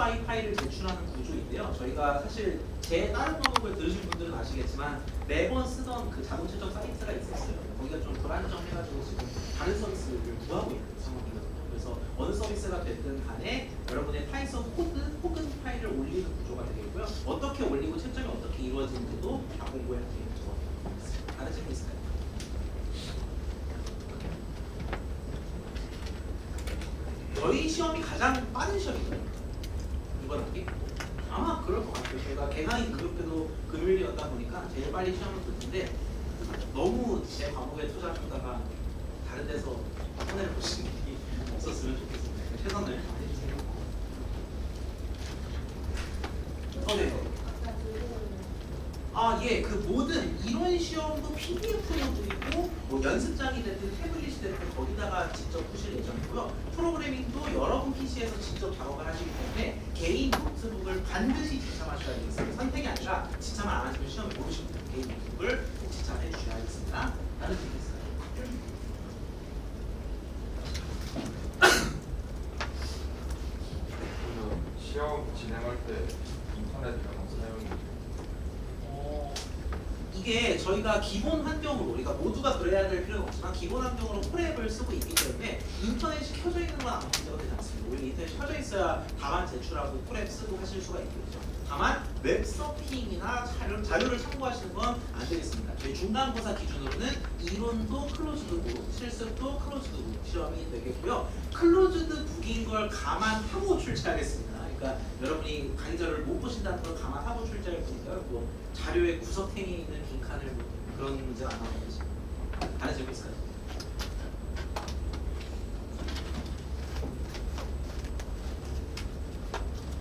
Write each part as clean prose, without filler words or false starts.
SOI 파일을 제출하는 구조인데요. 저희가 사실 제 다른 과목을 들으신 분들은 아시겠지만 매번 쓰던 그 자동 채점 사이트가 있었어요. 거기가 좀 불안정해가지고 지금 다른 서비스를 구하고 있는 상황이거든요. 그래서 어느 서비스가 됐든 간에 여러분의 파이썬 코드 혹은 파일을 올리는 구조가 되겠고요. 어떻게 올리고 채점이 어떻게 이루어지는지도 다 공부해야 되겠죠. 다른 질문 있을까요? 저희 시험이 가장 빠른 시험이거든요. 이번 학기? 아마 그럴 것 같아요. 제가 개강이 그룹에도 금요일이었다 보니까 제일 빨리 시험을 볼 텐데 너무 제 과목에 투자하다가 다른 데서 손해를 보시는 일이 없었으면 좋겠습니다. 최선을 다해주세요. 네. 예, 그 모든 이론 시험도 PDF로 드리고 뭐 연습장이 됐든 태블릿이 됐든 거기다가 직접 푸실 예정이고요. 프로그래밍도 여러분 PC에서 직접 작업을 하시기 때문에 개인 노트북을 반드시 지참하셔야 되겠습니다. 선택이 아니라 지참을 안 하시면 시험에 모르십니다. 개인 노트북을 꼭 지참해 주셔야겠습니다. 다른 질문 있어요? 시험 진행할 때 인터넷이랑 사용이 이게 저희가 기본 환경으로 우리가 모두가 그래야 될 필요는 없지만 기본 환경으로 콜앱을 쓰고 있기 때문에 인터넷이 켜져 있는 건 아무 문제가 되지 않습니다. 오히려 인터넷이 켜져 있어야 답안 제출하고 콜앱 쓰고 하실 수가 있겠죠. 다만 웹서핑이나 자료를 참고하시는 건 안 되겠습니다. 저희 중간고사 기준으로는 이론도 클로즈드북, 실습도 클로즈드북 시험이 되겠고요. 클로즈드북인 걸 감안하고 출제하겠습니다. 그러니까 여러분이 강의자료를 못 보신다는 걸 감안하고 출제할 거니까 뭐 자료의 구석탱이에 있는 빈칸을 뭐 그런 문제가 안 나오겠지. 다른 질문 있을까요?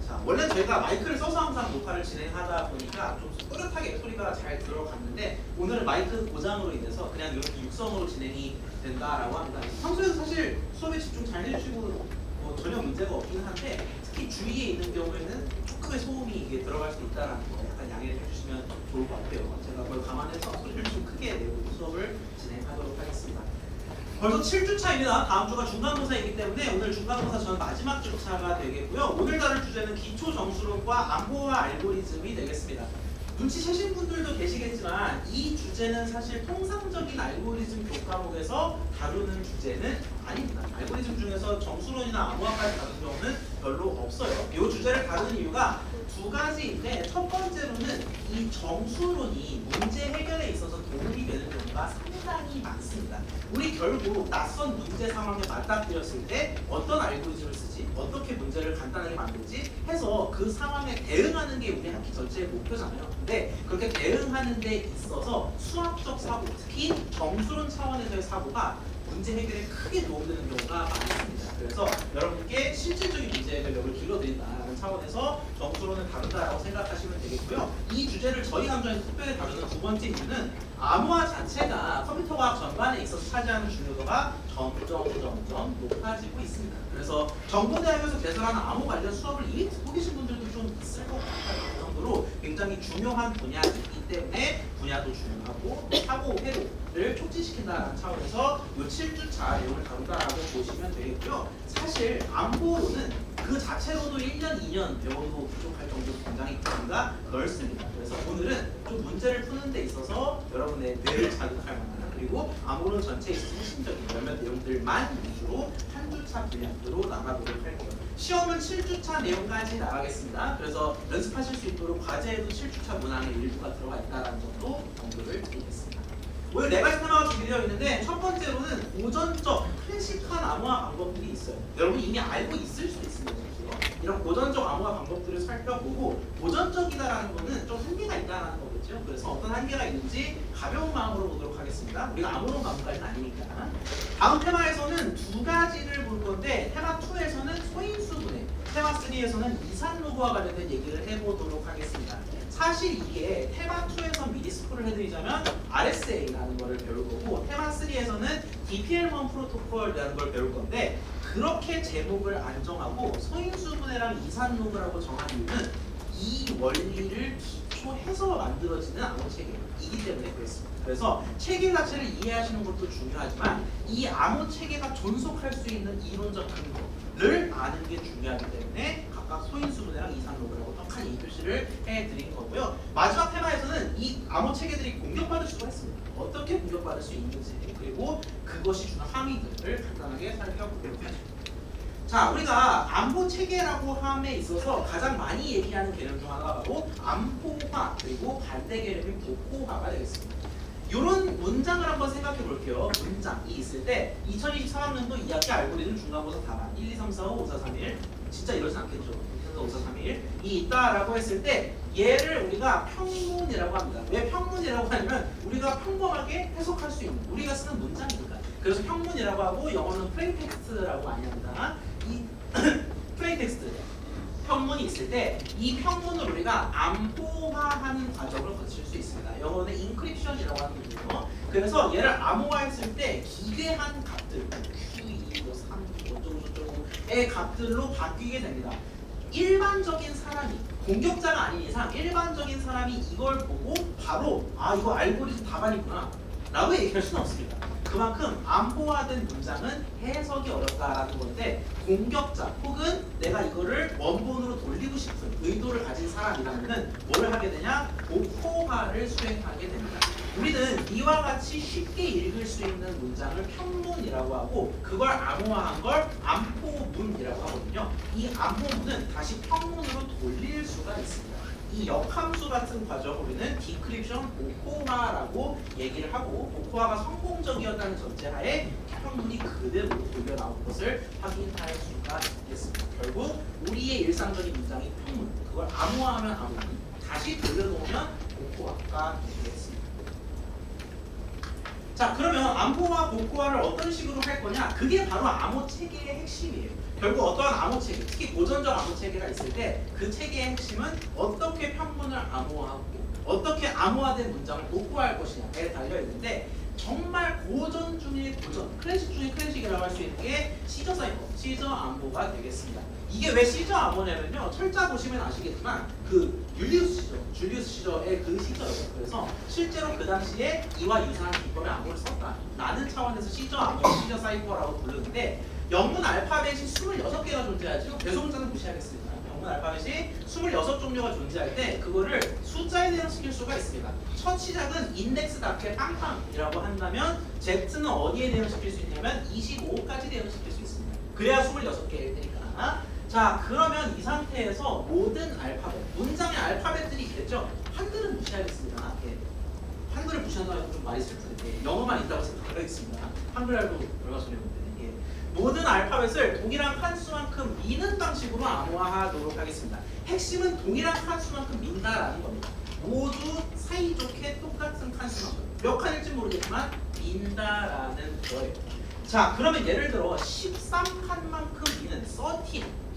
자, 원래 저희가 마이크를 써서 항상 녹화를 진행하다 보니까 좀 또렷하게 소리가 잘 들어갔는데 오늘은 마이크 고장으로 인해서 그냥 이렇게 육성으로 진행이 된다라고 합니다. 평소에도 사실 수업에 집중 잘 해주시고 뭐 전혀 문제가 없긴 한데 특히 주위에 있는 경우에는 조금의 소음이 이게 들어갈 수 있다는 거 약간 양해를 해주시면 좋을 것 같아요. 제가 그걸 감안해서 소리를 좀 크게 내고 수업을 진행하도록 하겠습니다. 벌써 7주차입니다. 다음 주가 중간고사이기 때문에 오늘 중간고사 저는 마지막 주차가 되겠고요. 오늘 다룰 주제는 기초 정수론과 암호화 알고리즘이 되겠습니다. 눈치채신 분들도 계시겠지만 이 주제는 사실 통상적인 알고리즘 교과목에서 다루는 주제는 아닙니다. 알고리즘 중에서 정수론이나 암호화까지 다루는 경우는 별로 없어요. 이 주제를 다루는 이유가 두 가지인데 첫 번째로는 이 정수론이 문제 해결에 있어서 도움이 되는 경우가 상당히 많습니다. 우리 결국 낯선 문제 상황에 맞닥뜨렸을 때 어떤 알고리즘을 쓰지, 어떻게 문제를 간단하게 만들지 해서 그 상황에 대응하는 게 우리 학기 전체의 목표잖아요. 근데 그렇게 대응하는 데 있어서 수학적 사고, 특히 정수론 차원에서의 사고가 문제 해결에 크게 도움되는 경우가 많습니다. 그래서 여러분께 실질적인 문제 해결력을 길러드린다는 차원에서 정수론을 다룬다라고 생각하시면 되겠고요. 이 주제를 저희 강좌에서 특별히 다루는 두 번째 이유는 암호화 자체가 컴퓨터 과학 전반에 있어서 차지하는 중요도가 점점 높아지고 있습니다. 그래서 정보대학에서 개설하는 암호 관련 수업을 이미 듣고 계신 분들도 좀 있을 것 같아요. 그 정도로 굉장히 중요한 분야이기 때문에 분야도 중요하고 사고 회로를 촉진시킨다는 차원에서 이 7주차 내용을 다룬다라고 보시면 되겠고요. 사실 암호로는 그 자체로도 1년, 2년 배워도 부족할 정도로 굉장히 범위가 넓습니다. 그래서 오늘은 좀 문제를 푸는 데 있어서 여러분의 뇌를 자극할 만한 그리고 암호론 전체에 있어서 핵심적인 몇몇 내용들만 위주로 한 주차 분량으로 나가도록 할게요. 시험은 7주차 내용까지 나가겠습니다. 그래서 연습하실 수 있도록 과제에도 7주차 문항의 일부가 들어가 있다는 점도 언급을 드리겠습니다. 오늘 네 가지 테마가 준비되어 있는데 첫 번째로는 고전적 클래식한 암호화 방법들이 있어요. 여러분 이미 알고 있을 수도 있습니다. 이런 고전적 암호화 방법들을 살펴보고 고전적이다라는 거는 좀 한계가 있다는 거겠죠. 그래서 어떤 한계가 있는지 가벼운 마음으로 보도록 하겠습니다. 우리가 아무런 마음까지는 아니니까. 다음 테마에서는 두 가지를 볼 건데 테마 2에서는 소인수분해, 테마 3에서는 이산로그와 관련된 얘기를 해보도록 하겠습니다. 사실 이게 테마 2에서 미리 스포를 해드리자면 RSA라는 거를 배울 거고 테마 3에서는 DPL1 프로토콜이라는 걸 배울 건데 그렇게 제목을 안 정하고 소인수분해랑 이산로그라고 정한 이유는 이 원리를 기초해서 만들어지는 암호 체계이기 때문에 그렇습니다. 그래서 체계 자체를 이해하시는 것도 중요하지만 이 암호 체계가 존속할 수 있는 이론적 근거를 아는 게 중요하기 때문에 각각 소인수분해랑 이산로그라고 떡하니 이 표시를 해드린 거고요. 마지막 테마에서는 이 암호 체계들이 공격받을 수가 있습니다. 어떻게 공격받을 수 있는지 그리고 그것이 주는 함의들을 간단하게 살펴보도록 하죠. 자, 우리가 안보 체계라고 함에 있어서 가장 많이 얘기하는 개념 중 하나가 바로 안보화 그리고 반대 개념인 복호화가 되겠습니다. 이런 문장을 한번 생각해 볼게요. 문장이 있을 때 2023학년도 2학기 알고리즘 중간고사 답안 1, 2, 3, 4, 5, 4, 3, 1 진짜 이러진 않겠죠. 5, 4, 3, 1이 있다라고 했을 때 얘를 우리가 평문이라고 합니다. 왜 평문이라고 하냐면 우리가 평범하게 해석할 수 있는 우리가 쓰는 문장이니까. 그래서 평문이라고 하고 영어는 플레이텍스트라고 많이 합니다. 이 플레이텍스트 평문이 있을 때 이 평문을 우리가 암호화하는 과정을 거칠 수 있습니다. 영어는 인크립션이라고 하는 거죠. 그래서 얘를 암호화했을 때 기괴한 값들 Q2, 3, 어쩌고저쩌고의 값들로 바뀌게 됩니다. 일반적인 사람이 공격자가 아닌 이상 일반적인 사람이 이걸 보고 바로 아 이거 알고리즘 답안이구나 라고 얘기할 수는 없습니다. 그만큼 암호화된 문장은 해석이 어렵다라는 건데 공격자 혹은 내가 이거를 원본으로 돌리고 싶은 의도를 가진 사람이라면은 뭘 하게 되냐? 복호화를 수행하게 됩니다. 우리는 이와 같이 쉽게 읽을 수 있는 문장을 평문이라고 하고 그걸 암호화한 걸 암호문이라고 하거든요. 이 암호문은 다시 평문으로 돌릴 수가 있습니다. 이 역함수 같은 과정을 우리는 디크립션 복호화라고 얘기를 하고 복호화가 성공적이었다는 전제하에 평문이 그대로 돌려 나온 것을 확인할 수가 있겠습니다. 결국 우리의 일상적인 문장이 평문, 그걸 암호화하면 암호문, 다시 돌려놓으면 복호화가 되겠습니다. 자, 그러면 암호화, 복호화를 어떤 식으로 할 거냐? 그게 바로 암호 체계의 핵심이에요. 결국 어떠한 암호 체계, 특히 고전적 암호 체계가 있을 때 그 체계의 핵심은 어떻게 평문을 암호화하고 어떻게 암호화된 문장을 복호할 것이냐에 달려 있는데 정말 고전 중의 고전, 클래식 중의 클래식이라고 할 수 있는 게 시저 사이퍼, 시저 암호가 되겠습니다. 이게 왜 시저 암호냐면요, 철자 보시면 아시겠지만 그 줄리우스 시저의 그 시저예요. 그래서 실제로 그 당시에 이와 유사한 기법의 암호를 썼다라는 차원에서 시저 암호, 시저 사이퍼라고 부르는데 영문 알파벳이 26개가 존재하죠. 배송자는 무시하겠습니다. 영문 알파벳이 26종류가 존재할 때 그거를 숫자에 대응시킬 수가 있습니다. 첫 시작은 인덱스답게 빵빵이라고 한다면 Z는 어디에 대응시킬 수 있냐면 25까지 대응시킬 수 있습니다. 그래야 26개일 테니까. 자, 그러면 이 상태에서 모든 알파벳, 문장의 알파벳들이 있겠죠? 한글은 무시하겠습니다. 예. 한글을 무시한다고 좀 많이 슬프는데 영어만 있다고 생각하겠습니다. 한글 알고 얼마 전에 본데 모든 알파벳을 동일한 칸수만큼 미는 방식으로 암호화하도록 하겠습니다. 핵심은 동일한 칸수만큼 민다라는 겁니다. 모두 사이좋게 똑같은 칸수만큼 몇 칸일지 모르겠지만 민다라는 거예요. 자, 그러면 예를 들어 13칸만큼 미는 13,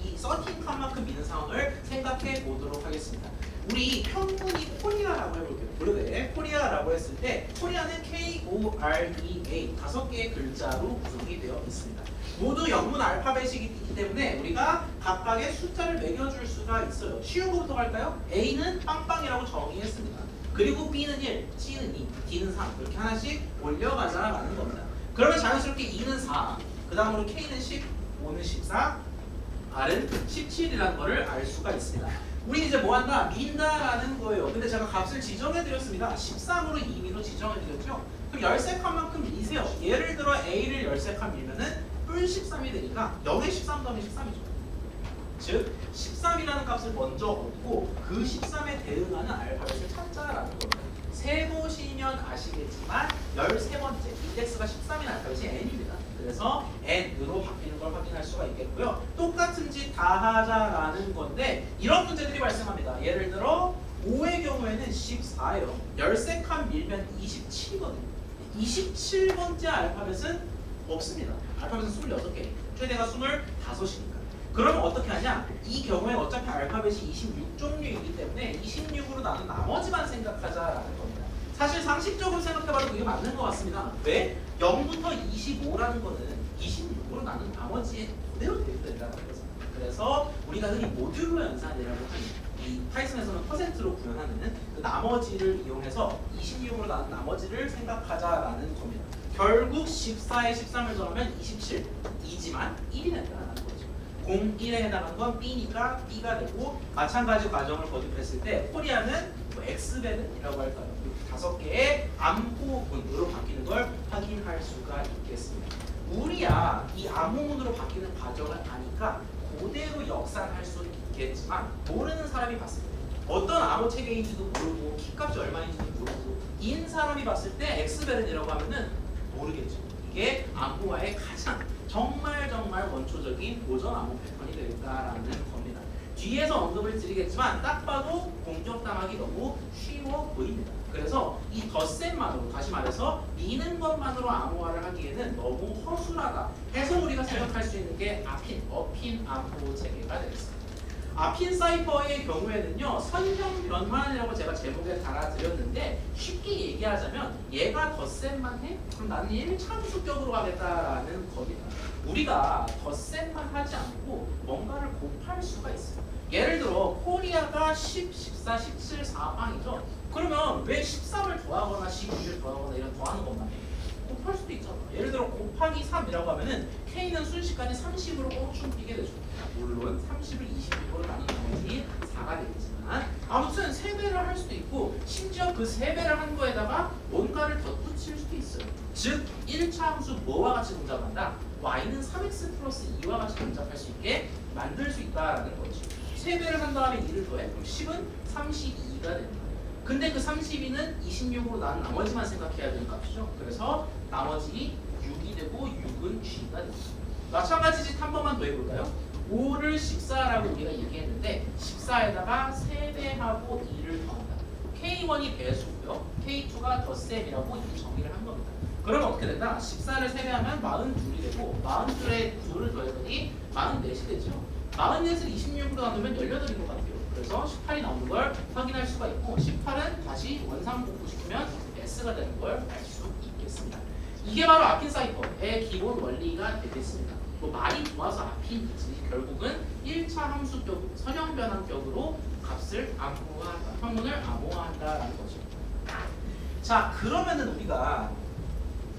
이 13칸만큼 미는 상황을 생각해 보도록 하겠습니다. 우리 평문이 코리아라고 해볼게요. 그런데 코리아라고 했을 때 코리아는 K-O-R-E-A 5개의 글자로 구성이 되어 있습니다. 모두 영문 알파벳이기 때문에 우리가 각각의 숫자를 매겨줄 수가 있어요. 쉬운 것부터 갈까요? A는 빵빵이라고 정의했습니다. 그리고 B는 1, C는 2, D는 3 이렇게 하나씩 올려가자라는 겁니다. 그러면 자연스럽게 2는 4, 그 다음으로 K는 10, O는 14, R은 17이라는 거를 알 수가 있습니다. 우리 이제 뭐 한다? 민다라는 거예요. 근데 제가 값을 지정해드렸습니다. 13으로 2미로 지정해드렸죠? 그럼 13칸만큼 미세요. 예를 들어 A를 13칸 밀면은 뿔 13이 되니까 0에 13 더하면 13이죠. 즉 13이라는 값을 먼저 얻고 그 13에 대응하는 알파벳을 찾자라는 겁니다. 세보시면 아시겠지만 13번째 인덱스가 13인 알파벳이 n입니다. 그래서 n으로 바뀌는 걸 확인할 수가 있겠고요. 똑같은 짓 다 하자라는 건데 이런 문제들이 발생합니다. 예를 들어 5의 경우에는 14예요. 13칸 밀면 27이거든요. 27번째 알파벳은 없습니다. 알파벳은 26개, 최대가 25이니까. 그러면 어떻게 하냐? 이 경우에 어차피 알파벳이 26종류이기 때문에 26으로 나눈 나머지만 생각하자라는 겁니다. 사실 상식적으로 생각해봐도 그게 맞는 것 같습니다. 왜? 0부터 25라는 거는 26으로 나눈 나머지에 그대로 대입된다는 거죠. 그래서 우리가 흔히 모듈로 연산이라고 하는 이 파이썬에서는 퍼센트로 구현하는 그 나머지를 이용해서 26으로 나눈 나머지를 생각하자라는 겁니다. 결국 14에 13을 더하면 27이지만 1이 된다는 거죠. 01에 해당하는 건 B니까 B가 되고 마찬가지 과정을 거듭했을 때 코리아는 뭐 X배는이라고 할까요? 이렇게 5개의 암호문으로 바뀌는 걸 확인할 수가 있겠습니다. 우리야 이 암호문으로 바뀌는 과정을 아니까 그대로 역산할 수는 있겠지만 모르는 사람이 봤을 때 어떤 암호 체계인지도 모르고 키값이 얼마인지도 모르고 인 사람이 봤을 때 X배는이라고 하면은 모르겠죠. 이게 암호화의 가장 정말 원초적인 고전 암호 패턴이 되겠다라는 겁니다. 뒤에서 언급을 드리겠지만 딱 봐도 공격당하기 너무 쉬워 보입니다. 그래서 이 덧셈만으로 다시 말해서 미는 것만으로 암호화를 하기에는 너무 허술하다 해서 우리가 생각할 수 있는 게 어핀 암호 체계가 되겠습니다. 아핀 사이퍼의 경우에는요 선형 변환이라고 제가 제목에 달아드렸는데 쉽게 얘기하자면 얘가 덧셈만 해? 그럼 나는 1참수격으로 가겠다라는 겁니다. 우리가 덧셈만 하지 않고 뭔가를 곱할 수가 있어요. 예를 들어 코리아가 10, 14, 17, 4방이죠. 그러면 왜 13을 더하거나 12를 더하거나 이런 더하는 것만 해? 곱할 수도 있잖아. 예를 들어 곱하기 3이라고 하면은 K는 순식간에 30으로 껑충 뛰게 되죠. 물론 30을 26으로 나눈 나머지 4가 되겠지만 아무튼 3배를 할 수도 있고 심지어 그 3배를 한 거에다가 뭔가를 덧붙일 수도 있어요. 즉 1차 함수 뭐와 같이 동작한다? y는 3x 플러스 2와 같이 동작할 수 있게 만들 수 있다라는 거지. 3배를 한 다음에 2를 더해. 그럼 10은 32가 되는 거예요. 근데 그 32는 26으로 나눈 나머지만 생각해야 되는 값이죠. 그래서 나머지 6이 되고 6은 g가 됩니다. 마찬가지 짓 한 번만 더 해볼까요? 5를 14라고 우리가 얘기했는데 14에다가 3배하고 2를 더한다. K1이 배수고요. K2가 덧셈이라고 이 정의를 한 겁니다. 그러면 어떻게 된다? 14를 3배하면 42이 되고 42에 2를 더했더니 44이 되죠. 44을 26으로 나누면 18인 것 같아요. 그래서 18이 나오는 걸 확인할 수가 있고 18은 다시 원상복구시키면 S가 되는 걸 알 수 있겠습니다. 이게 바로 아핀 사이퍼의 기본 원리가 되겠습니다. 뭐 말이 좋아서 아핀이지 결국은 1차 함수격, 선형 변환격으로 값을 암호화한다, 평문을 암호화한다라는 거죠. 자, 그러면은 우리가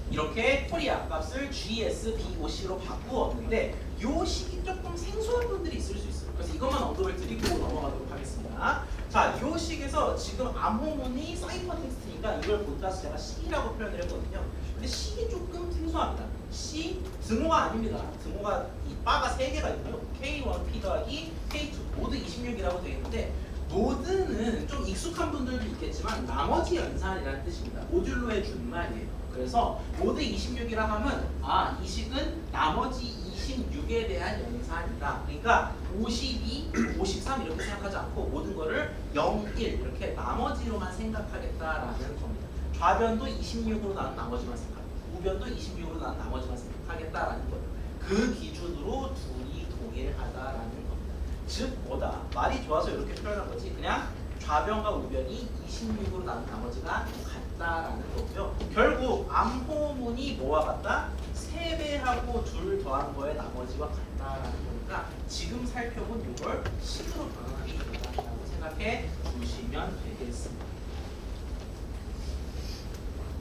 이렇게 코리아 값을 GSBOC로 바꾸었는데 요 식이 조금 생소한 분들이 있을 수 있어요. 그래서 이것만 언급을 드리고 넘어가도록 하겠습니다. 자, 요 식에서 지금 암호문이 사이퍼 텍스트니까 이걸 본따서 제가 C라고 표현을 했거든요. 근데 C이 조금 생소합니다. C 등호가 아닙니다. 등호가 이 바가 3개가 있고요. K1, P 더하기 K2 모두 26이라고 되어 있는데 모드는 좀 익숙한 분들도 있겠지만 나머지 연산이라는 뜻입니다. 모듈로의 준말이에요. 그래서 모드 26이라 하면 이 식은 나머지 26에 대한 연산이다. 그러니까 52, 53 이렇게 생각하지 않고 모든 거를 0, 1 이렇게 나머지로만 생각하겠다라는 겁니다. 좌변도 26으로 나눈 나머지만 생각하고 우변도 26으로 나눈 나머지만 생각하겠다라는 거예요. 그 기준으로 둘이 동일하다라는 겁니다. 즉 뭐다? 말이 좋아서 이렇게 표현한 거지 그냥 좌변과 우변이 26으로 나눈 나머지가 같다라는 거고요. 결국 암호문이 뭐와 같다? 3배하고 2를 더한 거에 나머지와 같다라는 거니까 지금 살펴본 이걸 식으로 변환하기 된다라고 생각해 주시면 되겠습니다.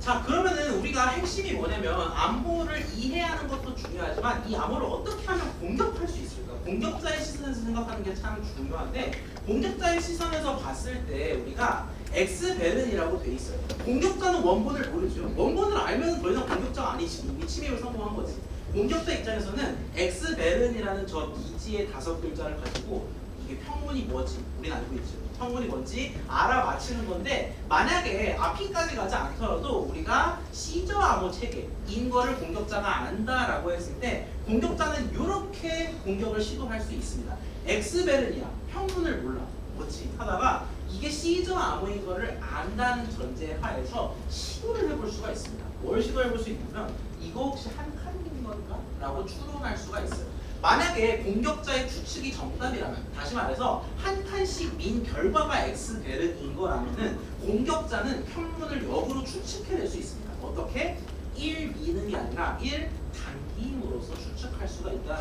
자, 그러면은 우리가 핵심이 뭐냐면 암호를 이해하는 것도 중요하지만 이 암호를 어떻게 하면 공격할 수 있을까? 공격자의 시선에서 생각하는 게 참 중요한데 공격자의 시선에서 봤을 때 우리가 X배른이라고 돼 있어요. 공격자는 원본을 모르죠. 원본을 알면 더 이상 공격자가 아니지. 이미 침입을 성공한 거지. 공격자 입장에서는 X배른이라는 저 미지의 5글자를 가지고 이게 평문이 뭐지? 우린 알고 있죠. 평문이 뭔지 알아맞히는 건데 만약에 앞이까지 가지 않더라도 우리가 시저 암호 체계인 거를 공격자가 안다라고 했을 때 공격자는 이렇게 공격을 시도할 수 있습니다. X배른이야. 평문을 몰라. 뭐지? 하다가 이게 시저 암호인 거를 안다는 전제 하에서 시도를 해볼 수가 있습니다. 뭘 시도해볼 수 있냐면 이거 혹시 한 칸인 건가? 라고 추론할 수가 있어요. 만약에 공격자의 추측이 정답이라면 다시 말해서 한 칸씩 민 결과가 X배른인 거라면은 공격자는 평문을 역으로 추측해낼 수 있습니다. 어떻게? 1 미는 게 아니라 1 당김으로써 추측할 수가 있다.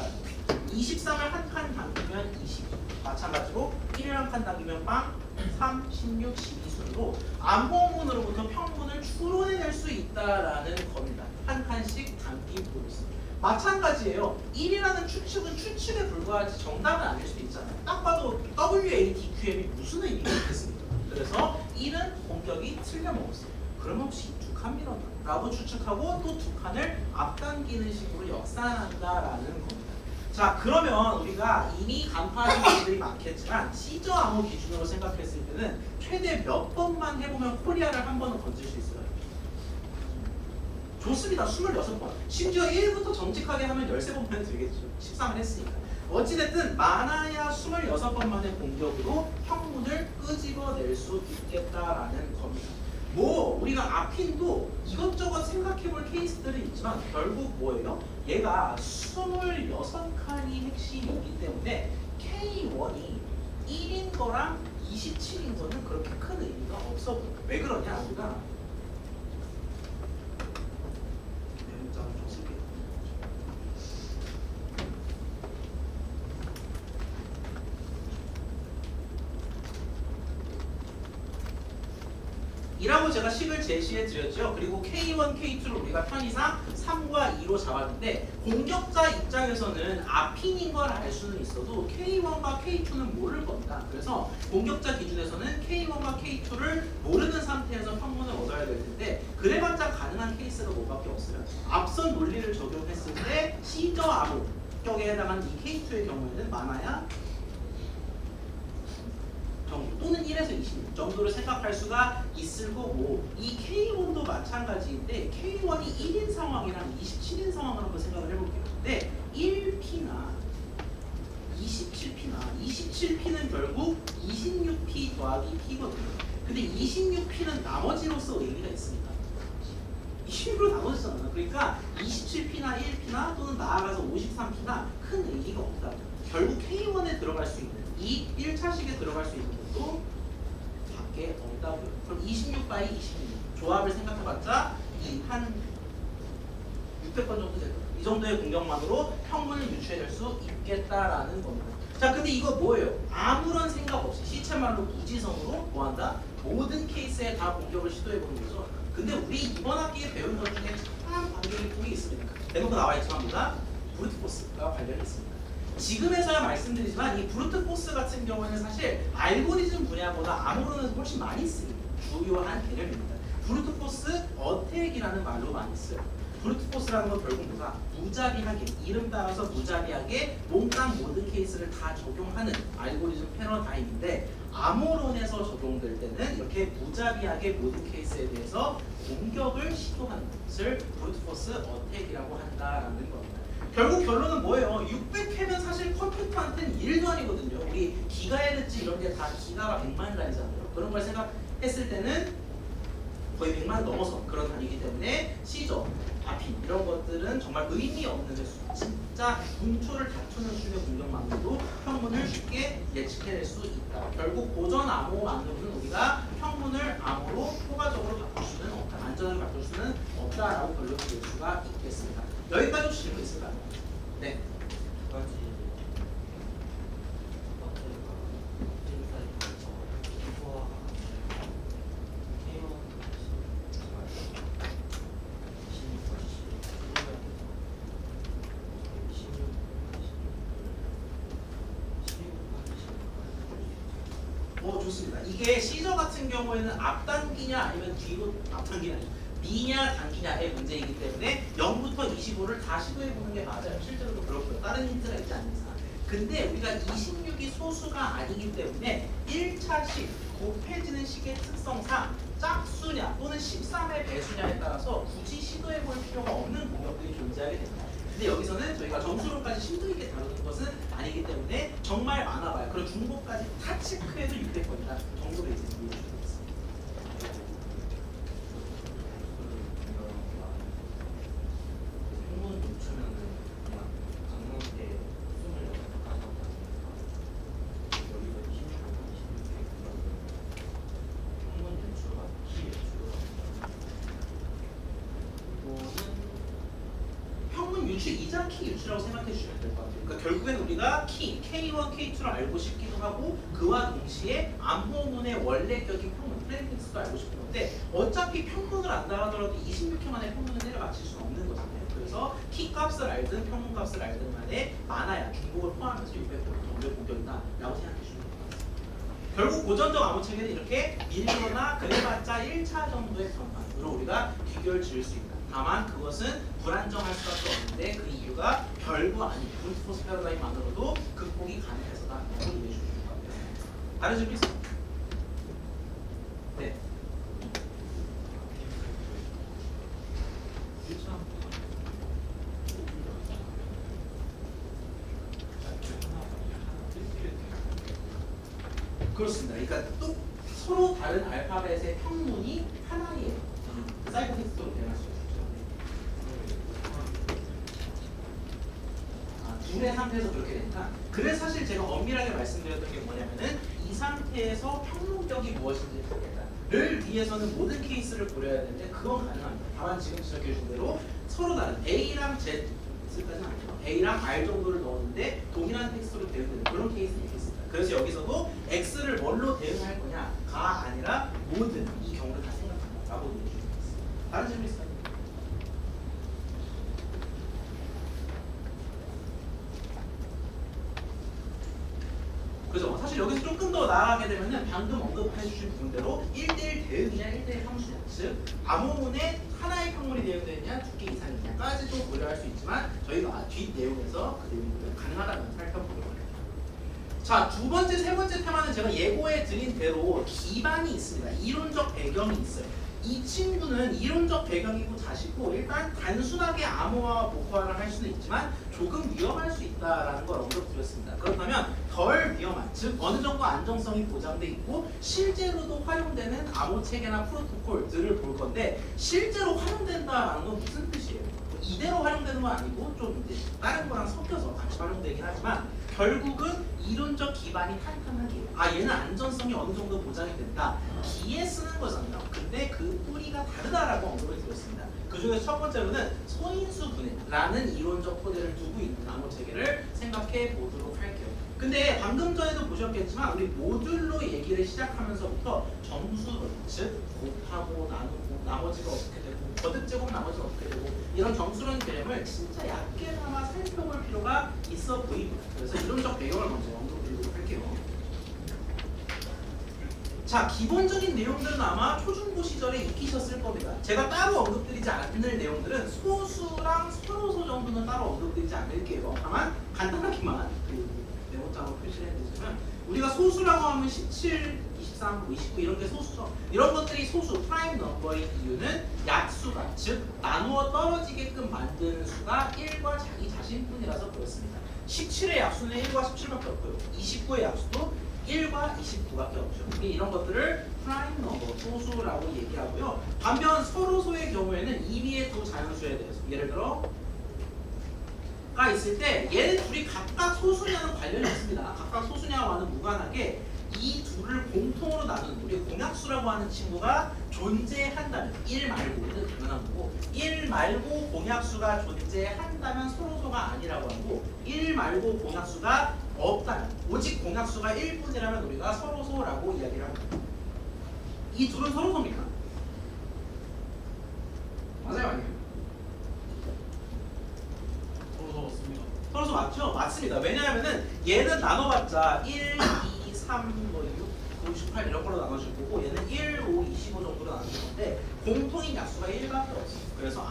23을 한 칸 당기면 22. 마찬가지로 1을 한 칸 당기면 빵, 3, 16, 12 순으로 암호문으로부터 평문을 추론해낼 수 있다라는 겁니다. 한 칸씩 담기 보너스. 마찬가지예요. 1이라는 추측은 추측에 불과하지 정답은 아닐 수도 있잖아요. 딱 봐도 WADQM이 무슨 의미가 있겠습니까? 그래서 1은 공격이 틀려먹었어요. 그러면 혹시 두 칸 밀었나? 라고 추측하고 또 두 칸을 앞당기는 식으로 역산한다라는 겁니다. 자, 그러면 우리가 이미 간파하신 분들이 많겠지만 시저 암호 기준으로 생각했을 때는 최대 몇 번만 해보면 코리아를 한 번은 건질 수 있어요. 좋습니다. 26번. 심지어 1부터 정직하게 하면 13번만 되겠죠. 13을 했으니까. 어찌됐든 많아야 26번만의 공격으로 형문을 끄집어낼 수 있겠다라는 겁니다. 뭐 우리가 아핀도 이것저것 생각해볼 케이스들이 있지만 결국 뭐예요? 얘가 26칸이 핵심이기 때문에 K1이 1인 거랑 27인 거는 그렇게 큰 의미가 없어 보여요. 왜 그러냐? 우리가 메모장을 좀 쓸게요. 이라고 제가 식을 제시해 드렸죠. 그리고 K1, K2를 우리가 편의상 3과 2로 잡았는데 공격자 입장에서는 아핀인 걸 알 수는 있어도 K1과 K2는 모를 겁니다. 그래서 공격자 기준에서는 K1과 K2를 모르는 상태에서 평문을 얻어야 될 텐데 그래봤자 가능한 케이스가 뭐밖에 없어요. 앞선 논리를 적용했을 때 시저 암호 격에 해당하는 이 K2의 경우에는 많아야 정도 또는 1에서 26 정도를 생각할 수가 있을 거고 이 K1도 마찬가지인데 K1이 1인 상황이랑 27인 상황을 한번 생각을 해볼게요. 근데 1P나 27P나 27P는 결국 26P 더하기 P거든요. 근데 26P는 나머지로서 의미가 있습니다. 26으로 나눠지잖아요. 그러니까 27P나 1P나 또는 나아가서 53P나 큰 의미가 없다. 결국 K1에 들어갈 수 있는 이 1차식에 들어갈 수 있는 것도 밖에 없다고요. 그럼 26 by 26 조합을 생각해봤자 이 한 600번 정도 될 거예요. 이 정도의 공격만으로 평문을 유추해낼 수 있겠다라는 겁니다. 자, 근데 이거 뭐예요? 아무런 생각 없이 시체말로 무지성으로 뭐한다? 모든 케이스에 다 공격을 시도해보는 거죠. 근데 우리 이번 학기에 배운 것 중에 참 관계 깊은 게 있습니다. 대부분 나와 있지만 뭐다? 브루트포스가 관련이 있습니다. 지금에서야 말씀드리지만 이 브루트 포스 같은 경우에는 사실 알고리즘 분야보다 암호로는 훨씬 많이 쓰는 주요한 개념입니다. 브루트 포스 어택이라는 말로 많이 써요. 브루트 포스라는 건 결국 뭐가 무자비하게 이름 따라서 무자비하게 몽땅 모든 케이스를 다 적용하는 알고리즘 패러다임인데 암호론에서 적용될 때는 이렇게 무자비하게 모든 케이스에 대해서 공격을 시도하는 것을 브루트 포스 어택이라고 한다라는 겁니다. 결국 결론은 뭐예요? 600회면 사실 컴퓨터한테는 1도 아니거든요. 우리 기가헤르츠 이런 게 다 기가가 100만 단위잖아요. 그런 걸 생각했을 때는 거의 100만 넘어서 그런 단위이기 때문에 시저, 아핀 이런 것들은 정말 의미 없는 횟수, 진짜 분초를 다투는 수의 공격만으로도 평문을 쉽게 예측해낼 수 있다. 결국 고전 암호만으로는 우리가 평문을 암호로 효과적으로 바꿀 수는 없다. 안전하게 바꿀 수는 없다라고 결론을 낼 수가 있겠습니다. 여기까지 혹시 질문 있을까요? 네. 두 가지 어때가 인사이 걸쳐 기소와 K1 좋습니다. 이게 시저 같은 경우에는 앞당기냐 아니면 뒤로 앞당기냐 미냐 당기냐의 문제이기 때문에 0부터 25를 다 시도해보는 게 맞아요. 실제로도 그렇고요. 다른 힌트가 있지 않는 이상. 근데 우리가 26이 소수가 아니기 때문에 1차식 곱해지는 식의 특성상 짝수냐 또는 13의 배수냐에 따라서 굳이 시도해볼 필요가 없는 공격들이 존재하게 됩니다. 근데 여기서는 저희가 점수로까지 심도 있게 다루는 것은 아니기 때문에 정말 많아봐요. 그리고 중복까지 다 체크해도 600번이다 정도로 이제 이해해 주겠습니다. 평문 놓치면은 그냥 강릉대 26까지 여기서 26까지 26개 평문 유추가 키 유추가 평문 유추 이장키 유추라고 생각해 주시면 될 것 같아요. 그러니까 결국엔 우리가 키 K1, K2를 알고 싶기도 하고 그와 동시에 암호문의 원래격인 평문 프레임믹스도 알고 싶은 건데 어차피 평문을 안다 하더라도 26회 만에 평문을 내려 맞출 수는 없는 거잖아요. 그래서 키 값을 알든 평문 값을 알든 간에 많아야 중복을 포함해서 600% 정도의 공격이다 라고 생각해 주시면 될 것 같습니다. 결국 고전적 암호 체계는 이렇게 밀거나 그래봤자 1차 정도의 변환으로 우리가 비교를 지을 수 있다. 다만 그것은 불안정할 수밖에 없는데 그 이유가 별거 아닌 브루트포스 패러다임만으로도 극복이 가능해서다 라고 이해해 주시면 될 것 같아요. 다른 질문 있어요? 네. 그렇습니다. 그러니까 또 서로 다른 알파벳의 평문이 하나의 사이버 텍스트로 변할 수 있죠. 둘의 상태에서 그렇게 되니까 그래서 사실 제가 엄밀하게 말씀드렸던 게 뭐냐면은 이 상태에서 평문격이 무엇인지 찾겠다를 위해서는 모든 케이스를 고려해야 되는데 그건 가능합니다. 다만 지금 지적해 준 대로 서로 다른 A랑 Z까지는 아니죠. A랑 R 정도를 넣었는데 동일한 텍스트로 대응되는 그런 케이스는 있겠습니다. 그래서 여기서도 X를 뭘로 대응할 거냐가 아니라 모든 이 경우를 다 생각한다라고 얘기해 주고 있습니다. 다른 질문 있어요? 그죠? 사실 여기서 조금 더 나아가게 되면은 방금 언급해 주신 부분대로 1대1 대응이냐 1대1 함수냐 즉 암호문에 하나의 평문이 대응되느냐 두 개 이상이냐까지도 고려할 수 있지만 저희가 뒷 내용에서 그 내용들을 가능하다면 살펴보도록 하겠습니다. 자, 두 번째, 세 번째 테마는 제가 예고해 드린 대로 기반이 있습니다. 이론적 배경이 있어요. 이 친구는 이론적 배경이고 자시고 일단 단순하게 암호화와 복화를 할 수는 있지만 조금 위험할 수 있다라는 걸 언급드렸습니다. 그렇다면 덜 위험한, 즉 어느 정도 안정성이 보장돼 있고 실제로도 활용되는 암호 체계나 프로토콜들을 볼 건데 실제로 활용된다라는 건 무슨 뜻이에요? 이대로 활용되는 건 아니고 좀 이제 다른 거랑 섞여서 같이 활용되긴 하지만 결국은 이론적 기반이 탄탄하게 얘는 안전성이 어느 정도 보장이 된다 기에 쓰는 거잖아요. 근데 그 뿌리가 다르다라고 언급을 드렸습니다. 그 중에서 첫 번째로는 소인수 분해라는 이론적 토대를 두고 있는 암호 체계를 생각해 보도록 할게요. 근데 방금 전에도 보셨겠지만 우리 모듈로 얘기를 시작하면서부터 정수론, 즉 곱하고 나누고 나머지가 어떻게 되고 거듭제곱 나머지가 어떻게 되고 이런 정수론 개념을 진짜 얕게나마 살펴볼 필요가 있어 보입니다. 그래서 이론적 배경을 먼저 언급드리도록 할게요. 자, 기본적인 내용들은 아마 초중고 시절에 익히셨을 겁니다. 제가 따로 언급드리지 않을 내용들은 소수랑 서로소 정도는 따로 언급드리지 않을게요. 다만 간단하게만 메모장으로 표시를 해드리자면 우리가 소수라고 하면 17, 23, 29 이런 게 소수죠. 이런 것들이 소수, 프라임 넘버인 이유는 약수가, 즉 나누어 떨어지게끔 만드는 수가 1과 자기 자신뿐이라서 그렇습니다. 17의 약수는 1과 17밖에 없고요. 29의 약수도 1과 29밖에 없죠. 이런 것들을 프라임 넘버, 소수라고 얘기하고요. 반면 서로소의 경우에는 이 위의 두 자연수에 대해서 예를 들어 가 있을 때 얘네 둘이 각각 소수냐는 관련이 없습니다. 각각 소수냐와는 무관하게 이 둘을 공통으로 나누는 우리 공약수라고 하는 친구가 존재한다면 1 말고는 당연한 거고 1 말고 공약수가 존재한다면 서로소가 아니라고 하고 1 말고 공약수가 없다면 오직 공약수가 1뿐이라면 우리가 서로소라고 이야기를 합니다. 이 둘은 서로소입니까? 맞아요 아니에요? 서로소 맞죠? 맞습니다. 왜냐하면은 얘는 나눠봤자 1, 2, 3, 6, 9, 18 이런 걸로 나눠질 거고 얘는 1, 5, 25 정도로 나눠질 건데 공통인 약수가 1밖에 없어요. 그래서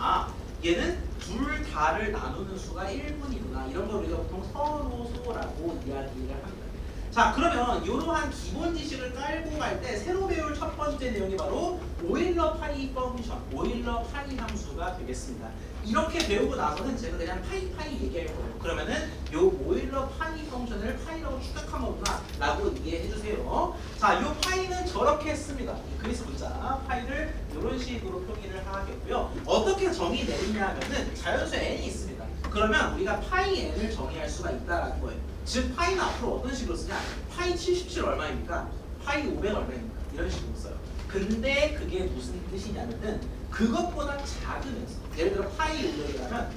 얘는 둘 다를 나누는 수가 1분이구나 이런 걸 우리가 보통 서로소라고 이야기를 합니다. 자, 그러면 이러한 기본 지식을 깔고 갈 때 새로 배울 첫 번째 내용이 바로 오일러 파이 펑션, 오일러 파이 함수가 되겠습니다. 이렇게 배우고 나서는 제가 그냥 파이 얘기할 거예요. 그러면은 요 오일러 파이 펑션을 파이라고 추격한 거구나 라고 이해해 주세요. 자, 요 파이는 저렇게 했습니다. 그리스 문자 파이를 이런 식으로 표기를 하겠고요. 어떻게 정의 내리냐 하면은 자연수 n이 있습니다. 그러면 우리가 파이 n을 정의할 수가 있다라는 거예요. 즉 파이는 앞으로 어떤 식으로 쓰냐? 파이 77 얼마입니까? 파이 500 얼마입니까? 이런 식으로 써요. 근데 그게 무슨 뜻이냐면은 그것보다 작으면서 예를 들어 파이 500이라면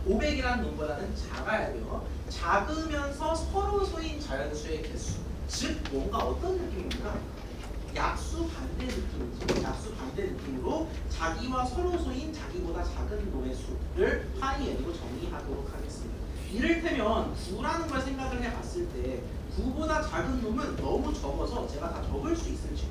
500이라는 놈보다는 작아야 돼요. 작으면서 서로소인 자연수의 개수, 즉 뭔가 어떤 느낌입니까? 약수 반대 느낌이죠. 약수 반대 느낌으로 자기와 서로소인 자기보다 작은 놈의 수를 파이 n으로 정의하도록 하겠습니다. 이를테면 9라는 걸 생각을 해봤을 때 9보다 작은 놈은 너무 적어서 제가 다 적을 수 있을지요.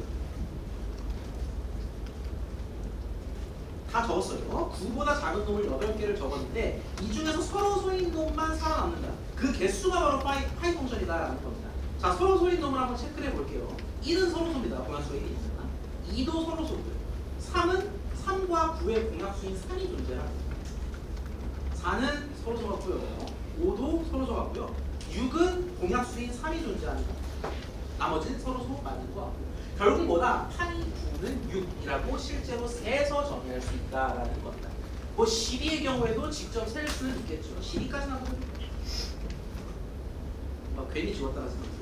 다 적었어요. 9보다 작은 놈을 8개를 적었는데 이 중에서 서로소인 놈만 살아남는다. 그 개수가 바로 파이 펑션이다라는 겁니다. 자, 서로소인 놈을 한번 체크를 해볼게요. 1은 서로소입니다. 공약수인이 있잖아. 2도 서로소고요. 3은 3과 9의 공약수인 3이 존재합니다. 4는 서로소 같고요. 5도 서로소 같고요. 6은 공약수인 3이 존재합니다. 나머지는 서로소 맞는 것 같고요. 결국 뭐다? 파이 9는 6이라고 실제로 세서 정의할 수 있다라는 겁니다. 뭐 12의 경우에도 직접 셀 수는 있겠죠. 12까지 나오면 괜히 지웠다가 생각해요.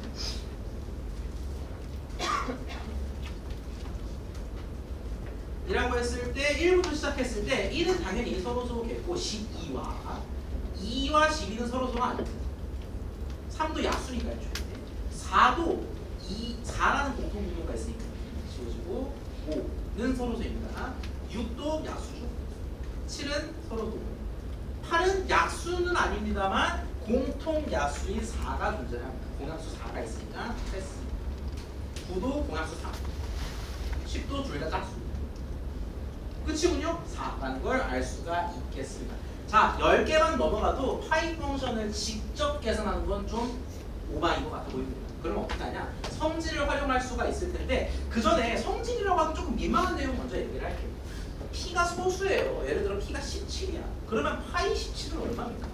이라고 했을 때 1부터 시작했을 때 1은 당연히 서로소겠고 12와 2와 12는 서로소가 아닙니다. 3도 약수니까요. 4도 4라는 공통분모가 있으니까 지워지고 5는 서로소입니다. 6도 약수죠. 7은 서로소. 8은 약수는 아닙니다만 공통 약수인 4가 존재합니다. 공약수 4가 있으니까 패스. 9도 공약수 3. 10도 둘 다 짝수입니다. 끝이군요. 4라는 걸 알 수가 있겠습니다. 자, 10개만 넘어가도 파이 펑션을 직접 계산하는 건 좀 오바인 것 같아 보입니다. 그럼 어떻게 하냐? 성질을 활용할 수가 있을 텐데 그 전에 성질이라고 하면 조금 민망한 내용 먼저 얘기를 할게요. P가 소수예요. 예를 들어 P가 17이야. 그러면 파이 17은 얼마입니까?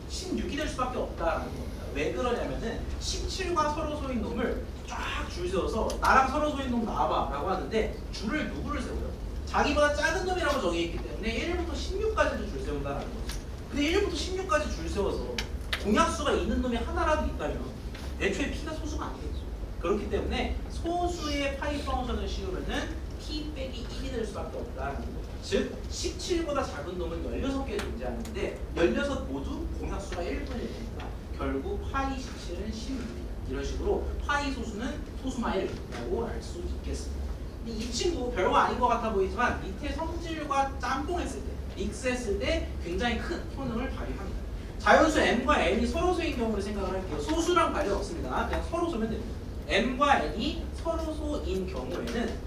16이 될 수밖에 없다라는 겁니다. 왜 그러냐면은 17과 서로소인 놈을 쫙 줄 세워서 나랑 서로소인 놈 나와봐 라고 하는데 줄을 누구를 세워요? 자기보다 작은 놈이라고 정의했기 때문에 1부터 16까지도 줄 세운다라는 거죠. 근데 1부터 16까지 줄 세워서 공약수가 있는 놈이 하나라도 있다면 애초에 P가 소수가 아니겠죠. 그렇기 때문에 소수의 파이 펑션을 씌우면은 P 빼기 1이 될 수밖에 없다는 거죠. 즉 17보다 작은 놈은 16개 존재하는데 16 모두 공약수가 1분일 테니까 결국 파이 17은 16입니다. 이런 식으로 파이 소수는 소수마 1이라고 알 수 있겠습니다. 이 친구 별거 아닌 것 같아 보이지만 밑에 성질과 짬뽕했을 때, 믹스했을 때 굉장히 큰 효능을 발휘합니다. 자연수 m과 n이 서로소인 경우를 생각을 할게요. 소수랑 관련 없습니다. 그냥 서로소면 됩니다. m과 n이 서로소인 경우에는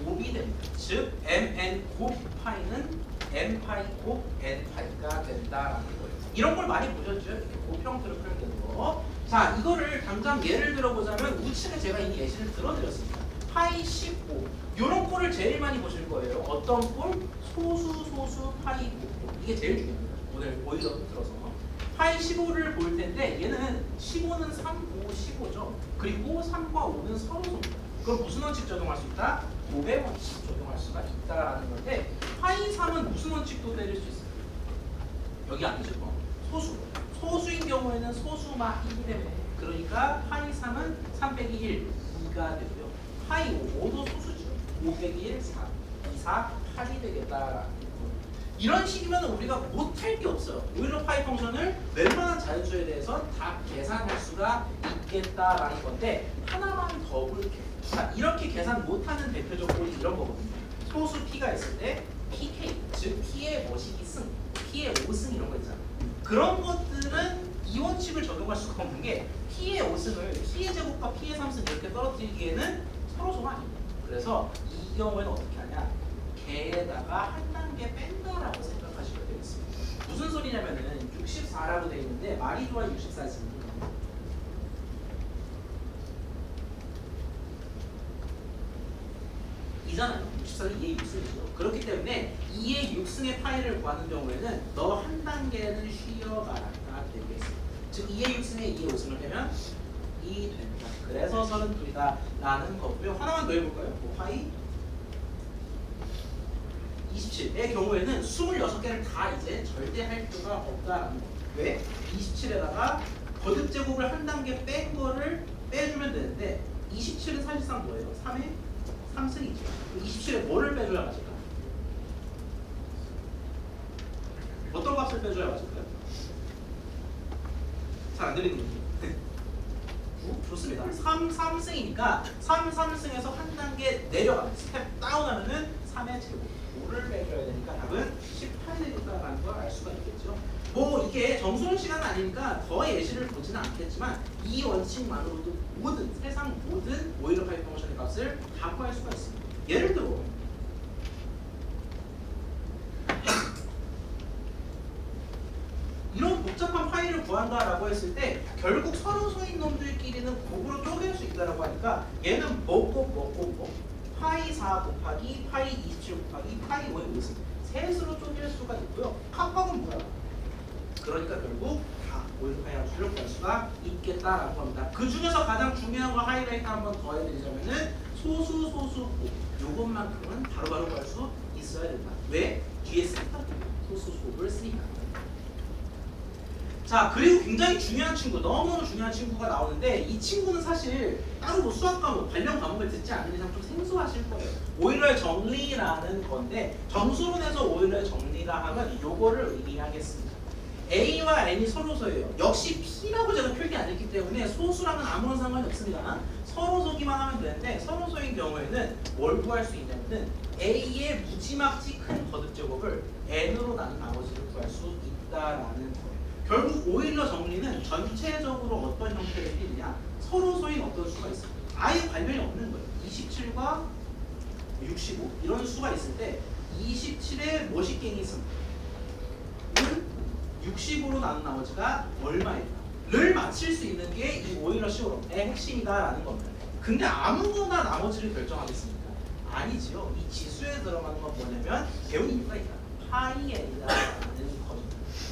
곱이 됩니다. 즉 mn 곱 파이는 n 파이 곱 n 파이가 된다라는 거예요. 이런 걸 많이 보셨죠? 이렇게 곱 형태로 표현되는 거. 자, 이거를 당장 예를 들어보자면 우측에 제가 이미 예시를 들어드렸습니다. 파이 15 이런 꼴을 제일 많이 보실 거예요. 어떤 꼴? 소수 파이 곱. 이게 제일 중요합니다. 오늘 보이려고 들어서 파이 15를 볼 텐데 얘는 15는 3, 5, 15죠. 그리고 3과 5는 서로소입니다. 그럼 무슨 원칙 적용할 수 있다? 곱의 원칙 적용할 수가 있다라는 건데 파이 3은 무슨 원칙도 때릴 수 있어요? 여기 아니죠. 소수. 소수인 경우에는 소수마 1이 되네. 그러니까 파이 3은 3 빼기 1, 2가 되고요. 파이 5도 소수죠. 5 빼기 1, 4, 2, 4, 8이 되겠다라는 거. 이런 식이면 우리가 못할 게 없어요. 오히려 파이 펑션을 웬만한 자연수에 대해서 다 계산할 수가 있겠다라는 건데 하나만 더 볼게요. 자, 이렇게 계산 못하는 대표적 꼴이 이런 거거든요. 소수 P가 있을 때 PK, 즉 P의 뭐시기 승, P의 5승 이런 거 있잖아요. 그런 것들은 이 원칙을 적용할 수가 없는 게 P의 5승을 P의 제곱과 P의 3승 이렇게 떨어뜨리기에는 서로소가 아닙니다. 그래서 이 경우에는 어떻게 하냐? 개에다가 한 단계 뺀다라고 생각하시면 되겠습니다. 무슨 소리냐면은 64라고 되어 있는데 말이 좋아 64지. 이잖아요. 64는 2의 6승이죠. 그렇기 때문에 2의 6승의 파이를 구하는 경우에는 너 한 단계는 쉬어가라가 되겠습니다. 즉 2의 6승에 2의 5승을 빼면 2 됩니다. 그래서 32이다 라는 거고요. 하나만 더 해볼까요? 파이 27의 경우에는 26개를 다 이제 절대 할 필요가 없다라는 거. 왜? 27에다가 거듭 제곱을 한 단계 뺀 거를 빼주면 되는데 27은 사실상 뭐예요? 3의 3승이죠. 27에 뭐를 빼줘야 맞을까? 어떤 거 값을 빼줘야 맞을까요? 잘 안 들리는 거죠? 9? 좋습니다. 3승이니까 3승에서 한 단계 내려가는 스텝 다운하면은 3의 제곱 5를 빼줘야 되니까 답은 18이 되겠다라는 걸 알 수가 있겠죠. 뭐 이게 정수론 시간은 아니니까 더 예시를 보지는 않겠지만 이 원칙만으로도 세상 모든 오일러 파이 펑션의 값을 다 구할 수가 있습니다. 예를 들어 이런 복잡한 파이를 구한다라고 했을 때 결국 서로 소인 놈들끼리는 곱으로 쪼갤 수 있다라고 하니까 얘는 뭐 파이 4 곱하기 파이 27 곱하기 파이 5의 5승 셋으로 쪼갤 수가 있고요. 값값은 뭐야? 그러니까 결국 다 오일러 파이 함수를 구할 수가 있겠다라는 겁니다. 그 중에서 가장 중요한 거 하이라이트 한번 더 해드리자면은 소수 곱 요것만큼은 바로바로 구할 수 있어야 된다. 왜? 뒤에 쓰니까 소수 곱을 쓰니까. 자, 그리고 굉장히 중요한 친구, 너무너무 중요한 친구가 나오는데 이 친구는 사실 따로 뭐 수학 과목, 관련 과목을 듣지 않는 이상 좀 생소하실 거예요. 오일러의 정리라는 건데 정수론에서 오일러의 정리라 하면 요거를 의미하겠습니다. A와 N이 서로소예요. 역시 P라고 제가 표기 안 했기 때문에 소수랑은 아무런 상관이 없습니다. 서로소기만 하면 되는데 서로소인 경우에는 뭘 구할 수 있냐면은 A의 무지막지 큰 거듭제곱을 N으로 나눈 나머지를 구할 수 있다라는 거예요. 결국 오일러 정리는 전체적으로 어떤 형태의 필이냐 서로소인 어떤 수가 있어요. 아예 관련이 없는 거예요. 27과 65 이런 수가 있을 때 27의 뭐식갱이 승 65로 나눈 나머지가 얼마일까를 맞힐 수 있는 게 이 오일러 시오럼의 핵심이다라는 겁니다. 근데 아무거나 나머지를 결정하겠습니까? 아니지요. 이 지수에 들어가는 건 뭐냐면 배운 이유가 있다. 파이 n이라는 거죠.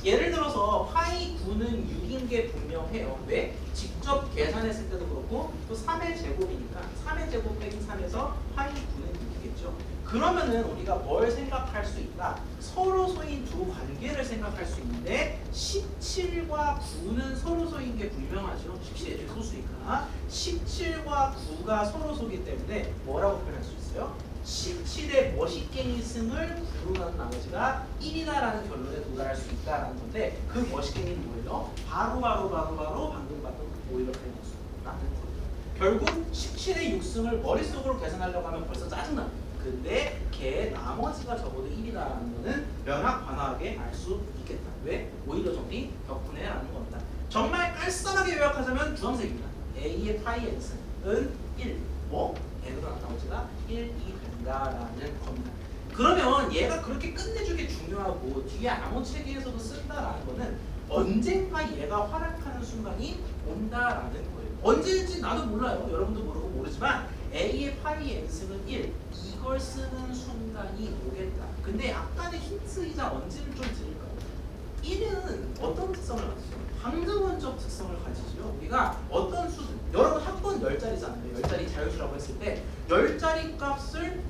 예를 들어서 파이 9는 6인 게 분명해요. 왜? 직접 계산했을 때도 그렇고 또 3의 제곱이니까 3의 제곱 빼기 3에서 파이 9는 6이겠죠. 그러면은 우리가 뭘 생각할 수 있다? 서로소인 두 관계를 생각할 수 있는데 17과 9는 서로소인 게 분명하죠. 17의 소수니까 17과 9가 서로소기 때문에 뭐라고 표현할 수 있어요? 17의 머시갱이 승을 9로 나눈 나머지가 1이다라는 결론에 도달할 수 있다라는 건데 그 머시갱이는 뭐예요? 바로 방금 봤던 오일러 파이너스라는 거죠. 결국 17의 6승을 머릿속으로 계산하려고 하면 벌써 짜증나. 근데 걔 나머지가 적어도 1이다라는 거는 명확관화하게 알 수 있겠다. 왜? 오일러 정리 덕분에라는 겁니다. 정말 깔쌈하게 요약하자면 주황색입니다. A의 파이 n승은 1, 뭐? n으로 나눈 나머지가 1, 2 된다라는 겁니다. 그러면 얘가 그렇게 끝내주게 중요하고 뒤에 아무 체계에서도 쓴다라는 거는 언젠가 얘가 활약하는 순간이 온다라는 거예요. 언제인지 나도 몰라요. 여러분도 모르고 모르지만 A의 파이 n승은 1 이걸 쓰는 순간이 오겠다. 근데 약간의 힌트이자 언지를 좀 드릴까요? 1은 어떤 특성을 가지죠? 방정원적 특성을 가지죠. 우리가 어떤 수든 여러분 학번 10자리잖아요. 10자리 자유수라고 했을 때 10자리 값을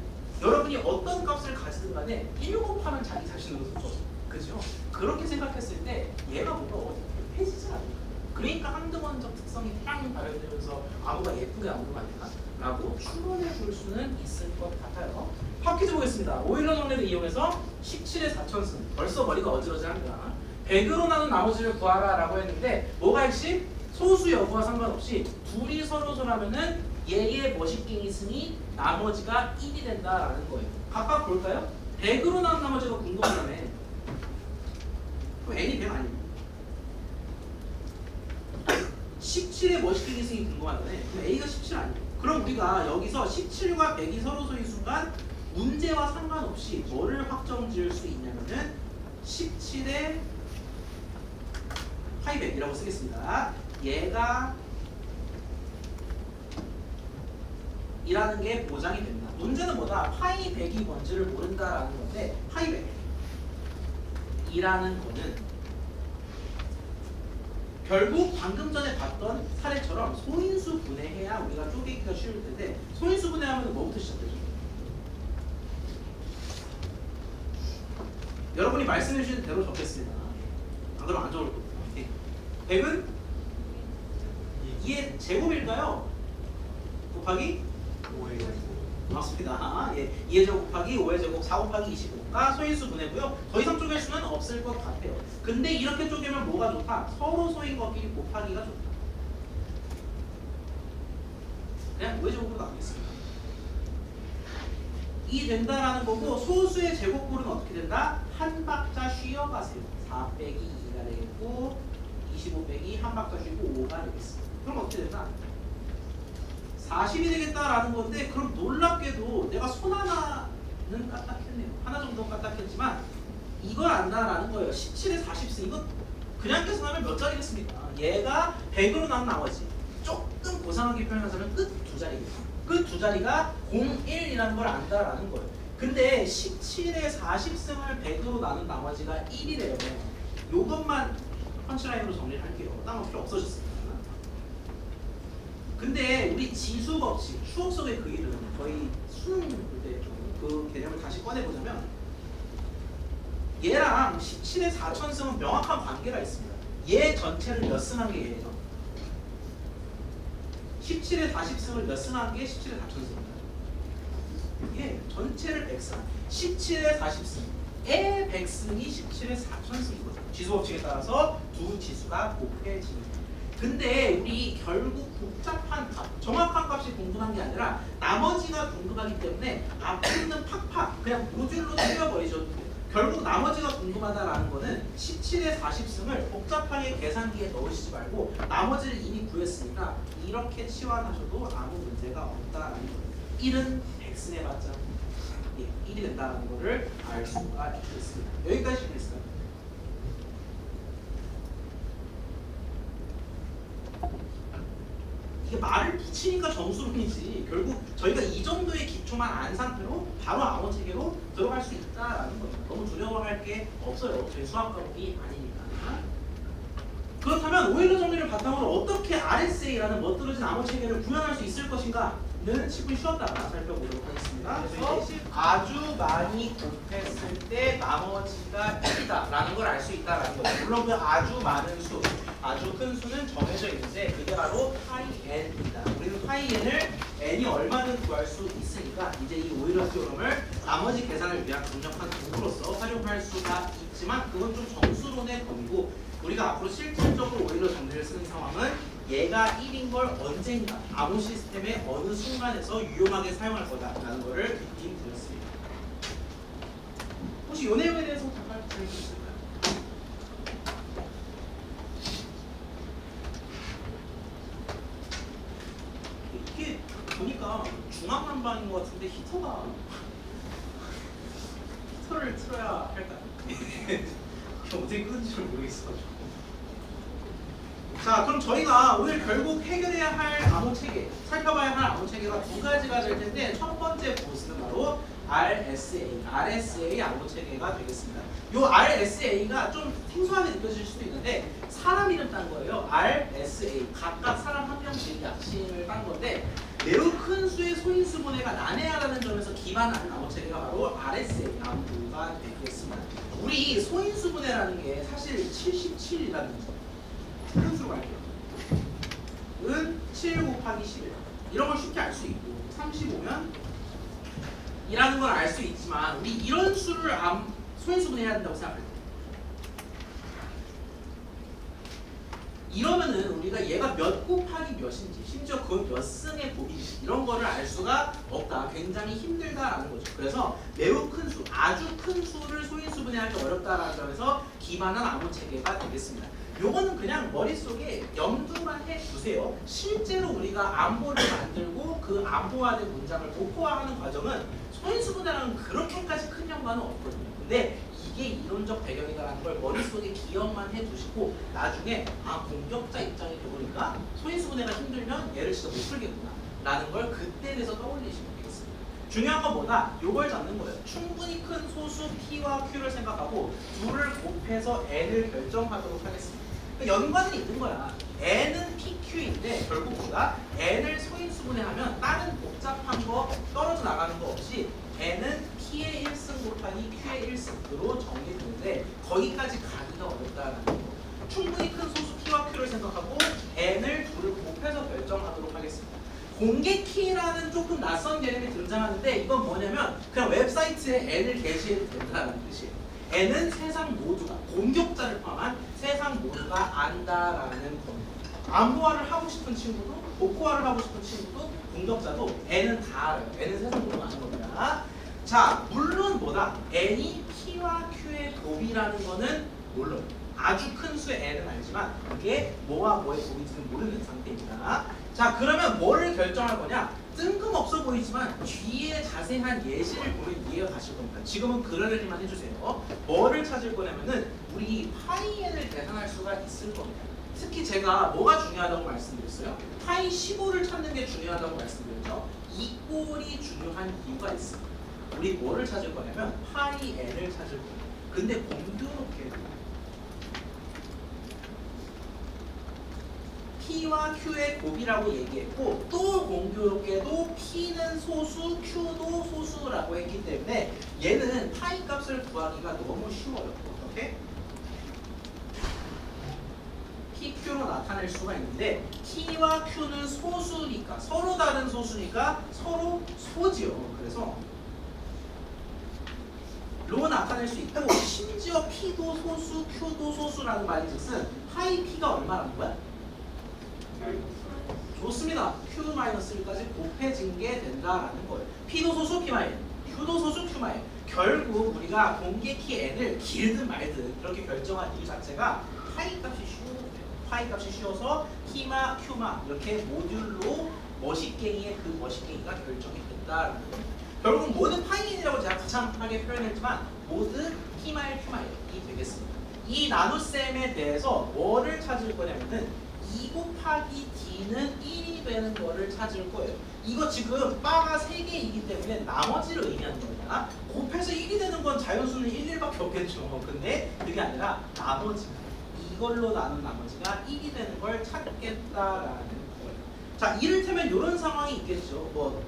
여러분이 어떤 값을 가지든 간에 1 곱하면 자기 자신으로 써. 그죠? 그렇게 생각했을 때 얘가 뭐가 어떻게 해지지 않을까? 그러니까 항등원적 특성이 빵 발현되면서 아무가 예쁘게 아무가 안 되나? 라고 추론해 볼 수는 있을 것 같아요. 팝퀴즈 보겠습니다. 오일러 정리를 이용해서 17의 4천승 벌써 머리가 어지러지합니다. 100으로 나눈 나머지를 구하라 라고 했는데 뭐가 핵심? 소수 여부와 상관없이 둘이 서로서라면은 얘의 머시갱이 승이 나머지가 1이 된다라는 거예요. 각각 볼까요? 100으로 나눈 나머지가 궁금하다네. 그럼 n이 100 아니에요? 17의 머시갱이 승이 궁금하다네. 그럼 a가 17 아니에요? 그럼 우리가 여기서 17과 100이 서로소인 순간 문제와 상관없이 뭐를 확정 지을 수 있냐면은 17의 파이 100이라고 쓰겠습니다. 얘가 이라는 게 보장이 됩니다. 문제는 뭐다? 파이 100이 뭔지를 모른다라는 건데 파이 100 이라는 거는 결국 방금 전에 봤던 사례처럼 소인수 분해해야 우리가 쪼개기가 쉬울 텐데 소인수 분해하면 뭐부터 시작되죠? 여러분이 말씀해 주신 대로 적겠습니다. 안 그러면 안 적을 거예요. 100은 2의 제곱일까요? 곱하기 5의 고맙습니다. 예, 2의 제곱 곱하기 5의 제곱 4 곱하기 25가 소인수 분해고요. 더 이상 쪼갤 수는 없을 것 같아요. 근데 이렇게 쪼개면 뭐가 좋다? 서로 소인 것끼리 곱하기가 좋다. 그냥 5의 제곱으로 나누겠습니다. 이 된다라는 거고 소수의 제곱꼴은 어떻게 된다? 한 박자 쉬어가세요. 4 빼기 2가 되겠고 25 빼기 한 박자 쉬고 5가 되겠습니다. 그럼 어떻게 된다? 40이 되겠다라는 건데 그럼 놀랍게도 내가 손 하나는 까딱했네요. 하나 정도 까딱했지만 이걸 안다라는 거예요. 17에 40승 이거 그냥 계산하면 몇 자리겠습니까? 얘가 100으로 나온 나머지 조금 고상하게 표현하자면 끝 두 자리겠죠. 끝 두 자리가 01이라는 걸 안다라는 거예요. 근데 17에 40승을 100으로 나눈 나머지가 1이래요. 요것만 펀치라인으로 정리를 할게요. 딴 거 필요 없어졌습니다. 근데 우리 지수 법칙, 추억 속의 그 일은 거의 수능 볼때 그 개념을 다시 꺼내보자면 얘랑 17의 4천승은 명확한 관계가 있습니다. 얘 전체를 몇 승한 게 얘죠? 17의 40승을 몇 승한 게 17의 4천승입니다. 얘 전체를 100승, 17의 40승의 100승이 17의 4천승이거든요. 지수 법칙에 따라서 두 지수가 곱해집니다. 근데 우리 결국 복잡한 값, 정확한 값이 궁금한 게 아니라 나머지가 궁금하기 때문에 앞에 있는 팍팍 그냥 모듈로 때려버리셔도 돼요. 결국 나머지가 궁금하다라는 거는 17의 40승을 복잡하게 계산기에 넣으시지 말고 나머지를 이미 구했으니까 이렇게 치환하셔도 아무 문제가 없다라는 거예요. 1은 100승 해봤자 1이 된다는 거를 알 수가 있습니다. 여기까지 됐어요. 이게 말을 붙이니까 점수론이지 결국 저희가 이 정도의 기초만 안 상태로 바로 암호 체계로 들어갈 수 있다라는 거예요. 너무 두려워할 게 없어요. 저희 수학 과목이 아니니까. 그렇다면 오일러 정리를 바탕으로 어떻게 RSA라는 멋들어진 암호 체계를 구현할 수 있을 것인가는 10분 쉬었다가 살펴보도록 하겠습니다. 그래서 아주 많이 곱했을 때 나머지가 1이다 라는 걸 알 수 있다라는 거죠. 물론 그 아주 많은 수, 아주 큰 수는 정해져 있는데 그게 바로 파이 n입니다. 우리는 파이 n을 n이 얼마든 구할 수 있으니까 이제 이 오일러 티오럼을 나머지 계산을 위한 강력한 도구로서 활용할 수가 있지만 그건 좀 정수론의 범위고 우리가 앞으로 실질적으로 오일러 정리를 쓰는 상황은 얘가 1인 걸 언젠가 암호 시스템의 어느 순간에서 유용하게 사용할 거다라는 거를 느낌 드렸습니다. 혹시 이 내용에 대해서 답할 수 있을까요? 이게 보니까 중앙난방인 것 같은데 히터를 틀어야 할까요? 어떻게 끄는지를 모르겠어가지고. 자, 그럼 저희가 오늘 결국 해결해야 할 암호 체계, 살펴봐야 할 암호 체계가 두 가지가 될 텐데 첫 번째 보스는 바로 RSA 암호 체계가 되겠습니다. 이 RSA가 좀 생소하게 느껴질 수도 있는데 사람 이름 딴 거예요. RSA 각각 사람 한 명씩 약칭을 딴 건데 매우 큰 수의 소인수 분해가 난해하다는 점에서 기반한 암호 체계가 바로 RSA 암호가 되겠습니다. 우리 소인수 분해라는 게 사실 77이라는 큰 수로 갈게요. 은 7 곱하기 11 이런 걸 쉽게 알 수 있고 35면 이라는 걸 알 수 있지만 우리 이런 수를 소인수 분해해야 된다고 생각해요. 이러면은 우리가 얘가 몇 곱하기 몇인지 심지어 그건 몇 승의 곱인지 이런 거를 알 수가 없다. 굉장히 힘들다라는 거죠. 그래서 매우 큰 수, 아주 큰 수를 소인수 분해하기 어렵다라는 점에서 기반한 암호 체계가 되겠습니다. 요거는 그냥 머릿속에 염두만 해두세요. 실제로 우리가 암호를 만들고 그 암호화된 문장을 도포화하는 과정은 소인수 분해랑은 그렇게까지 큰 연관은 없거든요. 근데 이게 이론적 배경이다라는 걸 머릿속에 기억만 해두시고 나중에 공격자 입장이 되보니까 소인수 분해가 힘들면 얘를 진짜 못 풀겠구나 라는 걸 그때 돼서 떠올리시면 되겠습니다. 중요한 건 뭐다? 요걸 잡는 거예요. 충분히 큰 소수 P와 Q를 생각하고 둘을 곱해서 N을 결정하도록 하겠습니다. 그러니까 연관은 있는 거야. N은 PQ인데 결국 우리가 N을 소인수 분해하면 다른 복잡한 거 떨어져 나가는 거 없이 N은 P의 1승 곱하기 Q의 1승으로 정리되는데 거기까지 가기가 어렵다라는 거. 충분히 큰 소수 P와 Q를 생각하고 N을 둘을 곱해서 결정하도록 하겠습니다. 공개 키라는 조금 낯선 개념이 등장하는데 이건 뭐냐면 그냥 웹사이트에 n을 게시해도 된다는 뜻이에요. n은 세상 모두가 공격자를 포함한 세상 모두가 안다라는 겁니다. 암호화를 하고 싶은 친구도 복호화를 하고 싶은 친구도 공격자도 n은 다 알아요. n은 세상 모두가 아는 겁니다. 자, 물론 뭐다? n이 p와 q의 곱이라는 거는 물론 아주 큰 수의 n은 알지만 그게 뭐와 뭐의 곱인지는 모르는 상태입니다. 자, 그러면 뭐를 결정할 거냐? 뜬금없어 보이지만 뒤에 자세한 예시를 보면 이해가 가실 겁니다. 지금은 그러려니만 해주세요. 뭐를 찾을 거냐면은 우리 파이 n을 계산할 수가 있을 겁니다. 특히 제가 뭐가 중요하다고 말씀드렸어요? 파이 15를 찾는 게 중요하다고 말씀드렸죠. 이 꼴이 중요한 이유가 있습니다. 우리 뭐를 찾을 거냐면 파이 n을 찾을 거예요. 근데 공교롭게도 P와 Q의 곱이라고 얘기했고 또 공교롭게도 P는 소수, Q도 소수라고 했기 때문에 얘는 파이 값을 구하기가 너무 쉬워요. 어떻게? PQ로 나타낼 수가 있는데 P와 Q는 소수니까 서로 다른 소수니까 서로 소지요. 그래서 로 나타낼 수 있고 심지어 P도 소수, Q도 소수라는 말인즉슨 파이 P가 얼마라는 거야? 좋습니다. Q-1까지 곱해진 게 된다라는 거예요. P도 소수, P-, Q도 소수, Q-. 결국 우리가 공개 키 n을 길든 말든 이렇게 결정한 이유 자체가 파이 값이 쉬워요. 파이 값이 쉬워서 P마, Q마 이렇게 모듈로 머시갱이의 그 머시갱이가 결정이 됐다라는 겁니다. 결국 모든 파이 n이라고 제가 거창하게 표현했지만 모든 P마일, Q마일이 되겠습니다. 이 나눗셈에 대해서 뭐를 찾을 거냐면은 2 곱하기 d는 1이 되는 거를 찾을 거예요. 이거 지금 바가 3개이기 때문에 나머지를 의미하는 겁니다. 곱해서 1이 되는 건 자연수는 1, 1밖에 없겠죠. 근데 그게 아니라 나머지가 이걸로 나눈 나머지가 1이 되는 걸 찾겠다라는 거예요. 자, 이를테면 이런 상황이 있겠죠. 뭐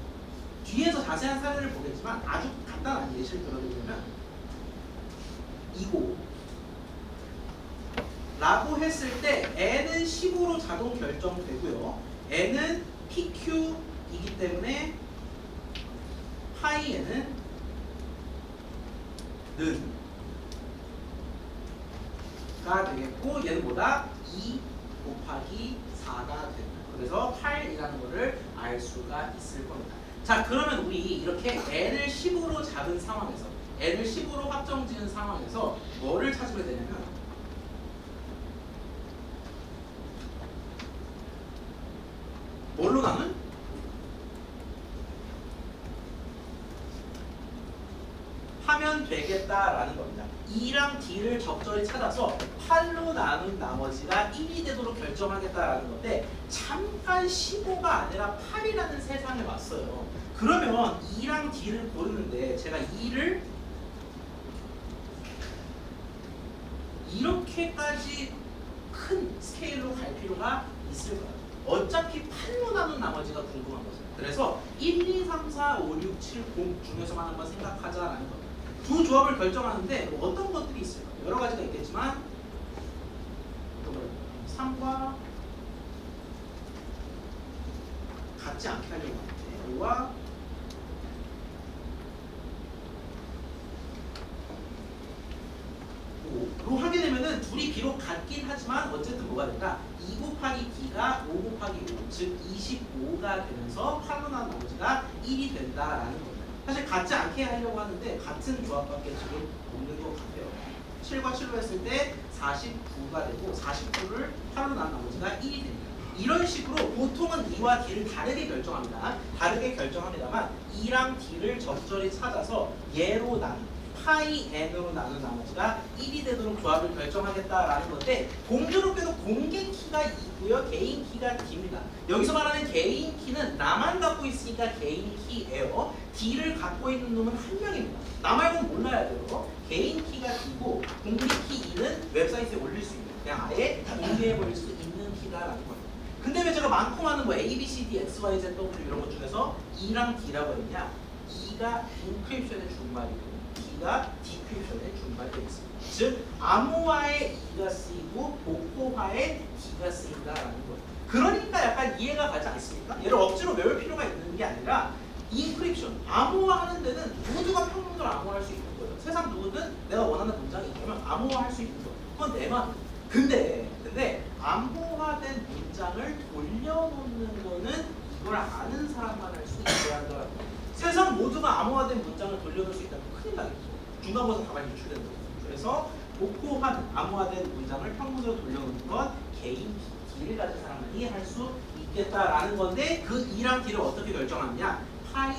뒤에서 자세한 사례를 보겠지만 아주 간단한 예시를 들어드리면 이거 라고 했을 때 n은 15로 자동 결정되고요. n은 PQ이기 때문에 파이 n은 가 되겠고 얘는 뭐다? 2 곱하기 4가 된다. 그래서 8이라는 거를 알 수가 있을 겁니다. 자, 그러면 우리 이렇게 n을 15로 잡은 상황에서 n을 15로 확정 지은 상황에서 뭐를 찾으면 되냐면 뭘로 나눈? 하면 되겠다라는 겁니다. 2랑 D를 적절히 찾아서 8로 나눈 나머지가 1이 되도록 결정하겠다라는 건데 잠깐 15가 아니라 8이라는 세상에 왔어요. 그러면 2랑 D를 고르는데 제가 2를 이렇게까지 큰 스케일로 갈 필요가 있을까요? 어차피 8로 나눈 나머지가 궁금한 거죠. 그래서 1, 2, 3, 4, 5, 6, 7, 0 중에서만 한번 생각하자라는 겁니다. 두 조합을 결정하는데 뭐 어떤 것들이 있을까요? 여러 가지가 있겠지만 3과 같지 않게 하려고 하는데 5와 로 하게 되면은 둘이 비록 같긴 하지만 어쨌든 뭐가 된다? 2 곱하기 D가 5 곱하기 5, 즉 25가 되면서 8로 나온 나머지가 1이 된다라는 겁니다. 사실 같지 않게 하려고 하는데 같은 조합밖에 지금 없는 것 같아요. 7과 7로 했을 때 49가 되고 49를 8로 나온 나머지가 1이 됩니다. 이런 식으로 보통은 2와 D를 다르게 결정합니다. 다르게 결정합니다만 2랑 D를 적절히 찾아서 얘로 나눈 파이 n으로 나눈 나머지가 1이 되도록 조합을 결정하겠다라는 건데 공교롭게도 공개 키가 2고요. 개인 키가 D입니다. 여기서 말하는 개인 키는 나만 갖고 있으니까 개인 키예요. D를 갖고 있는 놈은 한 명입니다. 나 말고는 몰라야 돼요. 개인 키가 D고 공개 키 2는 웹사이트에 올릴 수 있는 그냥 아예 공개해버릴 수 있는 키다라는 겁니다. 근데 왜 제가 많고 많은 뭐 A, B, C, D, X, Y, Z, W 이런 것 중에서 E랑 D라고 했냐? E가 인크립션의 준말이고 D가 디크립션의 준말이 되겠습니다. 즉 암호화에 E가 쓰이고 복호화에 D가 쓰인다라는 거예요. 그러니까 약간 이해가 가지 않습니까? 얘를 억지로 외울 필요가 있는 게 아니라 인크립션, 암호화하는 데는 누구나 평문을 암호화할 수 있는 거예요. 세상 누구든 내가 원하는 문장이 있다면 암호화할 수 있는 거예요. 그건 내 맘. 근데 암호화된 문장을 돌려놓는 거는 이걸 아는 사람만 할 수 있어야 한다는 거예요. 세상 모두가 암호화된 문장을 돌려놓을 수 있다면 큰일 나겠죠. 중간고사 답안이 유출되는 거예요. 그래서 복호하는 암호화된 문장을 평문으로 돌려놓는 건 개인 D를 가진 사람만이 할 수 있겠다라는 건데 그 E랑 D를 어떻게 결정하느냐? 파이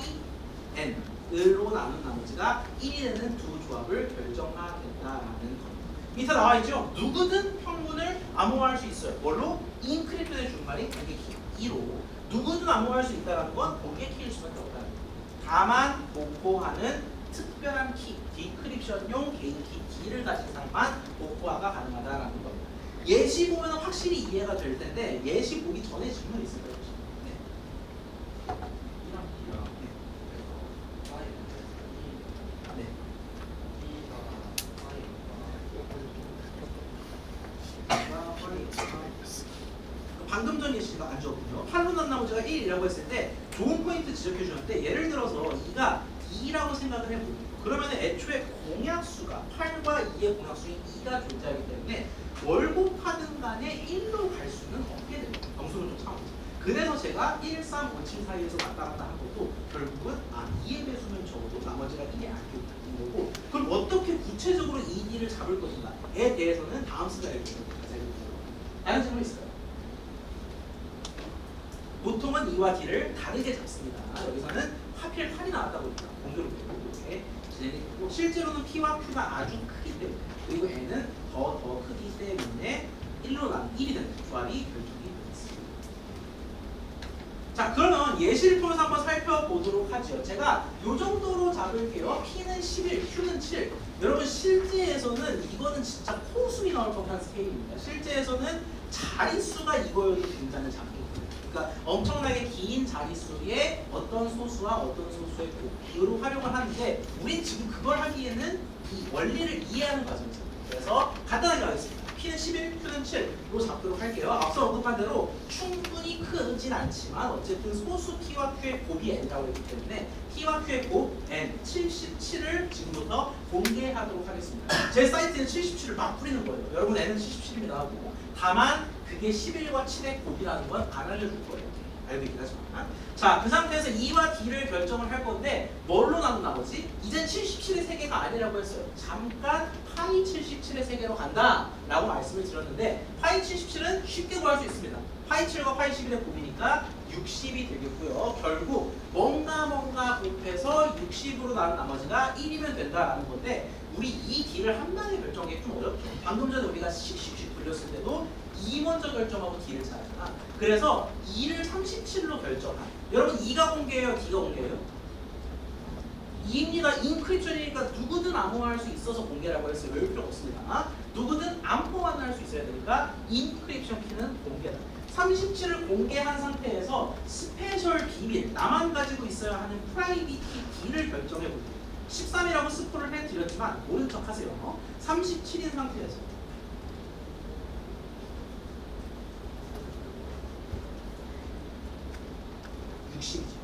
N으로 나눈 나머지가 1이 되는 두 조합을 결정하겠다라는 겁니다. 밑에 나와 있죠? 누구든 평문을 암호화할 수 있어요. 뭘로? 인크립션의 준말인 공개 키 2로 누구든 암호화할 수 있다는 건 공개 키일 수밖에 없다는 거예요. 다만 복호하는 특별한 키, 디크립션용 개인 키 D를 가진 사람만 복호화가 가능하다라는 겁니다. 예시 보면 확실히 이해가 될 텐데 예시 보기 전에 질문 있을까요? 네. 이랑 D랑 그래서 파이 네. D가 방금 전 예시가 안 좋았군요. 8로 난 나머지가 1이라고 했을 때 좋은 포인트 지적해 주셨는데 예를 들어서 2가 2라고 생각을 해볼게요. 그러면 애초에 공약수가 8과 2의 공약수인 2가 존재하기 때문에 뭘 곱하든 간에 1로 갈 수는 없게 됩니다. 정수는 좀 참아보죠. 그래서 제가 1, 3, 5, 7 사이에서 왔다 갔다 한 것도 결국은 2의 배수면 적어도 나머지가 1이 아니고 거고 그럼 어떻게 구체적으로 2D를 잡을 것인가에 대해서는 다음 슬라이드를 보겠습니다. 다른 질문 있어요? 보통은 2와 D를 다르게 잡습니다. 여기서는 하필 8이 나왔다 보니까 공교롭게도 이렇게 진행이 되고 실제로는 P와 Q가 아주 크기 때문에 그리고 N은 더 크기 때문에 1로 난 1이 되는 조합이 결정이 되겠습니다. 자 그러면 예시를 통해서 한번 살펴보도록 하죠. 제가 이 정도로 잡을게요. P는 11, Q는 7. 여러분 실제에서는 이거는 진짜 코웃음이 나올 법한 스케일입니다. 실제에서는 자릿수가 이거여도 굉장히 작게 그러니까 엄청나게 긴 자릿수의 어떤 소수와 어떤 소수의 곱으로 활용을 하는데 우린 지금 그걸 하기에는 이 원리를 이해하는 과정이죠. 그래서 간단하게 하겠습니다. P는 11, Q는 7로 잡도록 할게요. 앞서 언급한 대로 충분히 크진 않지만 어쨌든 소수 P와 Q의 곱이 N이라고 했기 때문에 P와 Q의 곱 N 77을 지금부터 공개하도록 하겠습니다. 제 사이트에 77을 막 뿌리는 거예요. 여러분 N은 77입니다 하고 다만 그게 11과 7의 곱이라는 건 안 알려줄 거예요. 알고 있긴 하지만. 자, 그 상태에서 2와 D를 결정을 할 건데 뭘로 나눈 나머지? 이젠 77의 세계가 아니라고 했어요. 잠깐 파이 77의 세계로 간다 라고 말씀을 드렸는데 파이 77은 쉽게 구할 수 있습니다. 파이 7과 파이 11의 곱이니까 60이 되겠고요. 결국 뭔가 곱해서 60으로 나눈 나머지가 1이면 된다라는 건데 우리 이 D를 한 방에 결정하기 좀 어렵죠. 방금 전에 우리가 씩씩씩 돌렸을 때도 2 먼저 결정하고 D를 찾았잖아. 그래서 2를 37로 결정한. 여러분 2가 공개예요? D가 공개예요? 2입니다. 인크립션이니까 누구든 암호화할 수 있어서 공개라고 했어요. 외울 필요 없습니다. 누구든 암호화는 할 수 있어야 되니까 인크립션 키는 공개다. 37을 공개한 상태에서 스페셜 비밀, 나만 가지고 있어야 하는 프라이빗 키 D를 결정해 볼게요. 13이라고 스포를 해드렸지만 모른 척 하세요. 37인 상태에서 60이죠.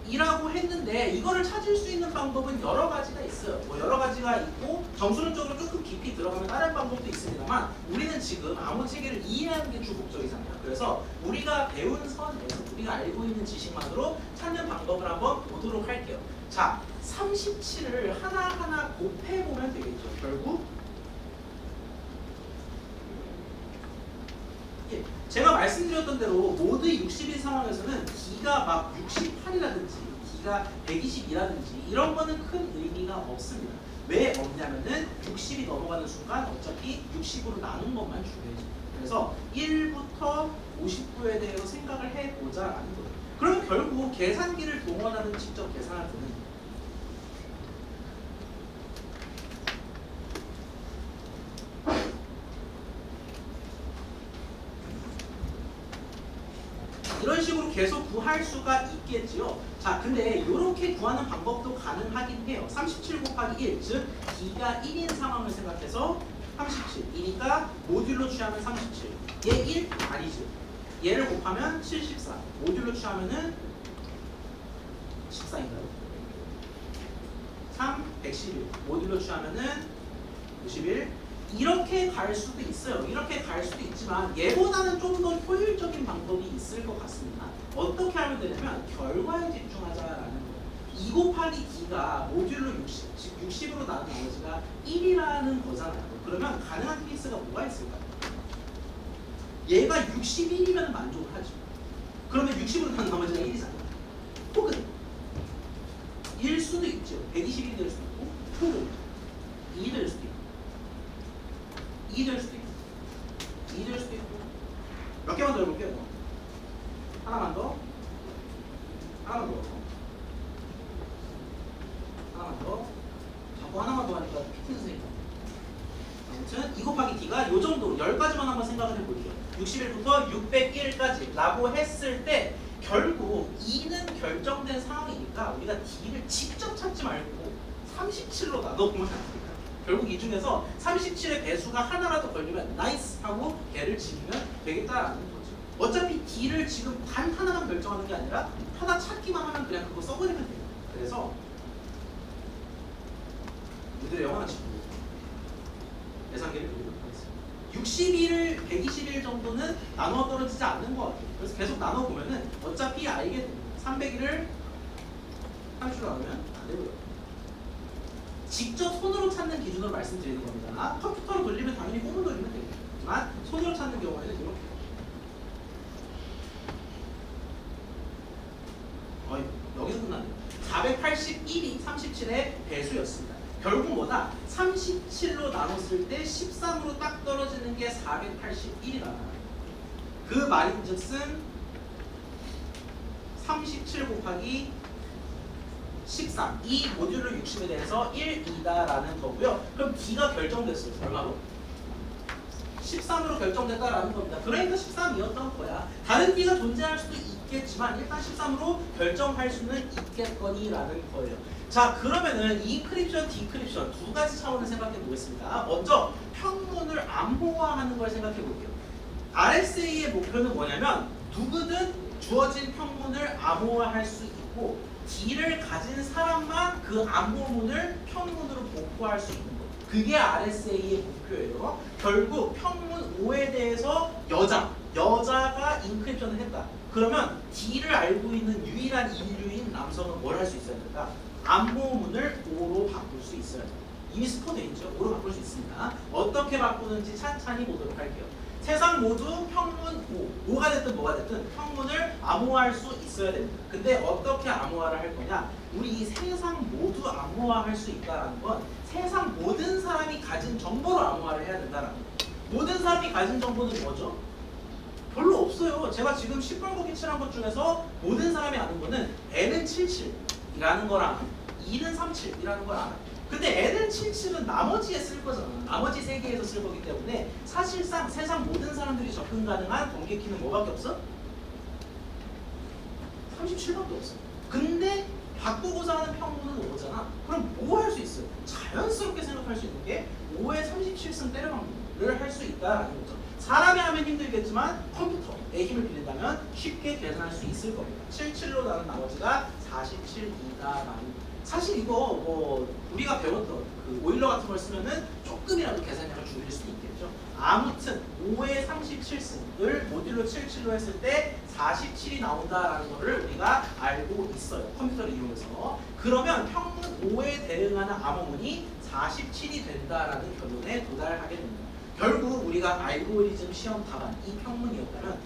이라고 했는데 이거를 찾을 수 있는 방법은 여러 가지가 있어요. 뭐 여러 가지가 있고 정수론적으로 조금 깊이 들어가면 다른 방법도 있습니다만 우리는 지금 암호 체계를 이해하는 게 주 목적이잖아요. 그래서 우리가 배운 선에서 우리가 알고 있는 지식만으로 찾는 방법을 한번 보도록 할게요. 자, 37을 하나하나 곱해보면 되겠죠. 결국 제가 말씀드렸던 대로 모두 60인 상황에서는 D가 막 68이라든지 D가 120이라든지 이런 거는 큰 의미가 없습니다. 왜 없냐면은 60이 넘어가는 순간 어차피 60으로 나눈 것만 중요해져요. 그래서 1부터 59에 대해서 생각을 해보자라는 거예요. 그러면 결국 계산기를 동원하는 직접 계산할 때는 이런 식으로 계속 구할 수가 있겠지요. 자, 근데 이렇게 구하는 방법도 가능하긴 해요. 37 곱하기 1, 즉 D가 1인 상황을 생각해서 37이니까 모듈로 취하면 37. 얘 1? 아니지. 얘를 곱하면 74. 모듈로 취하면은 14인가요? 3, 111. 모듈로 취하면은 51. 이렇게 갈 수도 있어요. 이렇게 갈 수도 있지만 얘보다는 좀 더 효율적인 방법이 있을 것 같습니다. 어떻게 하면 되냐면 결과에 집중하자라는 거예요. 2 곱하기 D가 모듈로 60, 즉 60으로 나눈 나머지가 1이라는 거잖아요. 그러면 가능한 케이스가 뭐가 있을까요? 얘가 61이면 만족을 하죠. 그러면 60으로 나눈 나머지가 1이잖아요. 혹은 1 수도 있죠. 120이 될 수도 있고, 혹은 2 될 수도 있고, 2 될 수도 있고, 2 될 수도 있고. 몇 개만 더 해볼게요. 하나만 더. 하나만 더. 하나만 더. 자꾸 하나만 더 하니까 PT 선생님. 아무튼 2 곱하기 D가 요 정도로 10가지만 한번 생각을 해볼게요. 61부터 601까지 라고 했을 때 결국 2는 결정된 상황이니까 우리가 D를 직접 찾지 말고 37로 나눠보면 안 됩니다. 결국 이 중에서 37의 배수가 하나라도 걸리면 나이스 하고 걔를 지우면 되겠다라는 거죠. 어차피 D를 지금 단 하나만 결정하는 게 아니라 하나 찾기만 하면 그냥 그거 써버리면 돼요. 그래서 이들의 영원한 친구 예상계를 그리도록 하겠습니다. 61, 121 정도는 나눠 떨어지지 않는 것 같아요. 그래서 계속 나눠보면은 어차피 알게 됩니다. 301을 30으로 나누면 안 되고요. 직접 손으로 찾는 기준으로 말씀드리는 겁니다. 컴퓨터로 돌리면 당연히 홈을 돌리면 되겠지만 손으로 찾는 경우에는 이렇게 여기서 끝났네요. 481이 37의 배수였습니다. 결국 뭐다? 37로 나눴을 때 13으로 딱 떨어지는 게 481이다. 그 말인즉슨 37 곱하기 13, 이 모듈로 60에 대해서 1이다라는 거고요. 그럼 D가 결정됐어요. 얼마로? 13으로 결정됐다라는 겁니다. 그러니까 13이었던 거야. 다른 D가 존재할 수도 있겠지만 일단 13으로 결정할 수는 있겠거니라는 거예요. 자, 그러면은 인크립션, 디크립션 두 가지 차원을 생각해 보겠습니다. 먼저 평문을 암호화하는 걸 생각해 볼게요. RSA의 목표는 뭐냐면 누구든 주어진 평문을 암호화할 수 있고 D를 가진 사람만 그 암호문을 평문으로 복구할 수 있는 것. 그게 RSA의 목표예요. 결국 평문 5에 대해서 여자가 인크립션을 했다. 그러면 D를 알고 있는 유일한 인류인 남성은 뭘 할 수 있어야 된다? 암호문을 5로 바꿀 수 있어야 돼요. 이미 스포되어 있죠. 5로 바꿀 수 있습니다. 어떻게 바꾸는지 찬찬히 보도록 할게요. 세상 모두 평문 5, 5가 됐든 뭐가 됐든 평문을 암호화할 수 있어야 됩니다. 근데 어떻게 암호화를 할 거냐? 우리 이 세상 모두 암호화할 수 있다는 건 세상 모든 사람이 가진 정보로 암호화를 해야 된다는 거예요. 모든 사람이 가진 정보는 뭐죠? 별로 없어요. 제가 지금 시뻘겋게 칠한 것 중에서 모든 사람이 아는 거는 N은 77이라는 거랑 2는 37이라는 걸 알아요. 근데 N은 77은 나머지에 쓸 거잖아. 나머지 세 개에서 쓸 거기 때문에 사실상 세상 모든 사람들이 접근 가능한 번개키는 뭐밖에 없어? 37밖에 없어. 근데 바꾸고자 하는 평문은 5잖아. 그럼 뭐 할 수 있어요? 자연스럽게 생각할 수 있는 게 5에 37승 때려박기를 할 수 있다라는 거죠. 사람이 하면 힘들겠지만 컴퓨터의 힘을 빌린다면 쉽게 계산할 수 있을 겁니다. 77로 나눈 나머지가 47이다라는. 사실 이거 뭐 우리가 배웠던 그 오일러 같은 걸 쓰면은 조금이라도 계산량을 줄일 수 있겠죠. 아무튼 5에 37승을 모듈로 77로 했을 때 47이 나온다라는 거를 우리가 알고 있어요. 컴퓨터를 이용해서. 그러면 평문 5에 대응하는 암호문이 47이 된다라는 결론에 도달하게 됩니다. 결국 우리가 알고리즘 시험 답안 이 평문이었다면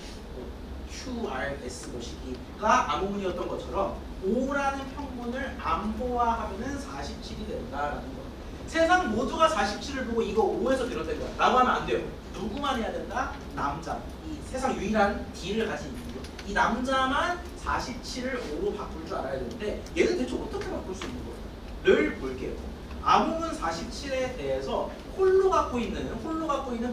QRS 것이기가 암호문이었던 것처럼 5라는 평문을 암호화하면 47이 된다라는 거. 세상 모두가 47을 보고 이거 5에서 비롯된 거야 라고 하면 안 돼요. 누구만 해야 된다? 남자. 이 세상 유일한 D를 가진 인류. 이 남자만 47을 5로 바꿀 줄 알아야 되는데 얘는 대체 어떻게 바꿀 수 있는 거를 볼게요. 암호문 47에 대해서 홀로 갖고 있는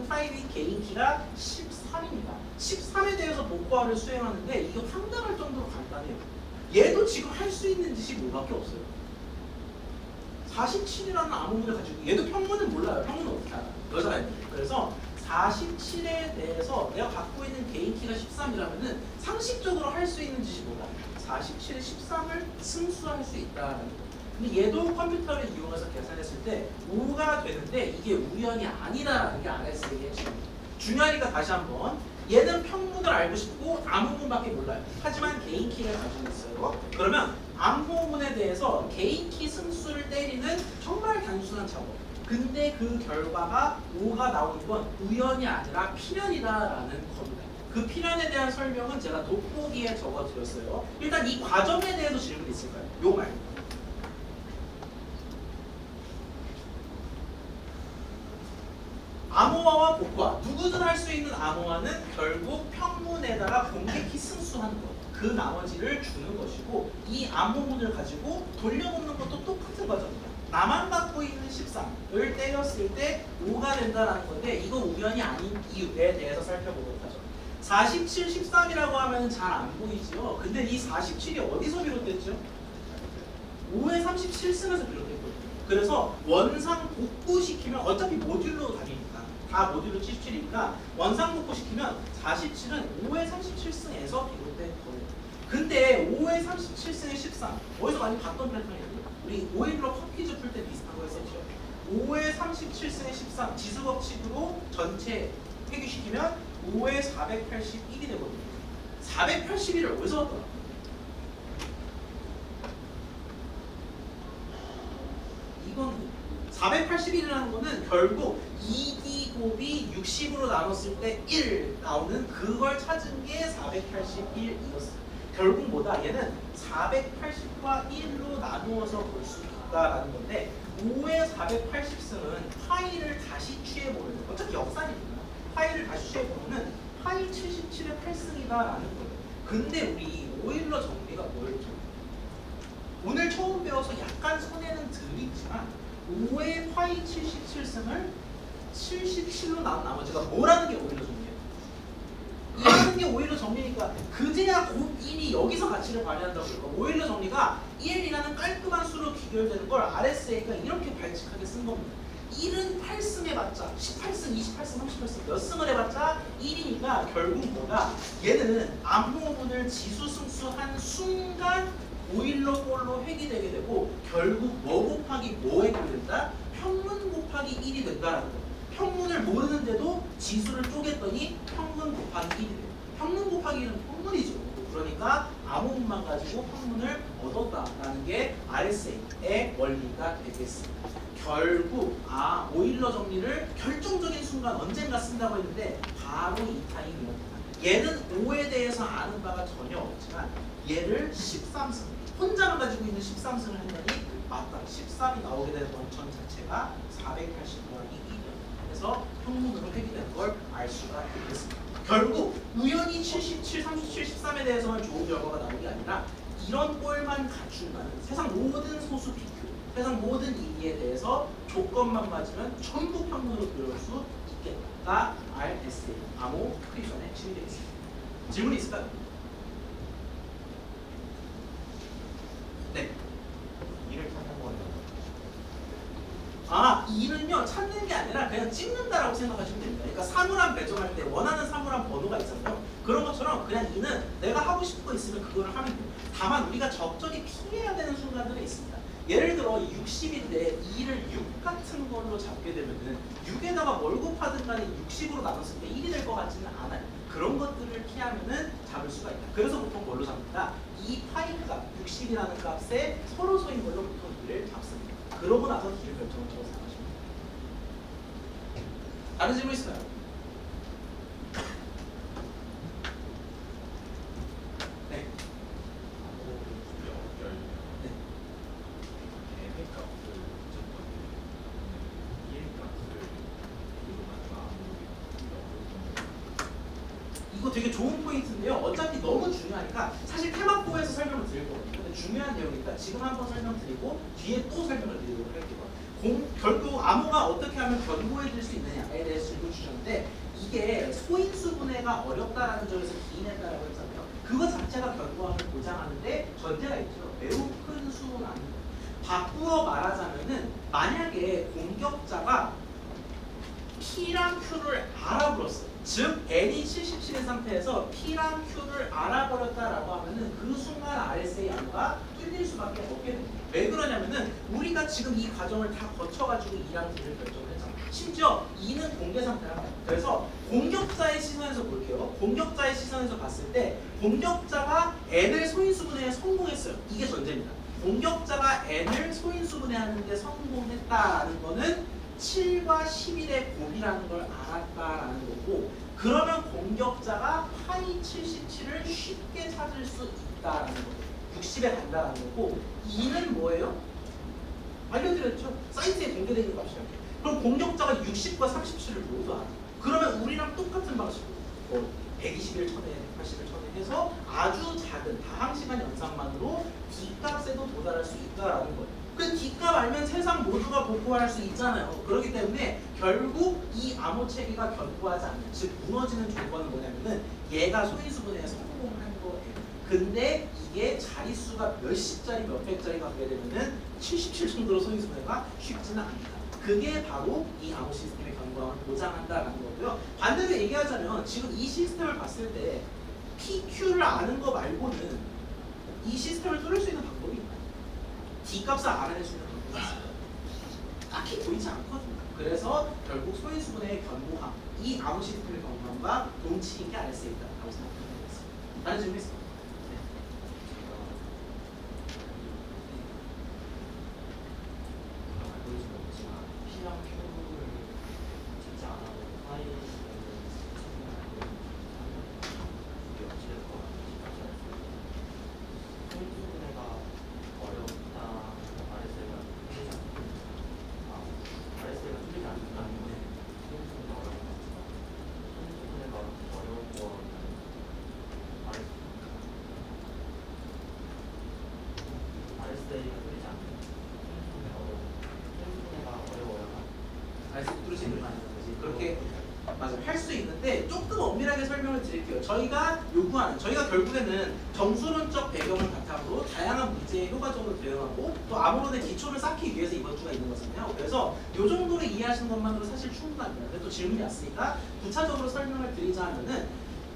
프라이빗 개인 키가 13입니다. 13에 대해서 복구화를 수행하는데 이게 황당할 정도로 간단해요. 얘도 지금 할 수 있는 짓이 뭐밖에 없어요. 47이라는 암호문을 가지고 얘도 평문은 몰라요. 평문은 어떻게 알아? 여자애들. 그래서 47에 대해서 내가 갖고 있는 개인 키가 13이라면은 상식적으로 할 수 있는 짓이 뭐다? 47에 13을 승수할 수 있다라는 거. 근데 얘도 컴퓨터를 이용해서 계산했을 때 5가 되는데 이게 우연이 아니다라는 게 RSA의 핵심입니다. 중요하니까 다시 한번 얘는 평문을 알고 싶고 암호문밖에 몰라요. 하지만 개인 키를 가지고 있어요. 그러면 암호문에 대해서 개인 키 승수를 때리는 정말 단순한 작업. 근데 그 결과가 5가 나오는 건 우연이 아니라 필연이다라는 겁니다. 그 필연에 대한 설명은 제가 돋보기에 적어드렸어요. 일단 이 과정에 대해서 질문 있을까요? 요거 말고. 암호화와 복화, 누구든 할 수 있는 암호화는 결국 평문에다가 공개키 승수하는 것. 그 나머지를 주는 것이고 이 암호문을 가지고 돌려놓는 것도 똑같은 과정입니다. 나만 갖고 있는 13을 때렸을 때 5가 된다는 건데 이거 우연이 아닌 이유에 대해서 살펴보도록 하죠. 47, 13이라고 하면 잘 안 보이죠? 근데 이 47이 어디서 비롯됐죠? 5의 37승에서 비롯됐거든요. 그래서 원상 복구시키면 어차피 모듈로 다니니까 다 모듈로 77이니까 원상 복구시키면 47은 5의 37승에서 비롯된 거예요. 근데 5의 37승의 13 어디서 많이 봤던 패턴이에요. 우리 5일로 컵퀴즈 풀 때 비슷한 거 했었죠. 5의 37승의 13 지수법칙으로 전체 회귀시키면 5의 481이 되거든요. 481을 어디서 봤더라? 이건 481이라는 거는 결국 2D 곱이 60으로 나눴을 때 1 나오는 그걸 찾은 게 481이었어요. 결국 뭐다? 얘는 480과 1로 나누어서 볼 수 있다라는 건데 5의 480승은 파이를 다시 취해보면 어차피 역산이니까 파이를 다시 취해보면 파이 77의 8승이다라는 거예요. 근데 우리 오일러 정리가 뭐였죠? 오늘 처음 배워서 약간 손해는 덜 있지만 5의 파이 77승을 77로 나눈 나머지가 뭐라는 게 오일러 정리예요? 이라는 게 오일러 정리니까 그제야 곱 1이 여기서 가치를 발휘한다고 그럴까? 오일러 정리가 1이라는 깔끔한 수로 귀결되는 걸 RSA가 이렇게 발칙하게 쓴 겁니다. 1은 8승 해봤자 18승, 28승, 38승 몇 승을 해봤자 1이니까 결국 뭐가 얘는 암호문을 지수승수한 순간 오일러꼴로 회귀되게 되고 결국 뭐 곱하기 뭐 해결된다? 평문 곱하기 1이 된다라는 거예요. 평문을 모르는데도 지수를 쪼갰더니 평문 곱하기 1이 돼요. 평문 곱하기 1은 평문이죠. 그러니까 암호문만 가지고 평문을 얻었다라는 게 RSA의 원리가 되겠습니다. 결국 오일러 정리를 결정적인 순간 언젠가 쓴다고 했는데 바로 이 타임이었다. 얘는 5에 대해서 아는 바가 전혀 없지만 얘를 13승 혼자만 가지고 있는 13승을 했더니 맞다. 13이 나오게 되는 원천 자체가 480과 2이죠. 그래서 평문으로 회귀되는 걸 알 수가 있겠습니다. 결국 우연히 77, 37, 13에 대해서만 좋은 결과가 나오는 게 아니라 이런 꼴만 갖춘다는 세상 모든 소수 PQ, 세상 모든 이에 대해서 조건만 맞으면 전부 평문으로 들어올 수 있겠다. RSA, 암호 프리션에 진행되어 있습니다. 질문이 있을까요? 네. 이를 찾는 거예요. 2는요 찾는 게 아니라 그냥 찍는다라고 생각하시면 됩니다. 그러니까 사물함 배정할 때 원하는 사물함 번호가 있잖아요. 그런 것처럼 그냥 2는 내가 하고 싶은 거 있으면 그거를 하면 돼요. 다만 우리가 적절히 피해야 되는 순간들이 있습니다. 예를 들어 60인데 2를 6 같은 걸로 잡게 되면은 6에다가 뭘 곱하든 간에 60으로 나눴을 때 1이 될 것 같지는 않아요. 그런 것들을 피하면은 잡을 수가 있다. 그래서 보통 뭘로 잡는다? 이 파이 값, 60이라는 값에 서로소인 걸로 보통 2를 잡습니다. 그러고 나서 길을 결정한다고 생각하시면 됩니다. 다른 질문 있을까요? 네. 이거 되게 좋은 포인트인데요. 어차피 너무 중요하니까 사실 테마포에서 설명을 드릴 거거든요. 근데 중요한 내용이니까 지금 한번 설명드리고 뒤에 또 설명을 드리도록 할게요. 결국 암호가 어떻게 하면 견고해질 수 있느냐에 대해서 질문 주셨는데 이게 소인수 분해가 어렵다라는 점에서 기인했다라고 했잖아요. 그거 자체가 견고함을 보장하는데 전제가 있죠. 매우 큰 수라는 거. 바꾸어 말하자면은 만약에 공격자가 P랑 Q를 알아버렸어. 즉 N이 77인 상태에서 P랑 Q를 알아버렸다라고 하면은 그 순간 RSA 암호가 뚫릴 수밖에 없게 됩니다. 왜 그러냐면은 우리가 지금 이 과정을 다 거쳐가지고 2랑 D를 결정을 했잖아. 심지어 2는 공개 상태란 말이야. 그래서 공격자의 시선에서 볼게요. 공격자의 시선에서 봤을 때 공격자가 N을 소인수분해에 성공했어요. 이게 전제입니다. 공격자가 N을 소인수분해하는 데 성공했다라는 거는 7과 11의 곱이라는 걸 알았다라는 거고, 그러면 공격자가 파이 77을 쉽게 찾을 수 있다라는 거예요. 60에 간다라는 거고, 2는 뭐예요? 알려드렸죠? 사이트에 공개되어 있는 값이야. 그럼 공격자가 60과 37을 모두 알아. 그러면 우리랑 똑같은 방식으로 120일 천에 180일 천에 해서 아주 작은 다항시간 연산만으로 D값에도 도달할 수 있다라는 거예요. 그 D값 알면 세상 모두가 복구할 수 있잖아요. 그렇기 때문에 결국 이 암호 체계가 견고하지 않는, 즉 무너지는 조건은 뭐냐면은 얘가 소인수분해에 성공한 거예요. 근데 이게 자릿수가 몇십짜리 몇백짜리가 되게 되면은 77 정도로 소인수분해가 쉽지는 않다. 그게 바로 이 암호 시스템의 견고함을 보장한다라는 거고요. 반대로 얘기하자면 지금 이 시스템을 봤을 때 PQ를 아는 거 말고는 이 시스템을 뚫을 수 있는 방법이 있나요? D값을 알아낼 수 있는 방법이 있어요. 딱히 보이지 않거든요. 그래서 결국 소인수분해의 견고함, 이 암호 시스템의 견고함과 동치인 게 RSA 있다라고 생각하면 되겠습니다. 다른 질문 있어요? P랑 Q를 찾지 않아도 파이를 이게 어찌될 것 같은지 소인수분해가 어렵다. RSA가 뚫리지 않는다. RSA가 뚫리지 않는다는 건 소인수분해가 어려운 것 같지만 소인수분해가 어려운 거는 RSA가 뚫리지 않는 소인수분해가 어려운 소인수분해가 어려워야만 RSA 뚫을 수 있는 거 아니는 거지. 그렇게 맞아요. 할 수 있는데 조금 엄밀하게 설명을 드릴게요. 저희가 결국에는 정수론적 배경을 바탕으로 다양한 문제에 효과적으로 대응하고 또 아무론의 기초를 쌓기 위해서 이번 주가 있는 거잖아요. 그래서 이 정도로 이해하시는 것만으로 사실 충분합니다. 근데 또 질문이 왔으니까 구체적으로 설명을 드리자면은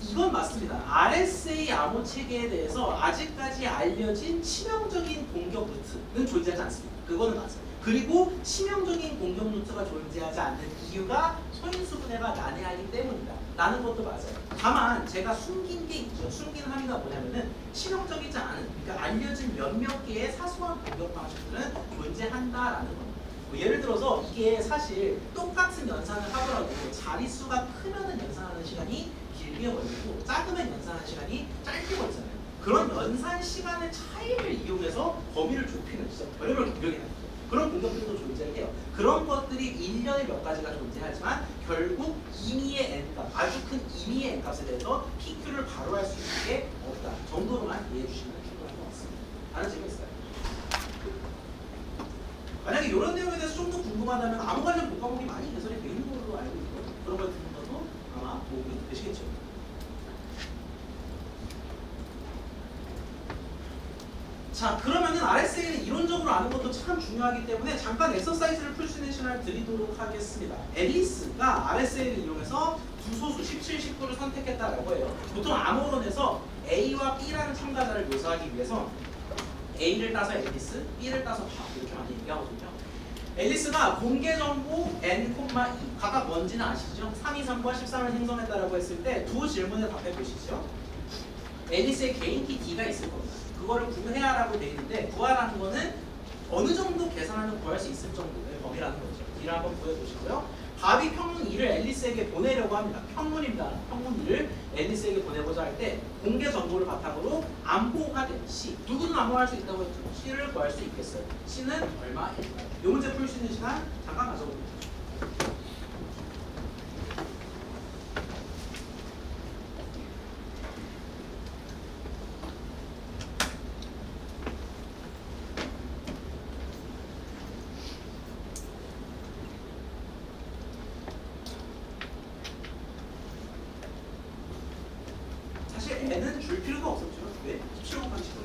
이건 맞습니다. RSA 암호 체계에 대해서 아직까지 알려진 치명적인 공격 루트는 존재하지 않습니다. 그거는 맞아요. 그리고 치명적인 공격 루트가 존재하지 않는 이유가 소인수분해가 난해하기 때문이다 라는 것도 맞아요. 다만 제가 숨긴 게 있죠. 숨긴 함의가 뭐냐면은 치명적이지 않은, 그러니까 알려진 몇몇 개의 사소한 공격 방식들은 존재한다라는 겁니다. 뭐 예를 들어서 이게 사실 똑같은 연산을 하더라도 자릿수가 크면은 연산하는 시간이 길게 걸리고 작으면 연산하는 시간이 짧게 걸리잖아요. 그런 연산 시간의 차이를 이용해서 범위를 좁히는 진짜 별의별 공격이 나요. 그런 공격들도 존재해요. 그런 것들이 1년에 몇 가지가 존재하지만 결국 임의의 n값, 아주 큰 임의의 n값에 대해서 PQ를 바로 할 수 있는 게 없다 정도로만 이해해 주시면 충분할 것 같습니다. 다른 질문 있어요? 만약에 이런 내용에 대해서 좀 더 궁금하다면 암호 관련 복과목이 많이 개설이 되어 있는 걸로 알고 있거든요. 그런 걸 듣는 것도 아마 도움이 되시겠죠. 자, 그러면은 RSA를 이론적으로 아는 것도 참 중요하기 때문에 잠깐 엑서사이즈를 풀 수 있는 시간을 드리도록 하겠습니다. 앨리스가 RSA를 이용해서 두 소수 17, 19를 선택했다라고 해요. 보통 암호론에서 A와 B라는 참가자를 묘사하기 위해서 A를 따서 앨리스, B를 따서 밥 이렇게 많이 얘기하거든요. 앨리스가 공개 정보 n, 2 각각 뭔지는 아시죠? 3, 2, 3과 13을 생성했다라고 했을 때 두 질문에 답해 보시죠. 앨리스의 개인 키 D가 있을 겁니다. 그거를 구해라라고 돼 있는데 구하라는 거는 어느 정도 계산하면 구할 수 있을 정도의 범위라는 거죠. D를 한번 구해보시고요. 답이 평문 2를 앨리스에게 보내려고 합니다. 평문입니다. 평문 2를 앨리스에게 보내고자 할 때 공개 정보를 바탕으로 암호가 된 C, 누구든 암호할 수 있다고 했죠. C를 구할 수 있겠어요. C는 얼마일까요? 이 문제 풀 수 있는 시간 잠깐 가져봅니다. N은 줄 필요가 없었죠. 왜? 17곱하기 15.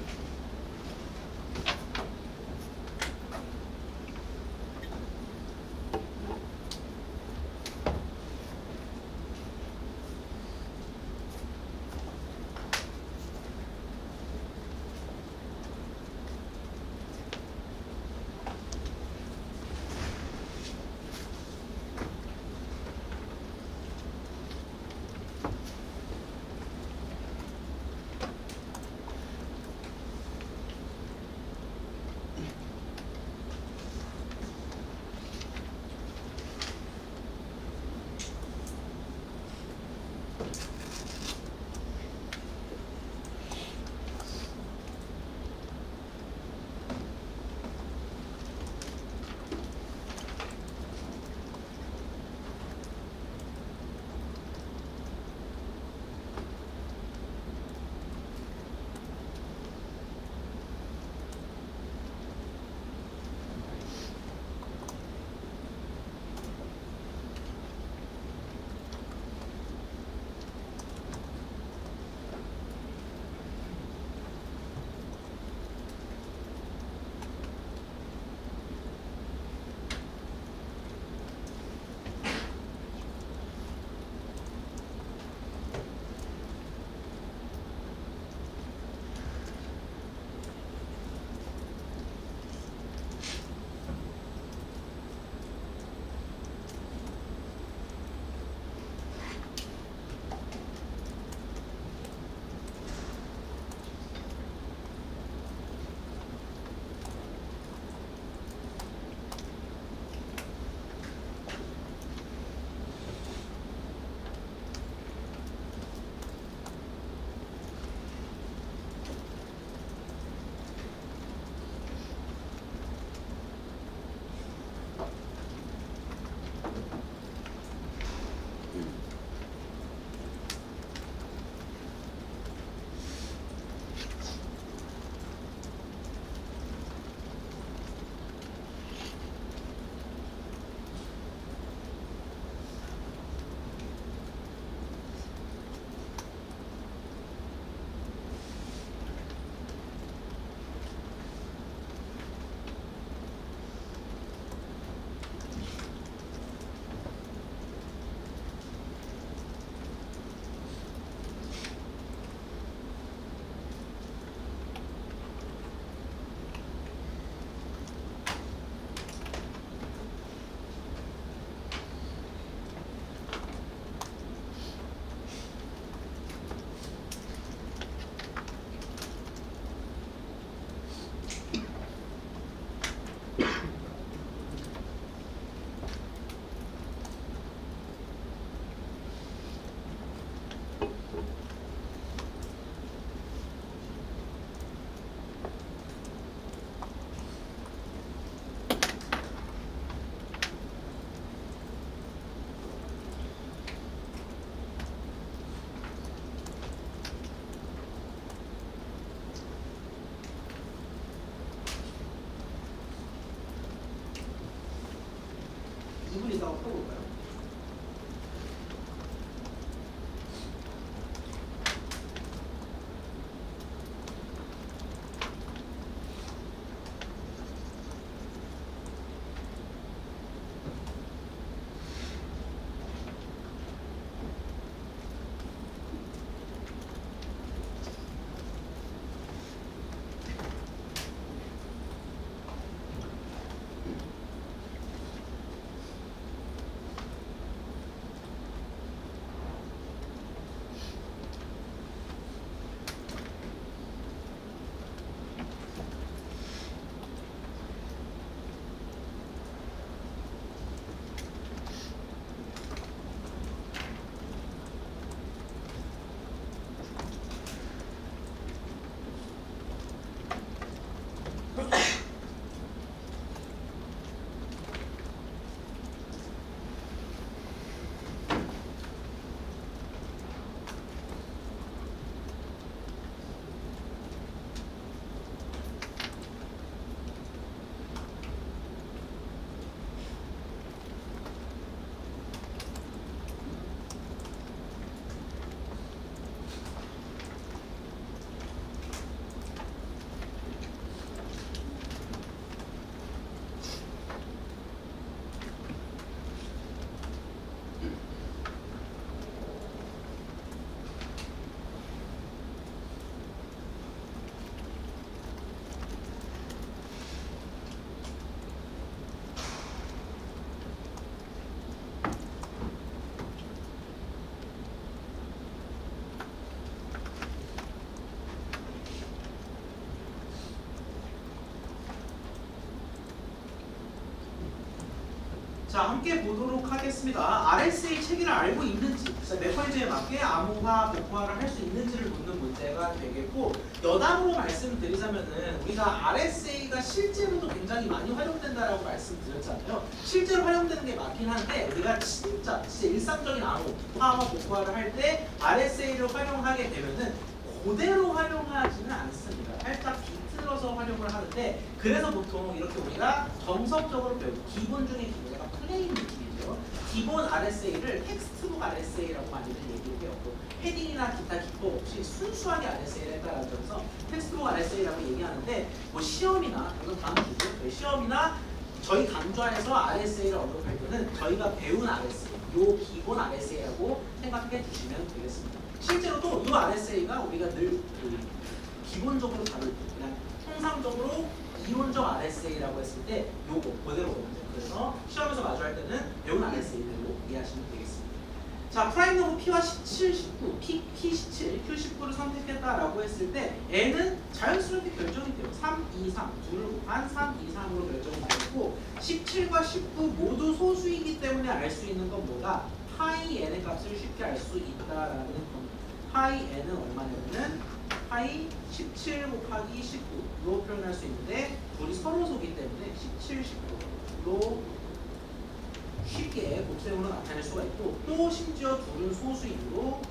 2분 있다가 풀어볼까요? 자, 함께 보도록 하겠습니다. RSA 체계를 알고 있는지, 메커니즘에 맞게 암호화, 복화를 할 수 있는지를 묻는 문제가 되겠고, 여담으로 말씀드리자면은 우리가 RSA가 실제로도 굉장히 많이 활용된다라고 말씀드렸잖아요. 실제로 활용되는 게 맞긴 한데 우리가 진짜 일상적인 암호화와 복화를 할 때 RSA를 활용하게 되면은 그대로 활용하지는 않습니다. 살짝 비틀어서 활용을 하는데, 그래서 보통 이렇게 우리가 정석적으로 배우고 기본 중에 기본, 약간 플레인 느낌이죠. 기본 RSA를 텍스트북 RSA라고 많이들 얘기해요. 또 패딩이나 기타 기법 없이 순수하게 RSA를 했다라는 점에서 텍스트북 RSA라고 얘기하는데, 뭐 시험이나 이건 다음 주죠. 시험이나 저희 강좌에서 RSA를 언급할 때는 저희가 배운 RSA, 요 기본 RSA라고 생각해 주시면 되겠습니다. 실제로도 이 RSA가 우리가 늘 기본적으로 다룰 때, 그냥 통상적으로 이론적 RSA라고 했을 때 요거 그대로거든요. 그래서 시험에서 마주할 때는 배운 RSA대로 이해하시면 되겠습니다. 자, 프라임 너브 P와 17, 19, P17, Q19를 선택했다라고 했을 때 N은 자연스럽게 결정이 돼요. 3, 2, 3, 2를 곱한 3, 2, 3으로 결정이 되고, 17과 19 모두 소수이기 때문에 알 수 있는 건 뭐가? 파이 N의 값을 쉽게 알 수 있다라는 겁니다. 파이 N은 얼마냐면은 파이 17 곱하기 19로 표현할 수 있는데, 둘이 서로 소기 때문에 17, 19로 쉽게 곱셈으로 나타낼 수가 있고, 또 심지어 둘은 소수이므로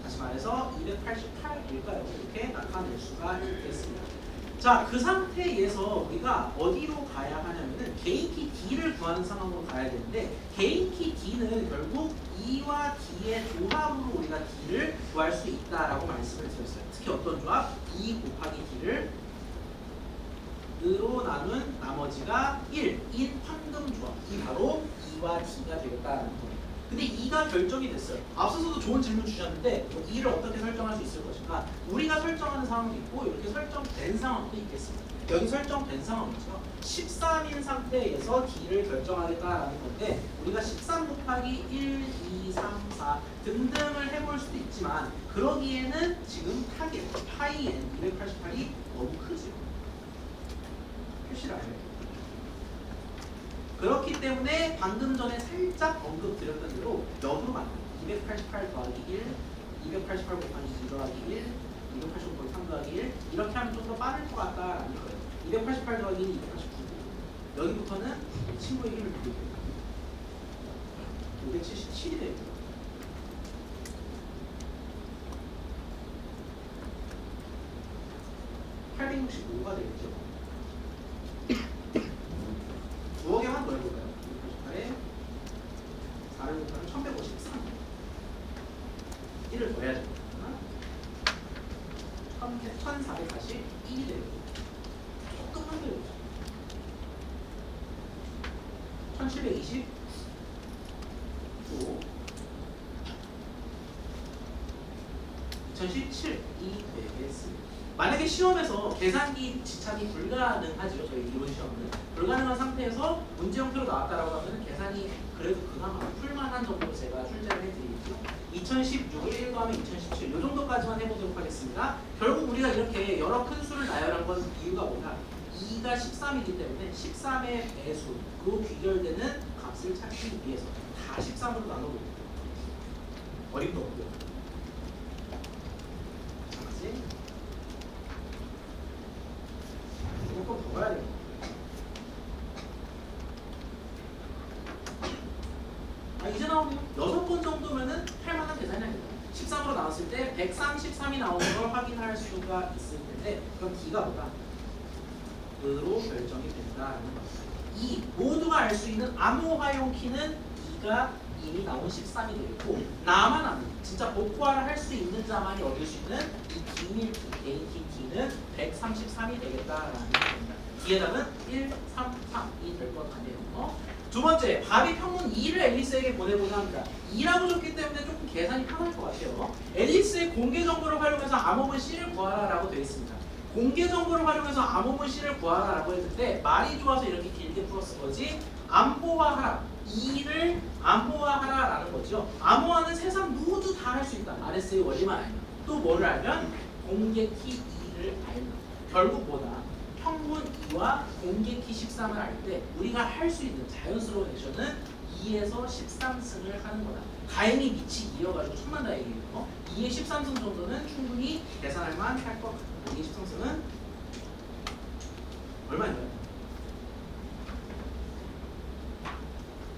다시 말해서 288일까요? 이렇게 나타낼 수가 있겠습니다. 자, 그 상태에서 우리가 어디로 가야 하냐면은 개인키 D를 구하는 상황으로 가야 되는데, 개인키 D는 결국 E와 D의 조합으로 우리가 D를 구할 수 있다라고 말씀을 드렸어요. 특히 어떤 조합? 2 곱하기 D를 으로 나눈 나머지가 1인 황금 조합. 이 바로 E와 D가 되겠다라는 겁니다. 근데 2가 결정이 됐어요. 앞서서도 좋은 질문 주셨는데 2를 어떻게 설정할 수 있을 것인가? 우리가 설정하는 상황도 있고 이렇게 설정된 상황도 있겠습니다. 여기 설정된 상황이죠. 13인 상태에서 D를 결정하겠다라는 건데, 우리가 13 곱하기 1, 2, 3, 4 등등을 해볼 수도 있지만, 그러기에는 지금 타겟 파이 N 288이 너무 크죠. 표시를 안 해요. 그렇기 때문에 방금 전에 살짝 언급드렸던 대로 역으로 만듭니다. 288 더하기 1, 288 곱하기 2 더하기 1, 285 곱하기 3 더하기 1, 이렇게 하면 좀 더 빠를 것 같다라는 거예요. 288 더하기 1, 289. 여기부터는 친구의 힘을 빌리게 됩니다. 577이 됩니다. (865가) 되겠죠. 두어 개만 더 해볼까요? 1720조 (2017) 이 되겠습니다. 만약에 시험에서 계산기 지참이 불가능하죠. 저희 이론 시험은 불가능한 상태에서 문제 형태로 나왔다라고 하면 계산이 그래도 그나마 풀만한 정도로 제가 출제를 해드리겠죠. 2016을 1 더하면 2017 이 정도까지만 해보도록 하겠습니다. 결국 우리가 이렇게 여러 큰 수를 나열한 건 이유가 뭐냐? 2가 13이기 때문에 13의 배수로 귀결되는 값을 찾기 위해서 다 13으로 나눠보고 어림도 없고요. 잠깐만. 조금 더 봐야 돼요. 이제 나오네요. 6번 정도면은 할만한 계산이 아니다. 13으로 나왔을 때 133이 나오는 걸 확인할 수가 있을 텐데 그럼 D가 뭐다? 으로 결정이 된다라는 겁니다. 이 모두가 알 수 있는 암호화용 키는 2가 이미 나온 13이 되겠고 나만 아는 진짜 복구화를 할 수 있는 자만이 얻을 수 있는 이 기밀 ATT는 133이 되겠다라는 겁니다. D의 답은 1, 3, 3이 될 것 같네요. 두 번째, 바비 평문 2를 앨리스에게 보내고자 합니다. 2라고 줬기 때문에 조금 계산이 편할 것 같아요. 앨리스의 공개 정보를 활용해서 암호문 C를 구하라라고 되어 있습니다. 공개 정보를 활용해서 암호문 C를 구하라라고 했는데 말이 좋아서 이렇게 길게 풀었을 거지. 암호화하라. 2를 암호화하라라는 거죠. 암호화는 세상 모두 다 할 수 있다. RSA 원리만 알면. 또 뭐를 알면? 공개 키 2를 알면. 결국 뭐다? 평문 2와 공개 키 13을 알 때 우리가 할 수 있는 자연스러운 액션은 2에서 13승을 하는 거다. 다행히 밑이 2여가지고 천만다행이에요. 2의 13승 정도는 충분히 계산할 만할 것 같아요. 2의 13승은 얼마인가요?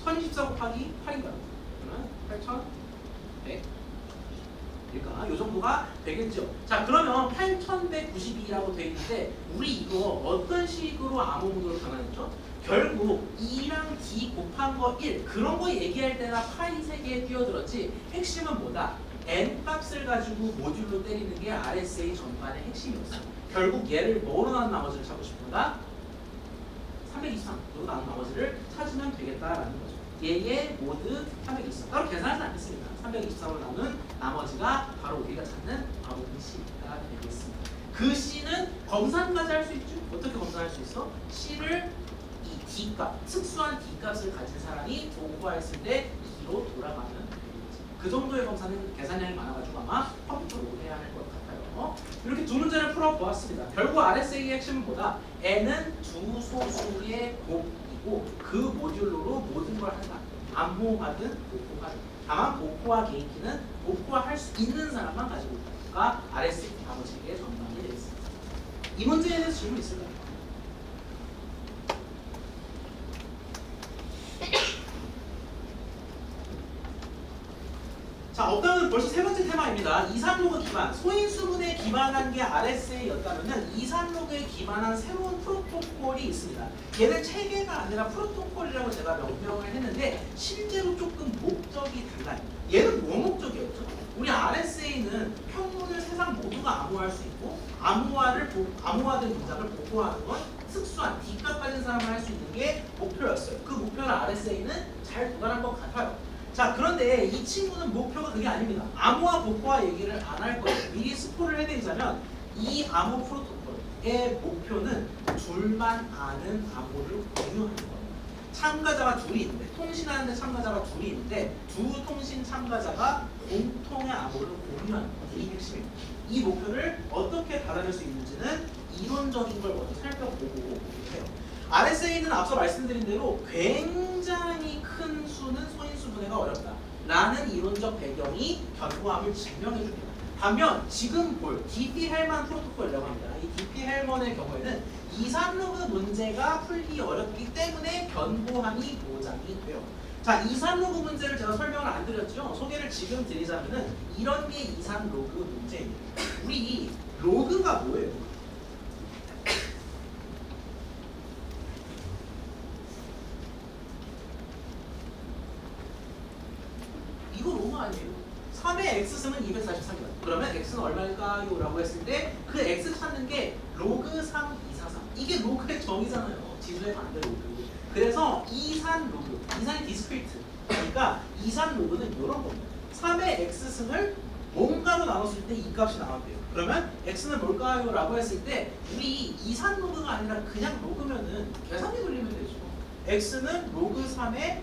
1024 곱하기 8인가요? 그러면 8100 일까? 이 정도가 되겠죠. 자, 그러면 8192라고 되어 있는데 우리 이거 어떤 식으로 암호문으로 변환했죠? 결국 2랑 D 곱한 거 1 그런 거 얘기할 때나 파이 세계에 뛰어들었지 핵심은 뭐다? n 값을 가지고 모듈로 때리는 게 RSA 전반의 핵심이었어. 결국 얘를 뭐로 나눈 나머지를 찾고 싶은가? 323으로 나눈 나머지를 찾으면 되겠다라는 거죠. 얘의 모드 323 따로 계산하지 않겠습니다. 323으로 나눈 나머지가 바로 우리가 찾는 암호문 C가 되겠습니다. 그 C는 검산까지 할 수 있죠. 어떻게 검산할 수 있어? C를 이 D값, 특수한 D값을 가진 사람이 복구했을 때 2로 돌아가면 되겠지. 그 정도의 검사는 계산량이 많아가지고 아마 컴퓨터로 해야 할 것 같아요. 이렇게 두 문제를 풀어보았습니다. 결국 RSA의 핵심은 뭐다? N은 두 소수의 곱이고 그 모듈로로 모든 걸 한다. 암호화든 복구하든. 다만 복구화 개인키는 복구화할 수 있는 사람만 가지고 있다가 RSA 암호체계의 전반이 되겠습니다. 이 문제에 대해서 질문 있을까요? 자, 없다면 벌써 세 번째 테마입니다. 이산로그 기반, 소인수분에 기반한 게 RSA였다면 이산로그에 기반한 새로운 프로토콜이 있습니다. 얘는 체계가 아니라 프로토콜이라고 제가 명명을 했는데 실제로 조금 목적이 달라요. 얘는 뭐 목적이었죠? 우리 RSA는 평문을 세상 모두가 암호화할 수 있고 암호화된 문장을 복구하는 건 특수한 D값 가진 사람을 할 수 있는 게 목표였어요. 그 목표를 RSA는 잘 도달한 것 같아요. 자, 그런데 이 친구는 목표가 그게 아닙니다. 암호화 복구화 얘기를 안 할 거예요. 미리 스포를 해드리자면 이 암호 프로토콜의 목표는 둘만 아는 암호를 공유하는 거예요. 참가자가 둘이 있는데 통신하는데 참가자가 둘이 있는데 두 통신 참가자가 공통의 암호를 공유하는 거예요. 이 핵심입니다. 이 목표를 어떻게 달아낼 수 있는지는 이론적인 걸 먼저 살펴보고 해요. RSA는 앞서 말씀드린 대로 굉장히 큰 수는 소인수 분해가 어렵다 라는 이론적 배경이 견고함을 증명해 줍니다. 반면 지금 볼 DP-헬만 프로토콜이라고 합니다. 이 DP-헬만의 경우에는 이산로그 문제가 풀기 어렵기 때문에 견고함이 보장이 돼요. 자, 이산로그 문제를 제가 설명을 안 드렸죠. 소개를 지금 드리자면은 이런 게 이산로그 문제입니다. 우리 이 로그가 뭐예요? 이거 로그 아니에요? 3의 x승은 243이다. 그러면 x는 얼마일까요? 라고 했을 때 그 x 찾는 게 로그 3, 2, 4, 3. 이게 로그의 정의잖아요. 지수의 반대 로그. 그래서 이산 로그, 이산이 디스크리트. 그러니까 이산 로그는 이런 겁니다. 3의 x승을 뭔가로 나눴을 때 이 값이 나왔대요. 그러면 x는 뭘까요? 라고 했을 때 우리 이산 로그가 아니라 그냥 로그면은 계산기 돌리면 되죠. x는 로그 3의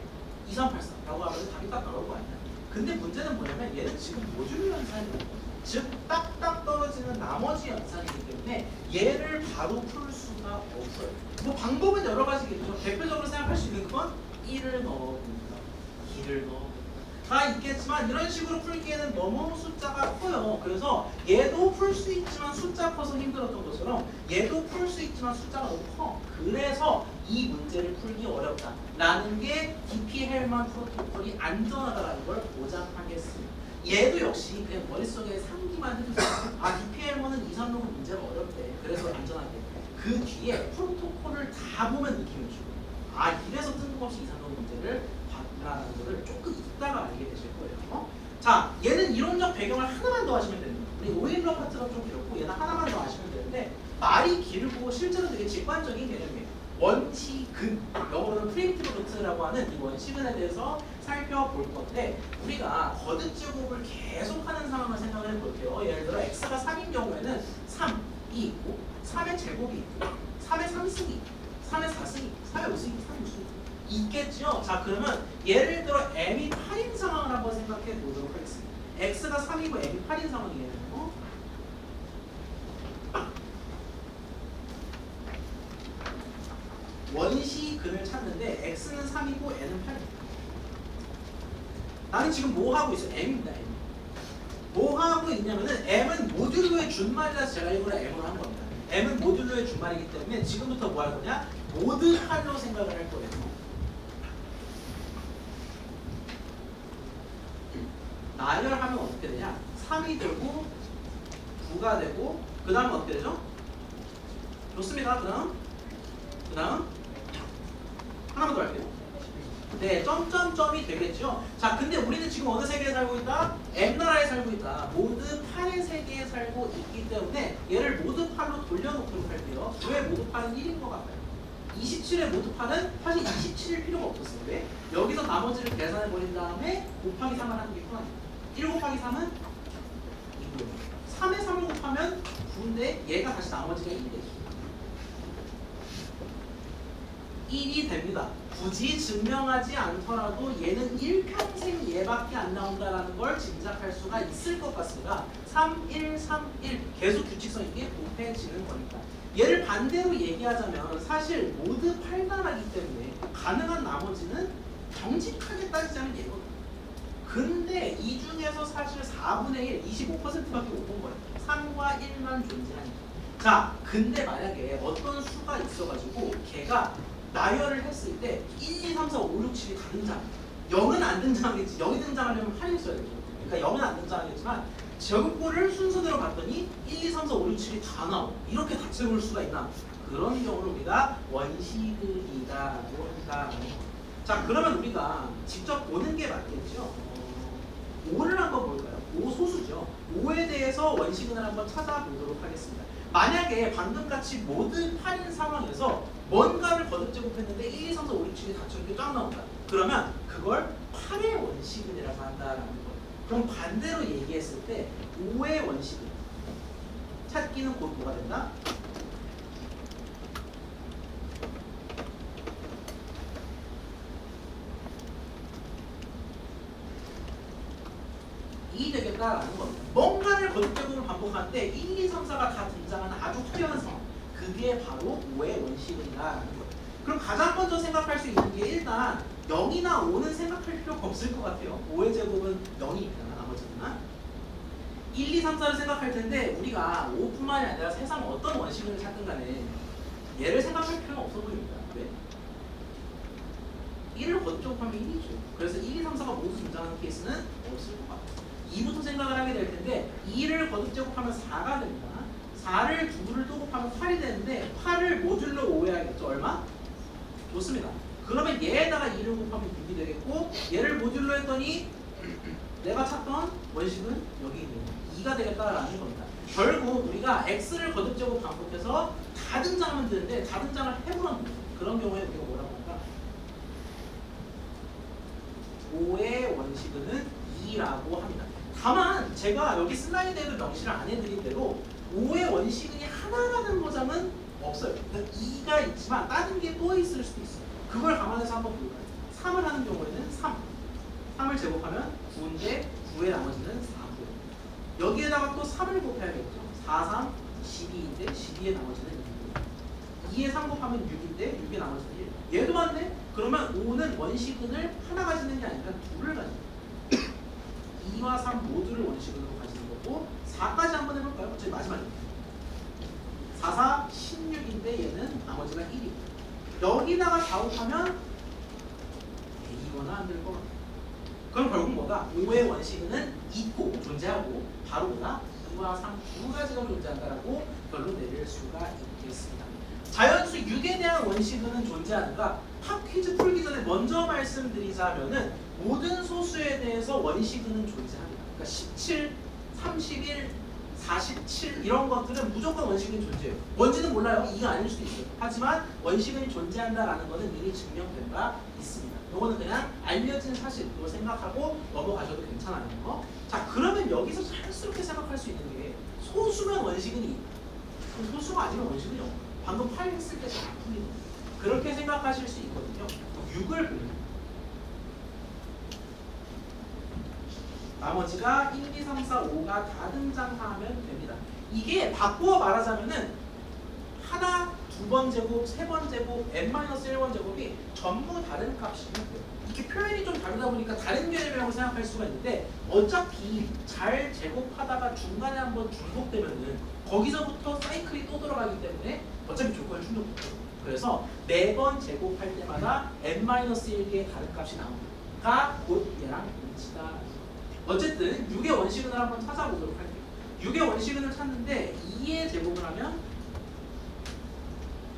2384라고 하면 답이 딱 나올 거 아니야. 근데 문제는 뭐냐면 얘는 지금 모듈 연산이거든요. 즉 딱딱 떨어지는 나머지 연산이기 때문에 얘를 바로 풀 수가 없어요. 뭐 방법은 여러 가지겠죠. 대표적으로 생각할 수 있는 건 1을 넣어봅니다. 2를 넣어. 다 있겠지만 이런 식으로 풀기에는 너무 숫자가 커요. 그래서 얘도 풀 수 있지만 숫자 커서 힘들었던 것처럼 얘도 풀 수 있지만 숫자가 너무 커. 그래서 이 문제를 풀기 어렵다라는 게 디피-헬만 프로토콜이 안전하다라는 걸 보장하겠습니다. 얘도 역시 그냥 머릿속에 상기만 해주세요. 아, 디피-헬만은 2, 3로그 문제가 어렵대. 그래서 안전하대. 그 뒤에 프로토콜을 다 보면 느낌을 주고 아, 이래서 뜬금없이 2, 3로그 문제를 라는 거를 조금 이따가 알게 되실 거예요. 자, 얘는 이론적 배경을 하나만 더 하시면 됩니다. 우리 오일러 파트가 좀 길었고 얘는 하나만 더 하시면 되는데 말이 길고 실제로 되게 직관적인 개념이에요. 원시근, 영어로는 프리미티브 루트라고 하는 이 원시근에 대해서 살펴볼 건데 우리가 거듭 제곱을 계속하는 상황을 생각을 해볼게요. 예를 들어 x가 3인 경우에는 3이 있고 3의 제곱이 있고 3의 3승이 있고 3의 4승이 있고 3의 5승이 있고 3의 6승이 있고 있겠죠? 자, 그러면 예를 들어 m이 8인 상황을 한번 생각해 보도록 하겠습니다. x가 3이고 m이 8인 상황이에요. 원시근을 찾는데 x는 3이고 n은 8입니다. 나는 지금 뭐 하고 있어요? m입니다. m. 뭐 하고 있냐면은 m은 모듈로의 준말이라서 제가 일부러 m으로 한 겁니다. m은 모듈로의 준말이기 때문에 지금부터 뭐 할 거냐? 모드 8로 생각을 할 거예요. 나열하면 어떻게 되냐? 3이 되고 9가 되고 그 다음에 어떻게 되죠? 좋습니다. 그 다음 하나만 더 할게요. 네, 점점점이 되겠죠. 자, 근데 우리는 지금 어느 세계에 살고 있다? M나라에 살고 있다. 모드 8의 세계에 살고 있기 때문에 얘를 모드 8로 돌려놓도록 할게요. 왜 모드 8은 1인 것 같아요? 27의 모드 8은 사실 27일 필요가 없었어요. 왜? 여기서 나머지를 계산해 버린 다음에 곱하기 3을 하는 게 편하니까. 1 곱하기 3은 2고요. 3에 3을 곱하면 9인데 얘가 다시 나머지가 1이 되죠. 1이 됩니다. 굳이 증명하지 않더라도 얘는 1평생 얘밖에 안 나온다라는 걸 짐작할 수가 있을 것 같습니다. 3, 1, 3, 1 계속 규칙성 있게 곱해지는 거니까. 얘를 반대로 얘기하자면 사실 모두 8나라기 때문에 가능한 나머지는 정직하게 따지자면 얘거든요. 근데 이 중에서 사실 4분의 1, 25%밖에 못 본 거예요. 3과 1만 존재하니까. 자, 근데 만약에 어떤 수가 있어가지고 걔가 나열을 했을 때 1, 2, 3, 4, 5, 6, 7이 다 등장. 0은 안 등장하겠지. 0이 등장하려면 8이 있어야 되죠. 그러니까 0은 안 등장하겠지만 제곱꼴을 순서대로 봤더니 1, 2, 3, 4, 5, 6, 7이 다 나오고 이렇게 다 채울 수가 있나? 그런 경우를 우리가 원시근이다라고 한다는 거. 자, 그러면 우리가 직접 보는 게 맞겠죠? 5를 한번 볼까요? 5 소수죠. 5에 대해서 원시근을 한번 찾아보도록 하겠습니다. 만약에 방금같이 모든 8인 상황에서 뭔가를 거듭 제곱했는데 1, 2, 3, 4, 5, 6, 7이 다 저렇게 쫙 나온다. 그러면 그걸 8의 원시근이라고 한다라는 거예요. 그럼 반대로 얘기했을 때 5의 원시근 찾기는 곧 뭐가 된다? 이 되겠다라는 겁니다. 뭔가를 거듭제곱을 반복할 때 1, 2, 3, 4가 다 등장하는 아주 화려한 상황. 그게 바로 5의 원시근이라는 거예요. 그럼 가장 먼저 생각할 수 있는 게 일단 0이나 5는 생각할 필요가 없을 것 같아요. 5의 제곱은 0이니까 나머지는 1, 2, 3, 4를 생각할 텐데 우리가 5뿐만이 아니라 세상 어떤 원시근을 찾든 간에 얘를 생각할 필요가 없어 보입니다. 왜? 1을 거듭제곱하면 1이죠. 그래서 1, 2, 3, 4가 모두 등장하는 케이스는 없을 것 같아요. 2부터 생각을 하게 될 텐데 2를 거듭제곱하면 4가 됩니다. 4를 2를 또 곱하면 8이 되는데 8을 모듈로 5 해야겠죠. 얼마? 좋습니다. 그러면 얘에다가 2를 곱하면 6이 되겠고 얘를 모듈로 했더니 내가 찾던 원식은 여기 있는 2가 되겠다라는 겁니다. 결국 우리가 x를 거듭제곱 반복해서 다 등장하면 되는데 다 등장을 해보라는 거죠. 그런 경우에 우리가 뭐라고 할까? 5의 원시근은 2라고 합니다. 다만 제가 여기 슬라이드에도 명시를 안 해드린 대로 5의 원시근이 하나라는 보장은 없어요. 그러니까 2가 있지만 다른 게 또 있을 수도 있어요. 그걸 감안해서 한번 볼까요? 3을 하는 경우에는 3을 제곱하면 9인데 9의 나머지는 4고 여기에다가 또 3을 곱해야겠죠. 4, 3, 12인데 12의 나머지는 2고 2에 3 곱하면 6인데 6의 나머지는 1. 얘도 맞네? 그러면 5는 원시근을 하나 가지는 게 아니라 둘을 가지는 거예요. 2와 3 모두를 원시근으로 가지는 거고 4까지 한번 해볼까요? 어차피 마지막입니다. 4, 4, 16인데 얘는 나머지가 1이고 여기다가 4 곱하면 이거나 안 될 것 같아요. 그럼 결국 뭐다? 5의 원시근은 있고 존재하고 바로 뭐다? 2와 3 두 가지가 존재한다라고 결론 내릴 수가 있겠습니다. 자연수 6에 대한 원시근은 존재하는가? 팝 퀴즈 풀기 전에 먼저 말씀드리자면은 모든 소수에 대해서 원시근은 존재합니다. 그러니까 17, 31, 47 이런 것들은 무조건 원시근이 존재해요. 뭔지는 몰라요. 이가 아닐 수도 있어요. 하지만 원시근이 존재한다라는 것은 이미 증명된 바 있습니다. 이거는 그냥 알려진 사실로 생각하고 넘어가셔도 괜찮아요. 자, 그러면 여기서 자연스럽게 생각할 수 있는 게 소수면 원시근이 있다. 그럼 소수가 아니면 원시근이 없다. 방금 8 했을 때 잘 풀리는 거예요. 그렇게 생각하실 수 있거든요. 6을 보면 나머지가 1, 2, 3, 4, 5가 다 등장하면 됩니다. 이게 바꾸어 말하자면은 하나, 두 번 제곱, 세 번 제곱, n-1번 제곱이 전부 다른 값이면 돼요. 이렇게 표현이 좀 다르다 보니까 다른 개념이라고 생각할 수가 있는데 어차피 잘 제곱하다가 중간에 한번 중복되면은 거기서부터 사이클이 또 들어가기 때문에 어차피 조건을 충족해요. 그래서 4번 제곱할 때마다 n-1개의 다른 값이 나옵니다. 곧 얘랑 일치다. 어쨌든 6의 원시근을 한번 찾아보도록 할게요. 6의 원시근을 찾는데 2의 제곱을 하면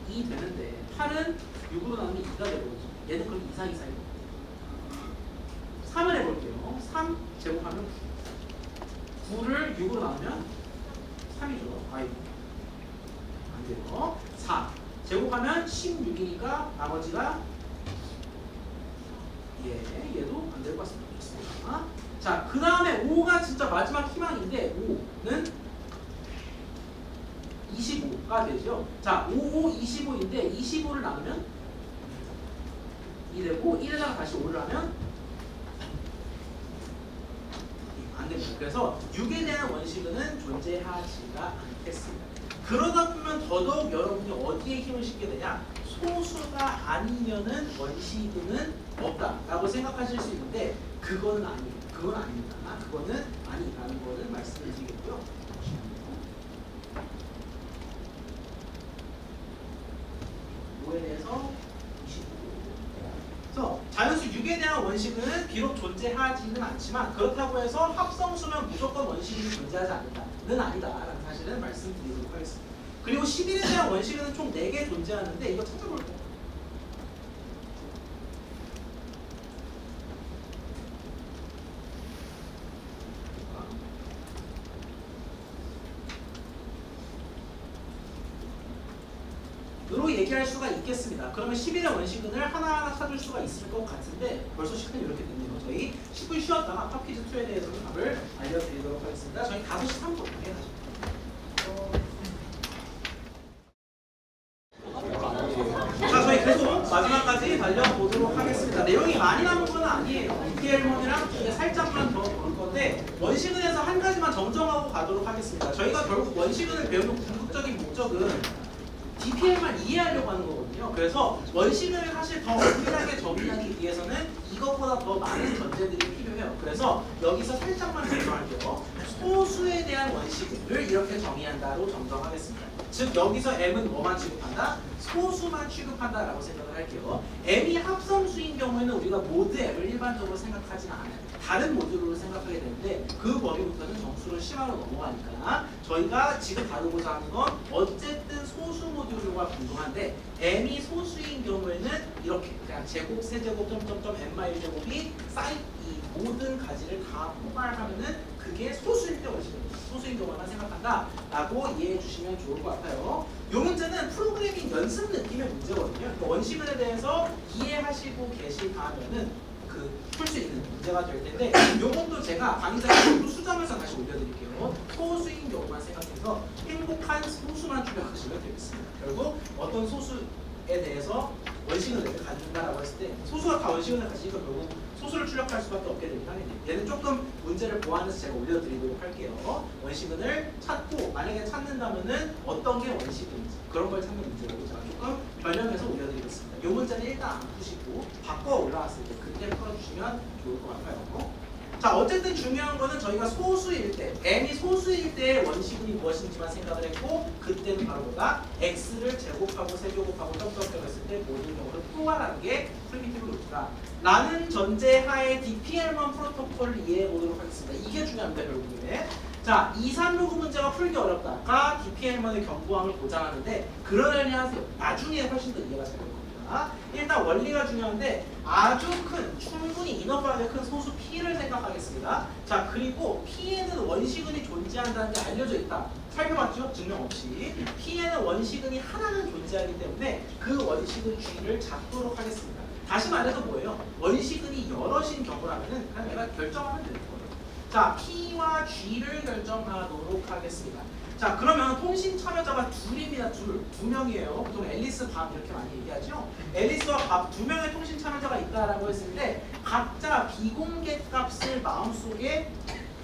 2 되는데 8은 6으로 나누면 2가 되거든요. 얘는 그럼 2, 4, 2, 4예요. 3을 해볼게요. 3 제곱하면 9. 9를 6으로 나누면 3이죠. 아이고 안 돼요. 4 제곱하면 16이니까 나머지가 얘도 안 될 것 같습니다. 좋습니다. 자, 그 다음에 5가 진짜 마지막 희망인데 5는 25가 되죠. 자, 5, 5, 25인데 25를 나누면 2 되고 1에다가 다시 5를 하면 안 됩니다. 그래서 6에 대한 원시근은 존재하지가 않겠습니다. 그러다 보면 더더욱 여러분이 어디에 힘을 싣게 되냐? 소수가 아니면은 원시근은 없다라고 생각하실 수 있는데 그거는 아니에요. 그건 아닙니다. 그거는 아니라는 거를 말씀을 드리겠고요. 5에 대해서 25. 그래서 자연수 6에 대한 원시근은 비록 존재하지는 않지만 그렇다고 해서 합성수면 무조건 원시근이 존재하지 않는다는 아니다라는 사실을 말씀드리도록 하겠습니다. 그리고 11에 대한 원시근은 총 4개 존재하는데 이거 찾아볼게요. 으로 얘기할 수가 있겠습니다. 그러면 11의 원시근을 하나하나 찾을 수가 있을 것 같은데 벌써 시간이 이렇게 됐네요. 저희 10분 쉬었다가 팝퀴즈 2에 대해서 답을 알려드리도록 하겠습니다. 저희 5시 3분에 하죠. 자, 저희 계속 마지막까지 달려보도록 하겠습니다. 내용이 많이 남은 건 아니에요. ETL문이랑 살짝만 더 볼 건데 원시근에서 한 가지만 정정하고 가도록 하겠습니다. 저희가 결국 원시근을 배우는 궁극적인 목적은 DPL만 이해하려고 하는 거거든요. 그래서 원시근을 사실 더 엄밀하게 정의하기 위해서는 이것보다 더 많은 전제들이 필요해요. 그래서 여기서 살짝만 정정할게요. 소수에 대한 원시근을 이렇게 정의한다로 정정하겠습니다. 즉 여기서 M은 뭐만 취급한다? 소수만 취급한다라고 생각을 할게요. M이 합성수인 경우에는 우리가 모드 M을 일반적으로 생각하지는 않아요. 다른 모듈로 생각하게 되는데 그 범위부터는 정수를 심화로 넘어가니까 저희가 지금 다루고자 하는 건 어쨌든 소수 모듈과 공동한데 M이 소수인 경우에는 이렇게 그냥 제곱, 세제곱, 점점점 N-1 제곱이 쌓인 이 모든 가지를 다 포괄하면은 그게 소수일 때 원시입니다. 소수인 경우만 생각한다 라고 이해해 주시면 좋을 것 같아요. 이 문제는 프로그래밍 연습 느낌의 문제거든요. 그러니까 원시근에 대해서 이해하시고 계시다면은 그 풀 수 있는 문제가 될 텐데 요것도 제가 강의자로 수정해서 다시 올려드릴게요. 소수인 경우만 생각해서 행복한 소수만 추려하시면 되겠습니다. 결국 어떤 소수에 대해서 원시근을 갖는다라고 했을 때 소수가 다 원시근을 가지니까 결국 소수를 출력할 수밖에 없게 되긴 하겠네요. 얘는 조금 문제를 보완해서 제가 올려드리도록 할게요. 원시근을 찾고 만약에 찾는다면은 어떤 게 원시근인지 그런 걸 찾는 문제라고 제가 조금 변형해서 올려드리겠습니다. 이 문제는 일단 안 푸시고 바꿔 올라왔을 때 그때 풀어주시면 좋을 것 같아요. 자, 어쨌든 중요한 거는 저희가 소수일 때, n이 소수일 때의 원시근이 무엇인지만 생각을 했고 그때는 바로 뭐다? x를 제곱하고 세제곱하고 접속했을 때 모든 경우를 포괄하는 게 프리미티브 루트다 라는 전제하에 DPL만 프로토콜을 이해해 보도록 하겠습니다. 이게 중요합니다, 결국에. 자, 2, 3로그 문제가 풀기 어렵다가 DPL만의 견고함을 보장하는데 그러려니 하세요. 나중에 훨씬 더 이해가 잘 될 겁니다. 일단 원리가 중요한데 아주 큰, 충분히 이너프하게 큰 소수 P를 생각하겠습니다. 자, 그리고 P에는 원시근이 존재한다는 게 알려져 있다. 살펴봤죠? 증명 없이. P에는 원시근이 하나는 존재하기 때문에 그 원시근 G를 잡도록 하겠습니다. 다시 말해서 뭐예요? 원시근이 여럿인 경우라면은 그냥 내가 결정하면 되는 거예요. 자, P와 G를 결정하도록 하겠습니다. 자, 그러면 통신 참여자가 둘입니다. 두 명이에요. 보통 앨리스, 밥 이렇게 많이 얘기하죠. 앨리스와 밥 두 명의 통신 참여자가 있다라고 했을 때 각자 비공개 값을 마음속에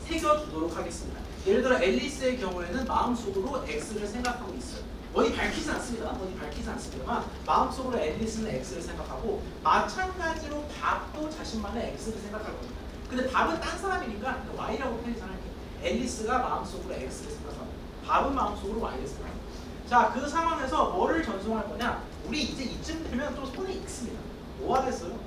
새겨두도록 하겠습니다. 예를 들어 앨리스의 경우에는 마음속으로 X를 생각하고 있어요. 어디 밝히지 않습니다. 어디 밝히지 않습니다만 마음속으로 앨리스는 X를 생각하고 마찬가지로 밥도 자신만의 X를 생각할 겁니다. 근데 밥은 딴 사람이니까 Y라고 표현할게요. 앨리스가 마음속으로 X를 생각하고 밥은 마음속으로 Y를 생각합니다. 자, 그 상황에서 뭐를 전송할 거냐? 우리 이제 이쯤 되면 또 손이 익습니다. 뭐 하겠어요?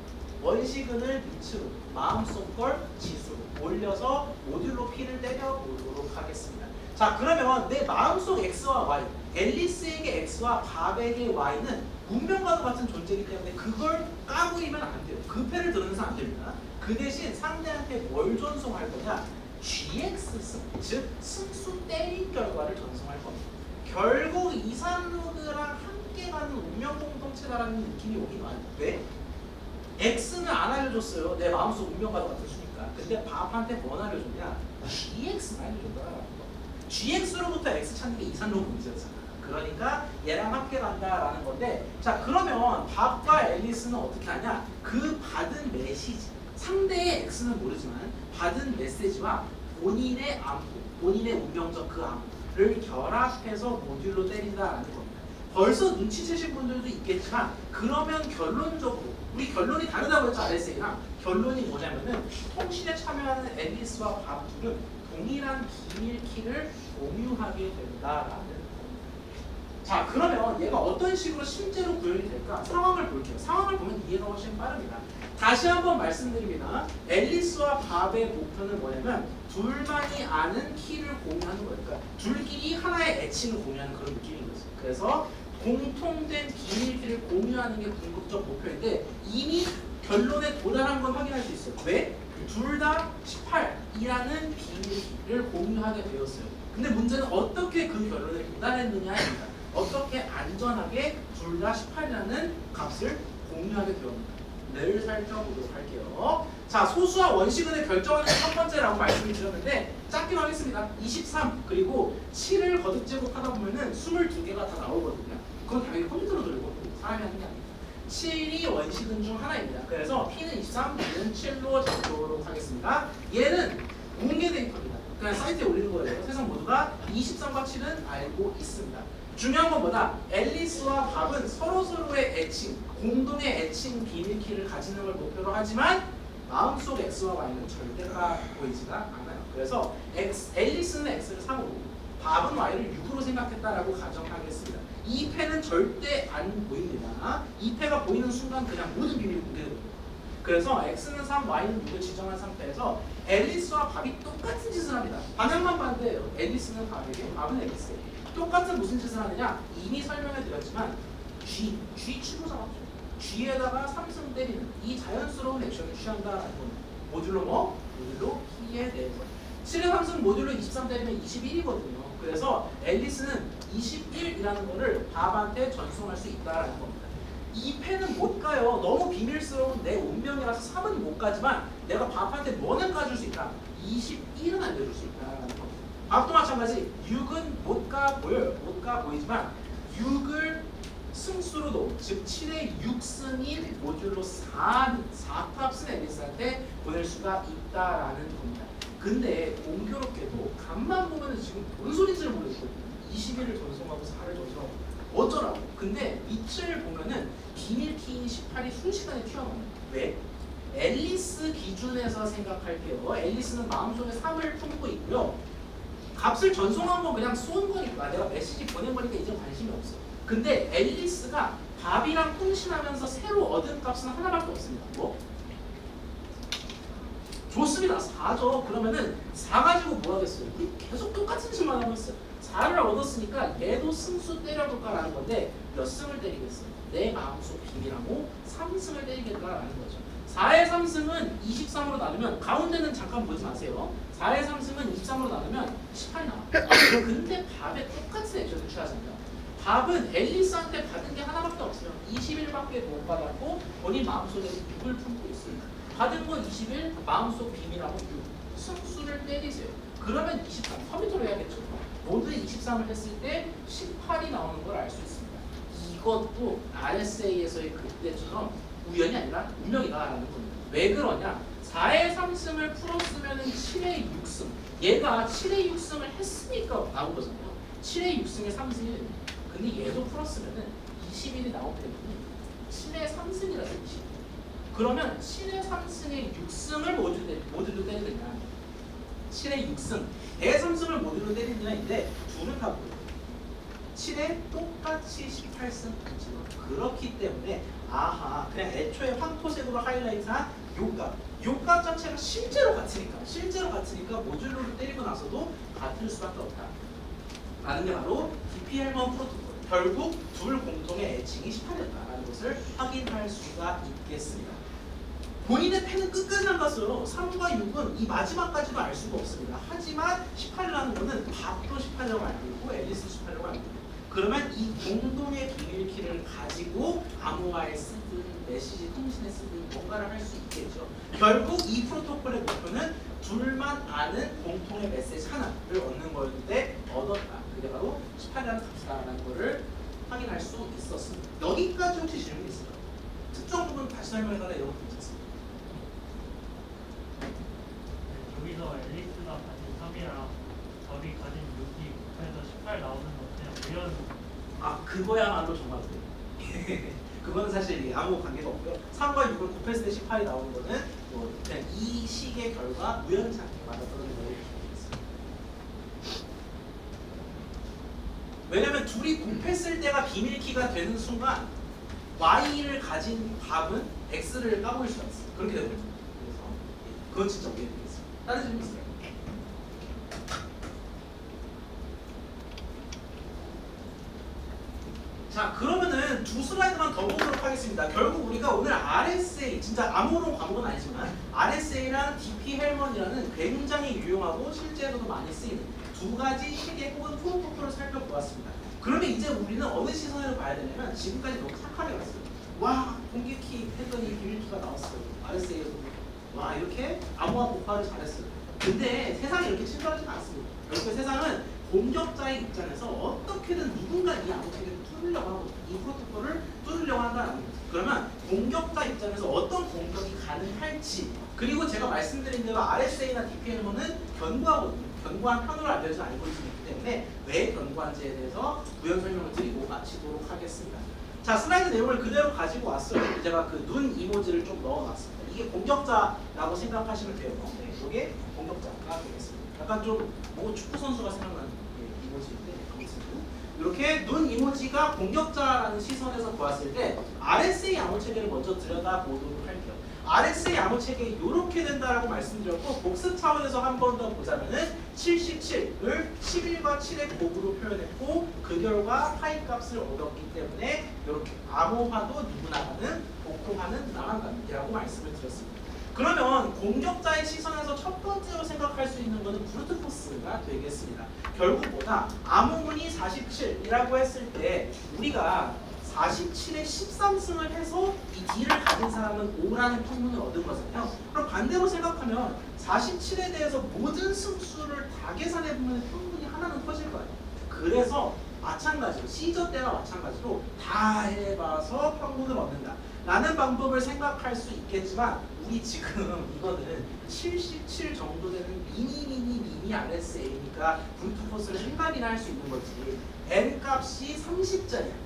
원시근을 밑으로 마음속 걸 지수로 올려서 모듈로 P를 때려보도록 하겠습니다. 자, 그러면 내 마음속 X와 Y, 앨리스에게 X와 밥에게 Y는 운명과도 같은 존재이기 때문에 그걸 까부리면 안 돼요. 그 패를 들으면서 안 됩니다. 그 대신 상대한테 뭘 전송할 거냐? GX 승, 즉 승수 때린 결과를 전송할 겁니다. 결국 2, 3로드랑 함께 가는 운명 공동체다라는 느낌이 오긴 와요. 왜? X는 안 알려줬어요. 내 마음속 운명과도 같은 수니까. 근데 밥한테 뭘 알려줬냐? GX만 알려줬다라는 거. GX로부터 X 찾는 게 2, 3로드 문제였잖아. 그러니까 얘랑 함께 간다라는 건데, 자, 그러면 밥과 앨리스는 어떻게 하냐? 그 받은 메시지, 상대의 X는 모르지만 받은 메시지와 본인의 암호, 본인의 운명적 그 암호를 결합해서 모듈로 때린다라는 겁니다. 벌써 눈치채신 분들도 있겠지만 그러면 결론적으로 우리 결론이 다르다고 했죠. RSA랑 결론이 뭐냐면은 통신에 참여하는 앨리스와 밥 둘은 동일한 비밀키를 공유하게 된다라는 겁니다. 자, 그러면 얘가 어떤 식으로 실제로 구현이 될까? 상황을 볼게요. 상황을 보면 이해가 훨씬 빠릅니다. 다시 한번 말씀드립니다. 앨리스와 밥의 목표는 뭐냐면 둘만이 아는 키를 공유하는 거예요. 그러니까 둘끼리 하나의 애칭을 공유하는 그런 느낌인 거죠. 그래서 공통된 비밀키를 공유하는 게 궁극적 목표인데 이미 결론에 도달한 건 확인할 수 있어요. 왜? 둘 다 18이라는 비밀키를 공유하게 되었어요. 근데 문제는 어떻게 그 결론에 도달했느냐입니다. 어떻게 안전하게 둘 다 18이라는 값을 공유하게 되었는가 를 살펴보도록 할게요. 자, 소수와 원시근을 결정하는 첫 번째라고 말씀을 드렸는데 짧게 하겠습니다. 23 그리고 7을 거듭 제곱하다 보면은 22개가 다 나오거든요. 그건 당연히 컴퓨터로 돌리고 사람이 하는 게 아닙니다. 7이 원시근 중 하나입니다. 그래서 P는 23, B는 7로 잡도록 하겠습니다. 얘는 공개 데이터입니다. 그냥 사이트에 올리는 거예요. 세상 모두가 23과 7은 알고 있습니다. 중요한 건 뭐다? 앨리스와 밥은 서로서로의 애칭, 공동의 애칭 비밀키를 가지는 걸 목표로 하지만 마음속 X와 Y는 절대가 보이지가 않아요. 그래서 앨리스는 X를 3으로, 밥은 Y를 6으로 생각했다라고 가정하겠습니다. 이 패는 절대 안 보입니다. 이 패가 보이는 순간 그냥 모든 비밀이 공개됩니다. 그래서 X는 3, Y는 6을 지정한 상태에서 앨리스와 밥이 똑같은 짓을 합니다. 방향만 반대예요. 앨리스는 밥에게, 밥은 앨리스에게. 똑같은 무슨 짓을 하느냐? 이미 설명해 드렸지만 G 치고자 맞죠? G에다가 3승 때리는 이 자연스러운 액션을 취한다라는 겁니다. 모듈로 뭐? 모듈로 P의 내분. 7의 3승 모듈로 23 때리면 21이거든요. 그래서 앨리스는 21이라는 거를 밥한테 전송할 수 있다라는 겁니다. 2패는 못 가요. 너무 비밀스러운 내 운명이라서 3은 못 가지만 내가 밥한테 뭐는 까줄 수 있다. 21은 알려줄 수 있다라는 겁니다. 밥도 마찬가지. 6은 못 가 보여요. 못 가 보이지만 6을 승수로 놓은 즉 7의 6승인 모듈로 4값은 앨리스한테 보낼 수가 있다라는 겁니다. 근데 공교롭게도 값만 보면은 지금 뭔 소리인지를 모르겠거든요. 21을 전송하고 4를 전송하고 어쩌라고. 근데 밑을 보면은 비밀키인 18이 순식간에 튀어나와요. 왜? 앨리스 기준에서 생각할게요. 앨리스는 마음속에 3을 품고 있고요. 값을 전송한 건 그냥 쏜 거니까 내가 메시지 보낸 거니까 이제 관심이 없어. 근데 앨리스가 밥이랑 통신하면서 새로 얻은 값은 하나밖에 없습니다. 뭐? 좋습니다. 4죠. 그러면은 4 가지고 뭐 하겠어요? 우리 계속 똑같은 짓만 하고 있어요. 4를 얻었으니까 얘도 승수 때려볼까라는 건데 몇 승을 때리겠어요? 내 마음속 비밀하고 3승을 때리겠다라는 거죠. 4의 3승은 23으로 나누면 가운데는 잠깐 보지 마세요. 4의 3승은 23으로 나누면 18이 나와요. 근데 밥에 똑같은 액션을 취하잖아요. 밥은 앨리스한테 받은 게 하나밖에 없어요. 21밖에 못 받았고 본인 마음속에 6을 품고 있으니까 받은 건 21, 마음속 비밀하고 6 승수를 때리세요. 그러면 23 컴퓨터로 해야겠죠. 모두 23을 했을 때 18이 나오는 걸 알 수 있습니다. 이것도 RSA에서의 그때처럼 우연이 아니라 운명이다라는 겁니다. 왜 그러냐? 4의 3승을 풀었으면 7의 6승 얘가 7의 6승을 했으니까 나온 거잖아요. 7의 6승에 3승이 됩니다. 근데 얘도 풀었으면 21이 나오기 때문에 7의 3승이라서 20. 그러면 7의 3승에 6승을 모듈로 때리느냐 7의 6승 대 3승을 모듈로 때리느냐인데 둘은 다 뭐예요? 7에 똑같이 18승 그렇기 때문에 아하 그냥 애초에 황토색으로 하이라이트한 요값 자체가 실제로 같으니까 모듈로를 때리고 나서도 같을 수밖에 없다 라는 게 바로 DP-헬먼 프로토콜 결국 둘 공통의 애칭이 18이었다라는 것을 확인할 수가 있겠습니다. 본인의 펜은 끝까지 안 갔어요. 3과 6은 이 마지막까지도 알 수가 없습니다. 하지만 18이라는 거는 밥도 18이라고 알고 있고 앨리스 18이라고 알고 있고 그러면 이 공동의 비밀키를 가지고 암호화에 쓰든 메시지 통신에 쓰든 뭔가를 할 수 있겠죠. 결국 이 프로토콜의 목표는 둘만 아는 공통의 메시지 하나를 얻는 거였는데 얻었다. 그게 바로 18이라는 값이다라는 거를 확인할 수 있었습니다. 여기까지 혹시 질문 있을까요? 특정 부분 다시 설명해달라 이런 거 괜찮습니다. 여기서 앨리스가 가진 3이랑 저리 가진 6이 곱해서 18 나오는 건 그냥 우연. 아 그거야말로 정말 그래요. 그거는 사실 아무 관계가 없고요. 3과 6을 곱했을 때 18이 나오는 거는 뭐 그냥 이 식의 결과 우연찮게 맞아떨어진 거예요. 왜냐면 둘이 곱했을 때가 비밀키가 되는 순간 Y를 가진 밥은 X를 까보일 수가 있어요. 그렇게 되거든요. 그래서 그건 진짜 오해되겠어요. 다른 질문 있어요? 자 그러면은 두 슬라이드만 더 보도록 하겠습니다. 결국 우리가 오늘 RSA 진짜 아무런 광고는 아니지만 RSA랑 DP-헬먼이라는 굉장히 유용하고 실제로도 많이 쓰이는 두 가지 체계 혹은 프로토콜을 살펴보았습니다. 그러면 이제 우리는 어느 시선으로 봐야 되냐면 지금까지 너무 착하게 봤어요. 와 공개키 했더니 비밀키가 나왔어요. RSA에서 와 이렇게 암호화 복화를 잘했어요. 근데 세상이 이렇게 친절하지는 않습니다. 결국 세상은 공격자의 입장에서 어떻게든 누군가 이 암호체계를 뚫으려고 하고 이 프로토콜을 뚫으려고 한다는 겁니다. 그러면 공격자 입장에서 어떤 공격이 가능할지 그리고 제가 말씀드린 대로 RSA나 DP-헬먼은 견고하거든요. 견고한 편으로 알려진 알고리즘이기 때문에 왜 견고한지에 대해서 부연 설명을 드리고 마치도록 하겠습니다. 자 슬라이드 내용을 그대로 가지고 왔어요. 제가 그 눈 이모지를 좀 넣어놨습니다. 이게 공격자라고 생각하시면 돼요. 네, 이게 공격자가 되겠습니다. 약간 좀 뭐 축구 선수가 생각나는 이모지인데 아무튼 이렇게 눈 이모지가 공격자라는 시선에서 보았을 때 RSA 암호 체계를 먼저 들여다보도록 할게요. RSA 암호 체계 이렇게 된다라고 말씀드렸고 복습 차원에서 한 번 더 보자면은 77을 11과 7의 곱으로 표현했고 그 결과 파이 값을 얻었기 때문에 이렇게 암호화도 누구나 가는 복호화는 나만 가는이라고 말씀을 드렸습니다. 그러면 공격자의 시선에서 첫 번째로 생각할 수 있는 것은 브루트포스가 되겠습니다. 결국 뭐다? 암호문이 47이라고 했을 때 우리가 47에 13승을 해서 이 D를 가진 사람은 5라는 평균을 얻은 거잖아요. 그럼 반대로 생각하면 47에 대해서 모든 승수를 다 계산해보면 평균이 하나는 커질 거예요. 그래서 마찬가지로 C저 때와 마찬가지로 다 해봐서 평균을 얻는다 라는 방법을 생각할 수 있겠지만 우리 지금 이거는 77 정도 되는 미니 RSA니까 브루트포스를 생각이나 할 수 있는 거지. N 값이 30짜리야.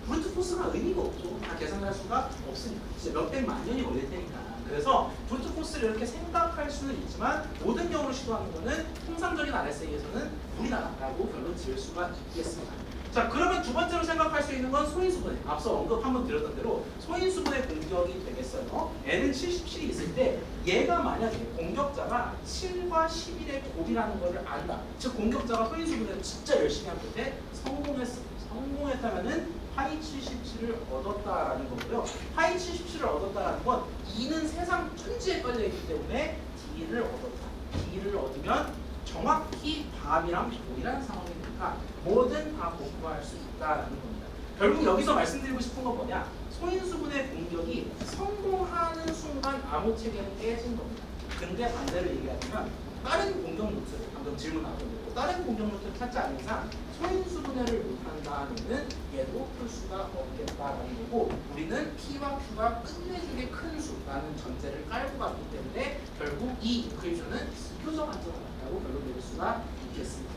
브루트포스가 의미가 없죠. 다 계산할 수가 없으니까. 진짜 몇백만 년이 걸릴 테니까. 그래서 브루트포스를 이렇게 생각할 수는 있지만 모든 경우를 시도하는 거는 통상적인 RSA에서는 무리다라고 결론 지을 수가 있겠습니다. 자, 그러면 두 번째로 생각할 수 있는 건 소인수분해. 앞서 언급 한번 드렸던 대로 소인수분해 공격이 되겠어요. N은 77이 있을 때 얘가 만약에 공격자가 7과 11의 곱이라는 거를 안다. 즉 공격자가 소인수분해를 진짜 열심히 한 끝에 성공했다면은 파이 77을 얻었다라는 거고요. 파이 77을 얻었다라는 건 2는 세상 천지에 걸려있기 때문에 D를 얻었다. D를 얻으면 정확히 밥이랑 돌이라는 상황이 되니까 뭐든 다 복구할 수 있다라는 겁니다. 결국 여기서 말씀드리고 싶은 건 뭐냐? 소인수분의 공격이 성공하는 순간 암호 체계는 깨진 겁니다. 근데 반대로 얘기하자면 다른 공격 노트를 방금 질문 나왔던 대로 다른 공격 노트를 찾지 않는 이상 소인수분해를 못한다면은 얘도 풀 수가 없겠다라는 거고 우리는 P와 Q가 끝내주게 큰 수라는 전제를 깔고 갔기 때문에 결국 이 이퀘이션은 비교적 안전하다고 결론 내릴 수가 있겠습니다.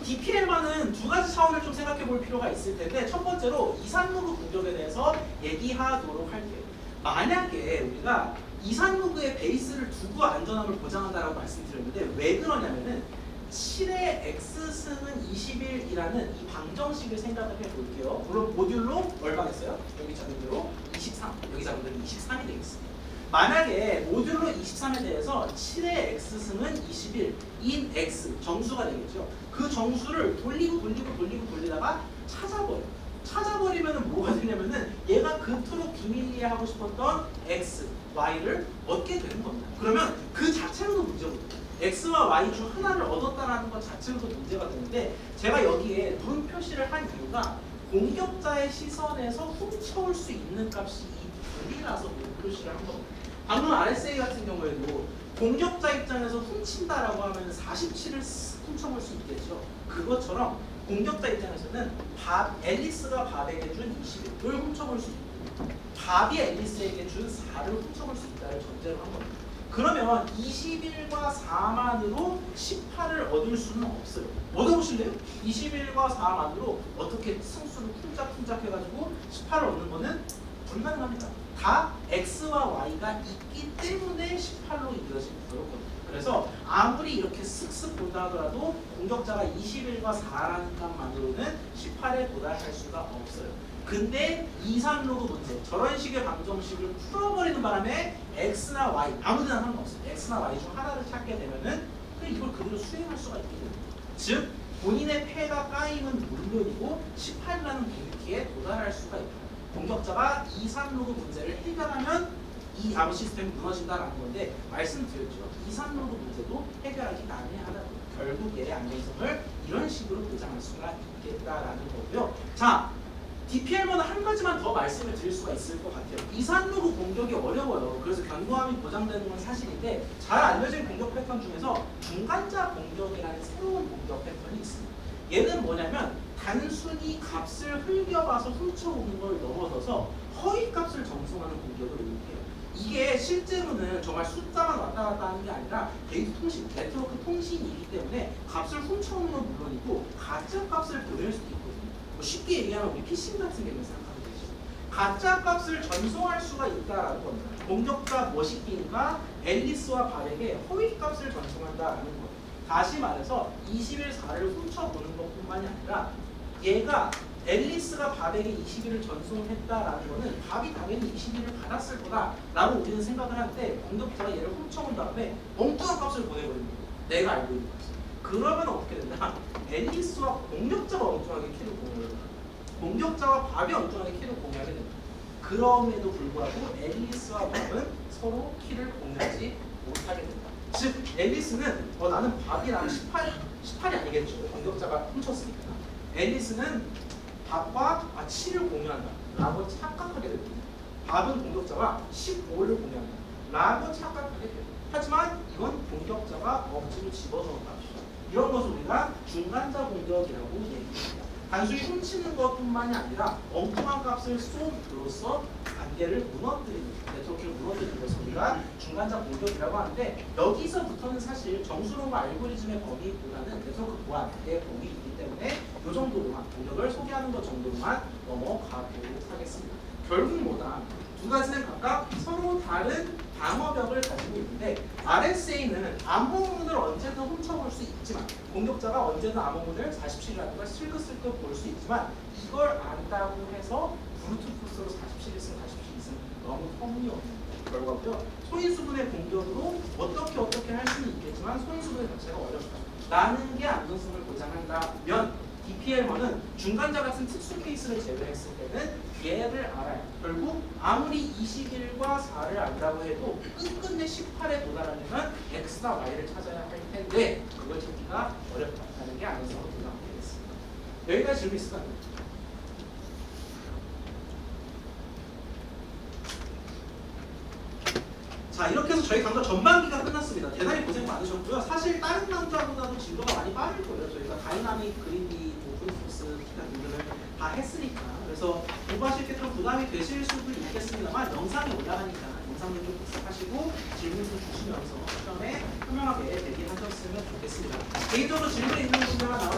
DPL만은 두 가지 차원을 좀 생각해 볼 필요가 있을 텐데 첫 번째로 이산로그 공격에 대해서 얘기하도록 할게요. 만약에 우리가 이산로그의 베이스를 두고 안전함을 보장한다라고 말씀드렸는데 왜 그러냐면은 7의 x승은 21이라는 이 방정식을 생각을 해볼게요. 물론 모듈로 얼마겠어요? 여기 잡은 대로 23, 여기 잡은 대로 23이 되겠습니다. 만약에 모듈로 23에 대해서 7의 x승은 21인 x 정수가 되겠죠. 그 정수를 돌리다가 찾아버리면 뭐가 되냐면은 얘가 그토록 비밀리에 하고 싶었던 x, y를 얻게 되는 겁니다. 그러면 그 자체로도 문제거든요. x와 y 중 하나를 얻었다라는 것 자체로도 문제가 되는데 제가 여기에 눈 표시를 한 이유가 공격자의 시선에서 훔쳐올 수 있는 값이 이 둘이라서 눈 표시를 한 겁니다. 방금 RSA 같은 경우에도 공격자 입장에서 훔친다라고 하면 47을 훔쳐볼 수 있겠죠. 그것처럼 공격자 입장에서는 앨리스가 밥에게 준 21을 훔쳐볼 수 있고 밥이 앨리스에게 준 4를 훔쳐볼 수 있다를 전제로 한 겁니다. 그러면 21과 4만으로 18을 얻을 수는 없어요. 얻어보실래요? 21과 4만으로 어떻게 승수를 쿵짝쿵짝 해가지고 18을 얻는 거는 불가능합니다. 다 x와 y가 있기 때문에 18로 이루어진 거거든요. 그래서 아무리 이렇게 슥슥 본다 하더라도 공격자가 21과 4라는 값만으로는 18에 도달할 수가 없어요. 근데 이산로그 문제, 저런 식의 방정식을 풀어버리는 바람에 x나 y, 아무데나 상관없어요. x나 y 중 하나를 찾게 되면은 이걸 그대로 수행할 수가 있게 됩니다. 즉 본인의 패가 까임은 물론이고 18라는 빈키에 도달할 수가 있다. 공격자가 이산로그 문제를 해결하면 이 암호 시스템이 무너진다라는 건데 말씀드렸죠. 이산로그 문제도 해결하기 난해하다고. 결국 얘의 안정성을 이런 식으로 보장할 수가 있겠다라는 거고요. 자, DPL만 한 가지만 더 말씀을 드릴 수가 있을 것 같아요. 이산로그 공격이 어려워요. 그래서 견고함이 보장되는 건 사실인데 잘 알려진 공격 패턴 중에서 중간자 공격이라는 새로운 공격 패턴이 있습니다. 얘는 뭐냐면 단순히 값을 흘겨봐서 훔쳐오는 걸 넘어서서 허위 값을 정성하는 공격을 의미해요. 이게 실제로는 정말 숫자만 왔다 갔다 하는 게 아니라 데이터 통신, 네트워크 통신이기 때문에 값을 훔쳐오는 건 물론이고 가짜 값을 보낼 수도 있거든요. 쉽게 얘기하면 우리 피싱 같은 개념을 생각하면 되죠. 가짜 값을 전송할 수가 있다라는 겁니다. 공격자 머시기가 앨리스와 발에게 허위 값을 전송한다라는 거예요. 다시 말해서 21,4를 훔쳐보는 것뿐만이 아니라 얘가 앨리스가 밥에게 21을 전송했다라는 거는 밥이 당연히 21을 받았을 거다라고 우리는 생각을 하는데 공격자가 얘를 훔쳐온 다음에 엉뚱한 값을 보내버리는 거예요. 내가 알고 있는 값을. 그러면 어떻게 된다? 앨리스와 공격자가 엉뚱하게 키를 공유해요. 공격자와 밥이 엉뚱하게 키를 공유하게 됩니다. 그럼에도 불구하고 앨리스와 밥은 서로 키를 공유하지 못하게 된다. 즉 앨리스는 나는 밥이랑 18이 아니겠죠. 공격자가 훔쳤으니까. 앨리스는 밥과 7을 공유한다 라고 착각하게 됩니다. 밥은 공격자가 15를 공유한다 라고 착각하게 돼요. 하지만 이건 공격자가 억지로 집어넣은 값이죠. 이런 것을 우리가 중간자 공격이라고 얘기합니다. 단순히 훔치는 것뿐만이 아니라 엉뚱한 값을 쏘므로써 관계를 무너뜨리는, 네트워크를 무너뜨리는 것을 우리가 중간자 공격이라고 하는데, 여기서부터는 사실 정수론과 알고리즘의 범위보다는 네트워크 보안의 범위이기 때문에 이 정도로만, 공격을 소개하는 것 정도로만 넘어가도록 하겠습니다. 결국 뭐다? 두 가지는 각각 서로 다른 방어벽을 가지고 있는데, RSA는 암호문을 언제든 훔쳐볼 수 있지만, 공격자가 언제든 암호문을 47이라든가 슬긋슬긋 볼 수 있지만, 이걸 안다고 해서 브루트포스로 47 있으면 47 있으면 너무 터무니없는 결과고요. 소인수분의 공격으로 어떻게 할 수는 있겠지만 소인수분의 자체가 어렵다 라는 게 안전성을 보장한다면, DPL머는 중간자 같은 특수 케이스를 제외했을 때는 얘를 알아요. 결국 아무리 21과 4를 안다고 해도 끝끝내 18에 도달하려면 X나 Y를 찾아야 할 텐데, 그걸 찾기가 어렵다는 게 안전성을 보장하겠습니다. 여기까지 질문 있을까요? 자, 이렇게 해서 저희 강좌 전반기가 끝났습니다. 대단히 고생 많으셨고요. 사실 다른 강좌보다도 진도가 많이 빠를 거예요. 저희가 다이나믹, 그린디, 오픈소스 기타 등등을 다 했으니까. 그래서 공부하실 때 좀 부담이 되실 수도 있겠습니다만, 영상이 올라가니까 영상도 좀 복습하시고 질문도 주시면서 시험에 현명하게 대비하셨으면 좋겠습니다. 개인적으로 질문 있는 분들만 나와